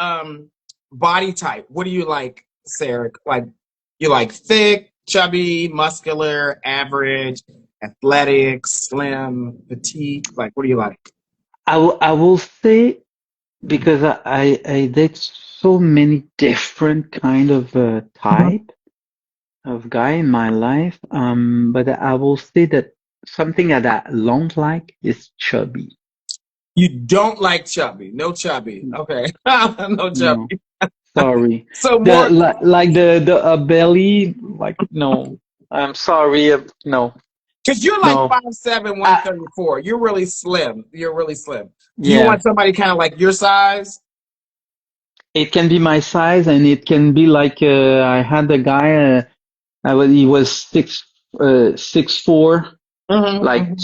A: body type? What do you like, Sarah? Like, you like thick, chubby, muscular, average, athletic, slim, petite? Like, what do you like?
F: I will say because I did so many different kind of
A: Mhm.
F: type of guy in my life. But I will say that something that I don't like is chubby.
A: You don't like chubby. No chubby. Okay. No
F: No,
A: chubby.
F: sorry.
A: So
F: The
A: more,
F: like the belly, like no. I'm sorry. No,
A: because you're like
F: no.
A: 5'7",
F: I,
A: 134. You're really slim. You're really slim. Do you
F: yeah,
A: want somebody kind of like your size?
F: it can be my size, and it can be like I had a guy. He was 6'4",
A: Mm-hmm,
F: like
A: mm-hmm.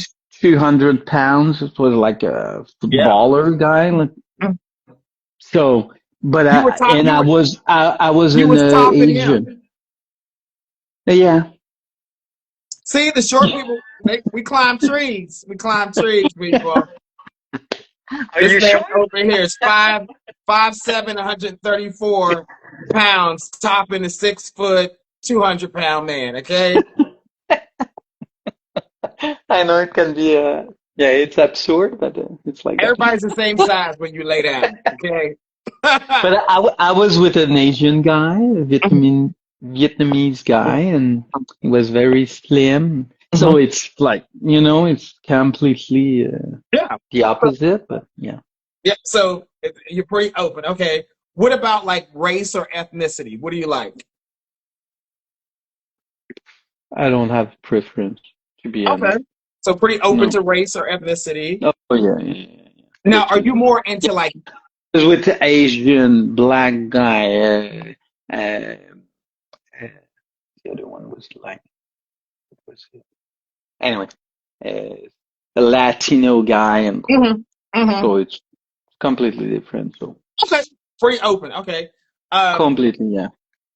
F: 200 pounds. It was like a
A: Yeah.
F: footballer guy. Like,
A: Mhm.
F: so, but
A: You were top.
F: and I was
A: You
F: in
A: was topping
F: Asia.
A: him.
F: Yeah.
A: See, the short people, we climb trees. We climb trees, people.
F: Are
A: This
F: you
A: man
F: sure?
A: over here is 5'7", 134 pounds, topping a 6 foot, 200 pound man. Okay,
F: I know it can be yeah, it's absurd, but it's like that.
A: everybody's the same size when you lay down. Okay.
F: But I was with an Asian guy, a Vietnamese guy, and he was very slim. So
A: Mhm.
F: it's like, it's completely
A: Yeah.
F: the opposite, but yeah,
A: Yeah. So you're pretty open. Okay. What about like race or ethnicity? What do you like?
F: I don't have preference, to be
A: Okay.
F: honest.
A: So pretty open
F: No.
A: to race or ethnicity.
F: Oh, yeah, yeah, yeah, yeah.
A: Now, are you
F: Totally.
A: more into like?
F: Because with the Asian black guy, the other one was like, what was it? Anyway, a Latino guy, and
A: Mhm, mhm.
F: so it's completely different. So
A: Okay. Pretty open. Okay. Um,
F: completely, yeah.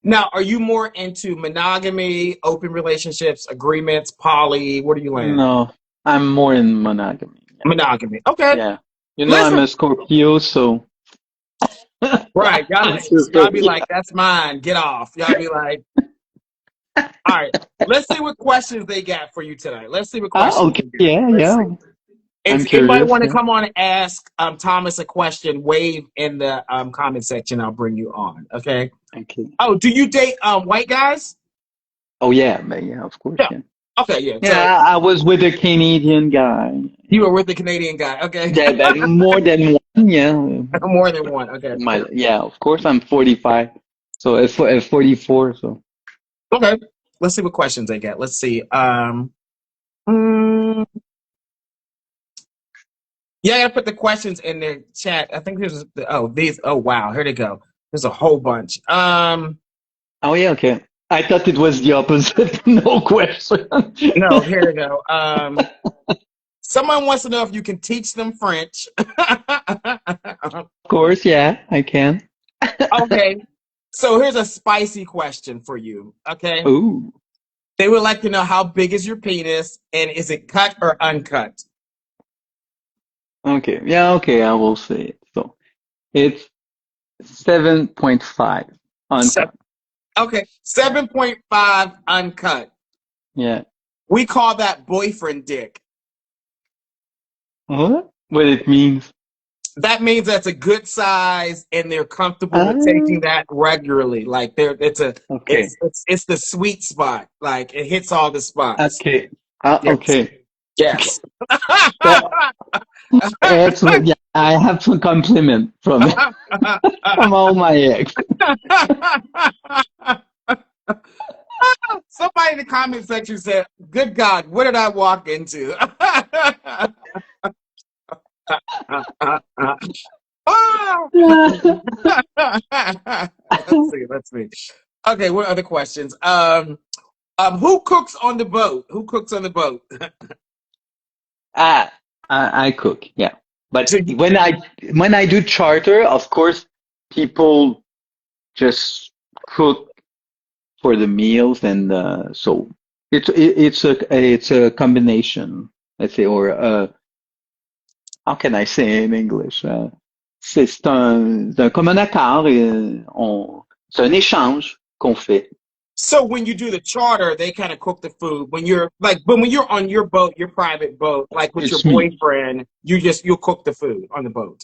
A: Now, are you more into monogamy, open relationships, agreements, poly? What do you land?
F: No, I'm more in monogamy. Yeah,
A: Monogamy. Okay.
F: yeah. I'm
A: Listen.
F: a Scorpio, so
A: Right.
F: I prefer,
A: Y'all be
F: yeah.
A: like, that's mine. Get off. Y'all be like, All right. Let's see what questions they got for you tonight. Let's see what
F: Ah,
A: questions
F: okay.
A: they got.
F: Yeah,
A: Let's
F: yeah.
A: see.
F: I'm
A: If anybody
F: curious.
A: want to
F: Yeah.
A: come on and ask Thomas a question, wave in the comment section. I'll bring you on. Okay.
F: Okay.
A: Oh, do you date white guys?
F: Oh yeah, but yeah, of course,
A: Yeah.
F: yeah.
A: Okay. Yeah. So
F: Yeah, I was with a Canadian guy.
A: you were with the Canadian guy. Okay.
F: Yeah, that more than one. Yeah.
A: More than one. Okay.
F: Yeah, of course, I'm 45. So at 44. So
A: Okay. Let's see what questions they got. Let's see. Mm, yeah, I gotta put the questions in the chat. I think there's these. Oh wow, here they go. There's a whole bunch.
F: oh yeah, okay. I thought it was the opposite. No question.
A: No, here they go. Someone wants to know if you can teach them French.
F: Of course, yeah, I can.
A: Okay. So here's a spicy question for you. Okay.
F: Ooh,
A: They would like to know how big is your penis and is it cut or uncut?
F: okay. Yeah, okay, I will say it. So it's 7.5 uncut.
A: Okay. 7.5 uncut.
F: Yeah.
A: We call that boyfriend dick.
F: What it means?
A: That means that's a good size and they're comfortable
F: Ah,
A: with taking that regularly. Like
F: okay.
A: it's the sweet spot. Like it hits all the spots.
F: Okay.
A: Yes.
F: Okay.
A: Yes.
F: So it's, yeah, I have some compliment from from all my ex.
A: Somebody in the comment section said, "Good God, what did I walk into?" Let's see. Okay, what other questions? Who cooks on the boat? Who cooks on the boat?
F: Ah, I cook, yeah. But
A: So you-
F: when I do charter, of course, people just cook for the meals, and so it's a combination, let's say, or how can I say in English? C'est un commun accord, c'est un échange qu'on fait.
A: So when you do the charter, they kind of cook the food. But when you're on your boat, your private boat, like with your
F: It's me.
A: boyfriend, you'll cook the food on the boat.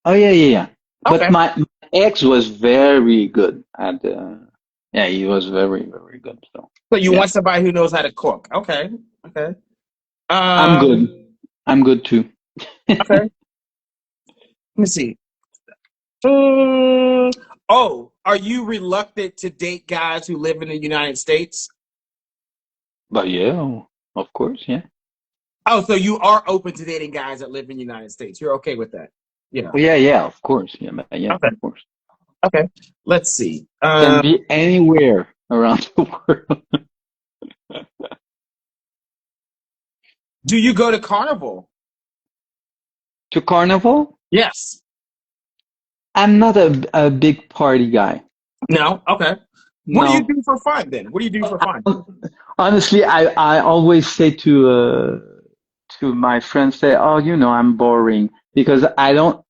F: Oh yeah, yeah, yeah. But
A: Okay.
F: my ex was very good at yeah, he was very, very good. So
A: So you
F: yeah,
A: want somebody who knows how to cook. Okay. Okay.
F: I'm good.
A: Um,
F: I'm good too.
A: okay. Let me see. Oh, are you reluctant to date guys who live in the United States?
F: But yeah, of course, yeah.
A: Oh, so you are open to dating guys that live in the United States. You're okay with that. Yeah.
F: Oh yeah, yeah, of course, yeah, yeah,
A: Okay.
F: of course.
A: Okay. Let's see.
F: Can be anywhere around the world.
A: Do you go to Carnival?
F: To Carnival?
A: Yes.
F: I'm not a big party guy.
A: No? Okay. What do you
F: No.
A: do for fun then? What do you do for fun?
F: Honestly, I always say to my friends, say, oh, I'm boring because I don't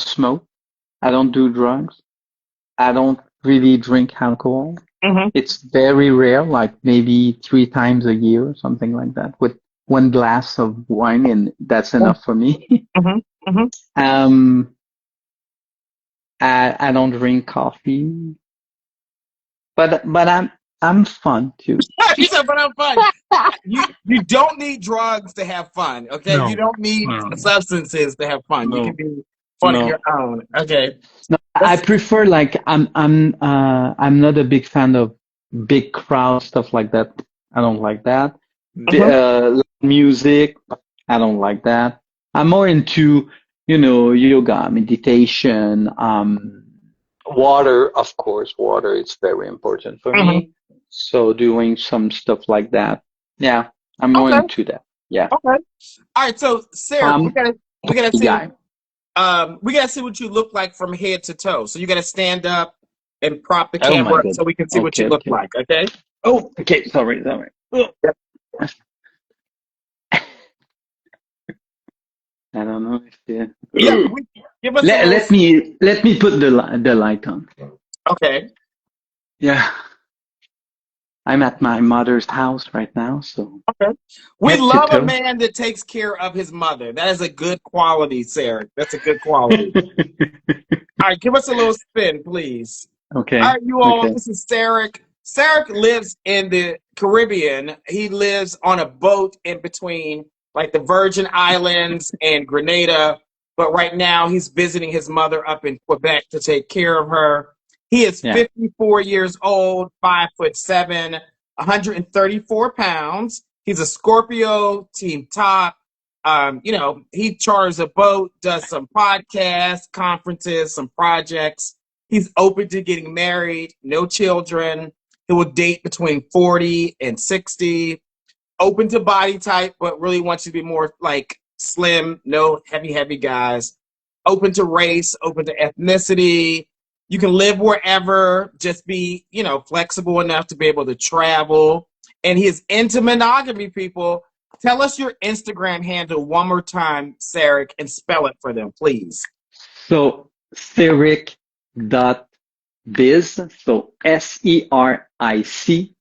F: smoke. I don't do drugs. I don't really drink alcohol.
A: Mm-hmm.
F: It's very rare, like maybe 3 times a year or something like that, with one glass of wine, and that's enough for me.
A: Mm-hmm. Mm-hmm.
F: I don't drink coffee, but I'm fun too.
A: He said, but I'm fun. You don't need drugs to have fun, okay?
F: No,
A: You don't need
F: no,
A: substances to have fun. You
F: no,
A: can be fun on
F: no.
A: your own. Okay.
F: No, I prefer, like, I'm not a big fan of big crowd stuff like that. I don't like that. Music, I don't like that. I'm more into, yoga, meditation, water, of course. Water is very important for me. So doing some stuff like that. Yeah, I'm more
A: Okay.
F: into that. Yeah.
A: Okay. All right. So Sarah, we gotta see.
F: Guy.
A: We gotta see what you look like from head to toe. So you gotta stand up and prop the
F: Oh my
A: camera up
F: God.
A: so we can see what you
F: Okay,
A: look
F: okay.
A: like. Okay.
F: Oh, okay. Sorry.
A: Yep.
F: I don't know if
A: Yeah. Give us
F: let me put the light on.
A: Okay.
F: Yeah. I'm at my mother's house right now, so
A: Okay. We
F: head to
A: love a
F: toe.
A: man that takes care of his mother. That is a good quality, Sarah. That's a good quality. All right, give us a little spin, please. All
F: Okay,
A: right, you all,
F: okay.
A: this is Sarek. Sarek lives in the Caribbean. He lives on a boat in between like the Virgin Islands and Grenada. But right now he's visiting his mother up in Quebec to take care of her. He is
F: Yeah.
A: 54 years old, 5'7", 134 pounds. He's a Scorpio, team top. He charters a boat, does some podcasts, conferences, some projects. He's open to getting married, no children. He will date between 40 and 60. Open to body type, but really wants you to be more like slim, no heavy guys. Open to race, open to ethnicity. You can live wherever, just be, flexible enough to be able to travel. And he is into monogamy, people. Tell us your Instagram handle one more time, Sarek, and spell it for them, please.
F: So Seric.biz, so SERIC.BIZ.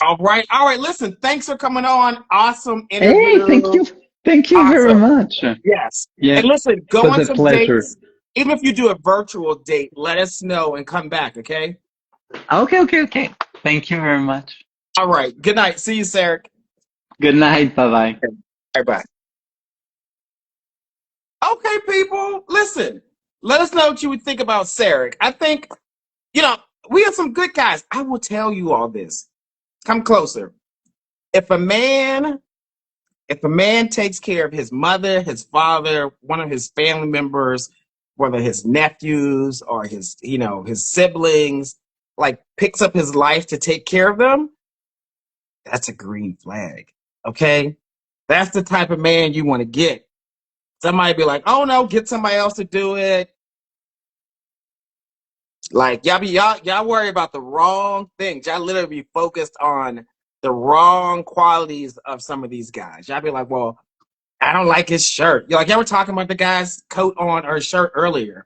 A: All right. Listen, thanks for coming on. Awesome
F: Hey, thank
A: interview.
F: you. Thank you very
A: Awesome.
F: much.
A: Yes.
F: Yeah,
A: And listen,
F: it
A: go
F: was
A: on
F: a
A: some
F: pleasure.
A: dates. Even if you do a virtual date, let us know and come back, okay?
F: Okay. Thank you very much.
A: All right. Good night. See you, Sarah.
F: Good night. Bye-bye.
A: Bye-bye. Okay, people, listen. Let us know what you would think about Sarek. I think, we have some good guys. I will tell you all this. Come closer. If a man takes care of his mother, his father, one of his family members, whether his nephews or his siblings, like picks up his life to take care of them, that's a green flag. Okay? That's the type of man you want to get. Somebody be like, oh no, get somebody else to do it. Like y'all worry about the wrong things. Y'all literally be focused on the wrong qualities of some of these guys. Y'all be like, well, I don't like his shirt. Y'all were talking about the guy's coat on or shirt earlier.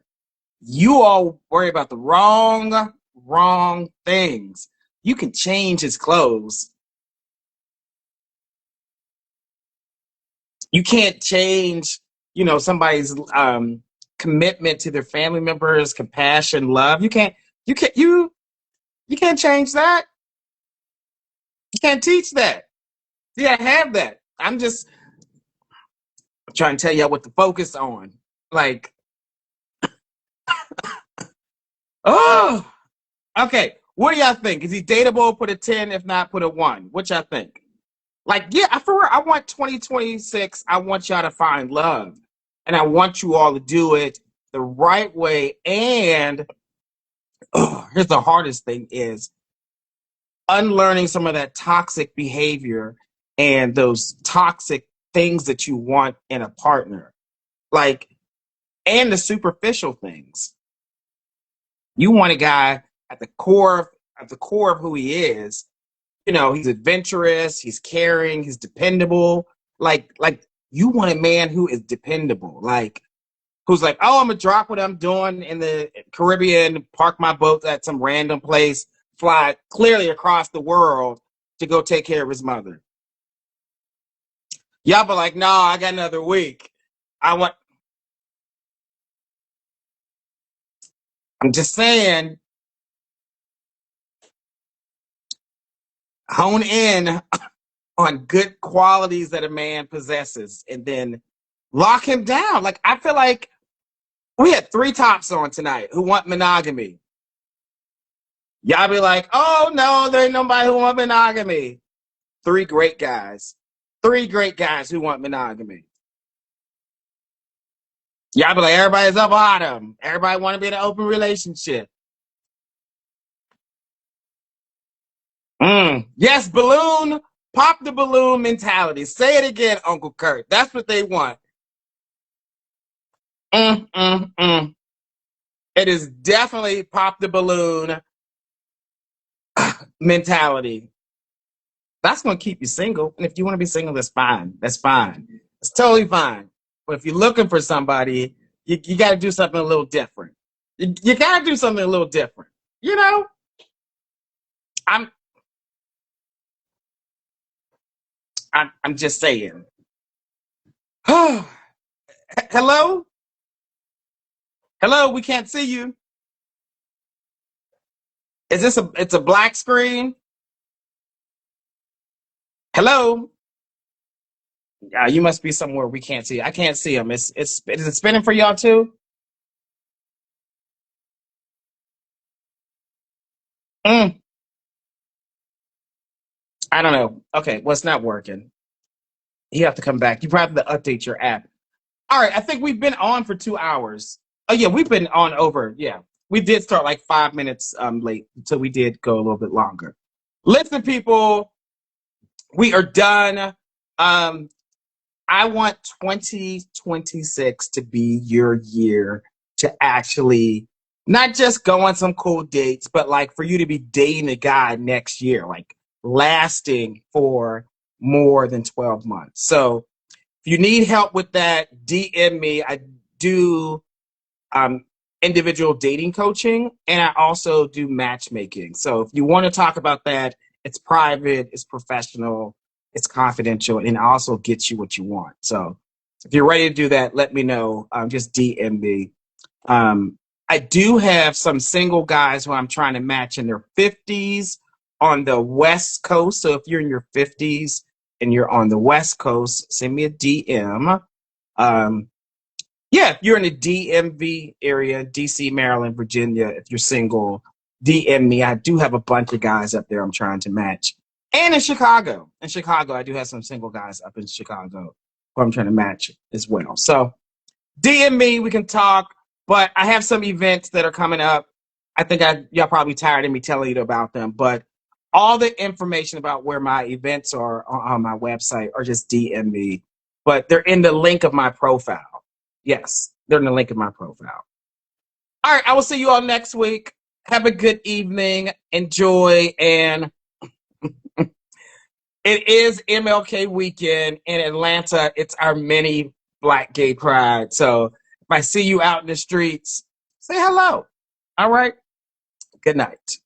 A: You all worry about the wrong things. You can change his clothes. You can't change, somebody's commitment to their family members, compassion, love. You can't change that. You can't teach that. You gotta have that. I'm just trying to tell y'all what to focus on. Like, oh, okay. What do y'all think? Is he dateable? Put a 10. If not, put a 1. What y'all think? Like, yeah, for real, I want 2026. I want y'all to find love. And I want you all to do it the right way. And here's the hardest thing is unlearning some of that toxic behavior and those toxic things that you want in a partner. Like, and the superficial things. You want a guy at the core of who he is. He's adventurous, he's caring, he's dependable. Like you want a man who is dependable. Like who's like, oh, I'm gonna drop what I'm doing in the Caribbean, park my boat at some random place, fly clearly across the world to go take care of his mother. Y'all be like, no, I got another week. I'm just saying, hone in on good qualities that a man possesses and then lock him down. Like, I feel like we had 3 tops on tonight who want monogamy. Y'all be like, oh no, there ain't nobody who want monogamy. 3 great guys. 3 great guys who want monogamy. Y'all be like, everybody's up bottom. Everybody want to be in an open relationship. Yes, balloon. Pop the balloon mentality. Say it again, Uncle Kurt. That's what they want. It is definitely pop the balloon mentality. That's going to keep you single. And if you want to be single, that's fine. That's fine. It's totally fine. But if you're looking for somebody, you got to do something a little different. You got to do something a little different. You know, I'm I'm just saying. Hello? Hello, we can't see you. Is this it's a black screen? Hello? You must be somewhere we can't see. I can't see them. Is it spinning for y'all too? Mm, I don't know. Okay, well, it's not working. You have to come back. You probably have to update your app. All right, I think we've been on for 2 hours. Oh yeah, we've been on over. Yeah, we did start like 5 minutes late, so we did go a little bit longer. Listen, people, we are done. I want 2026 to be your year to actually not just go on some cool dates, but like for you to be dating a guy next year, like lasting for more than 12 months. So if you need help with that, DM me. I do um, individual dating coaching, and I also do matchmaking. So if you want to talk about that, it's private, it's professional, it's confidential, and it also gets you what you want. So if you're ready to do that, let me know. Just DM me. I do have some single guys who I'm trying to match in their 50s on the West Coast. So if you're in your 50s and you're on the West Coast, send me a DM. Yeah, if you're in the DMV area, DC, Maryland, Virginia, if you're single, DM me. I do have a bunch of guys up there I'm trying to match. And in Chicago. In Chicago, I do have some single guys up in Chicago who I'm trying to match as well. So DM me, we can talk. But I have some events that are coming up. I think y'all probably tired of me telling you about them, but all the information about where my events are on my website or just DM me. But they're in the link of my profile. Yes, they're in the link of my profile. All right, I will see you all next week. Have a good evening. Enjoy. And it is MLK weekend in Atlanta. It's our mini Black Gay Pride. So if I see you out in the streets, say hello. All right. Good night.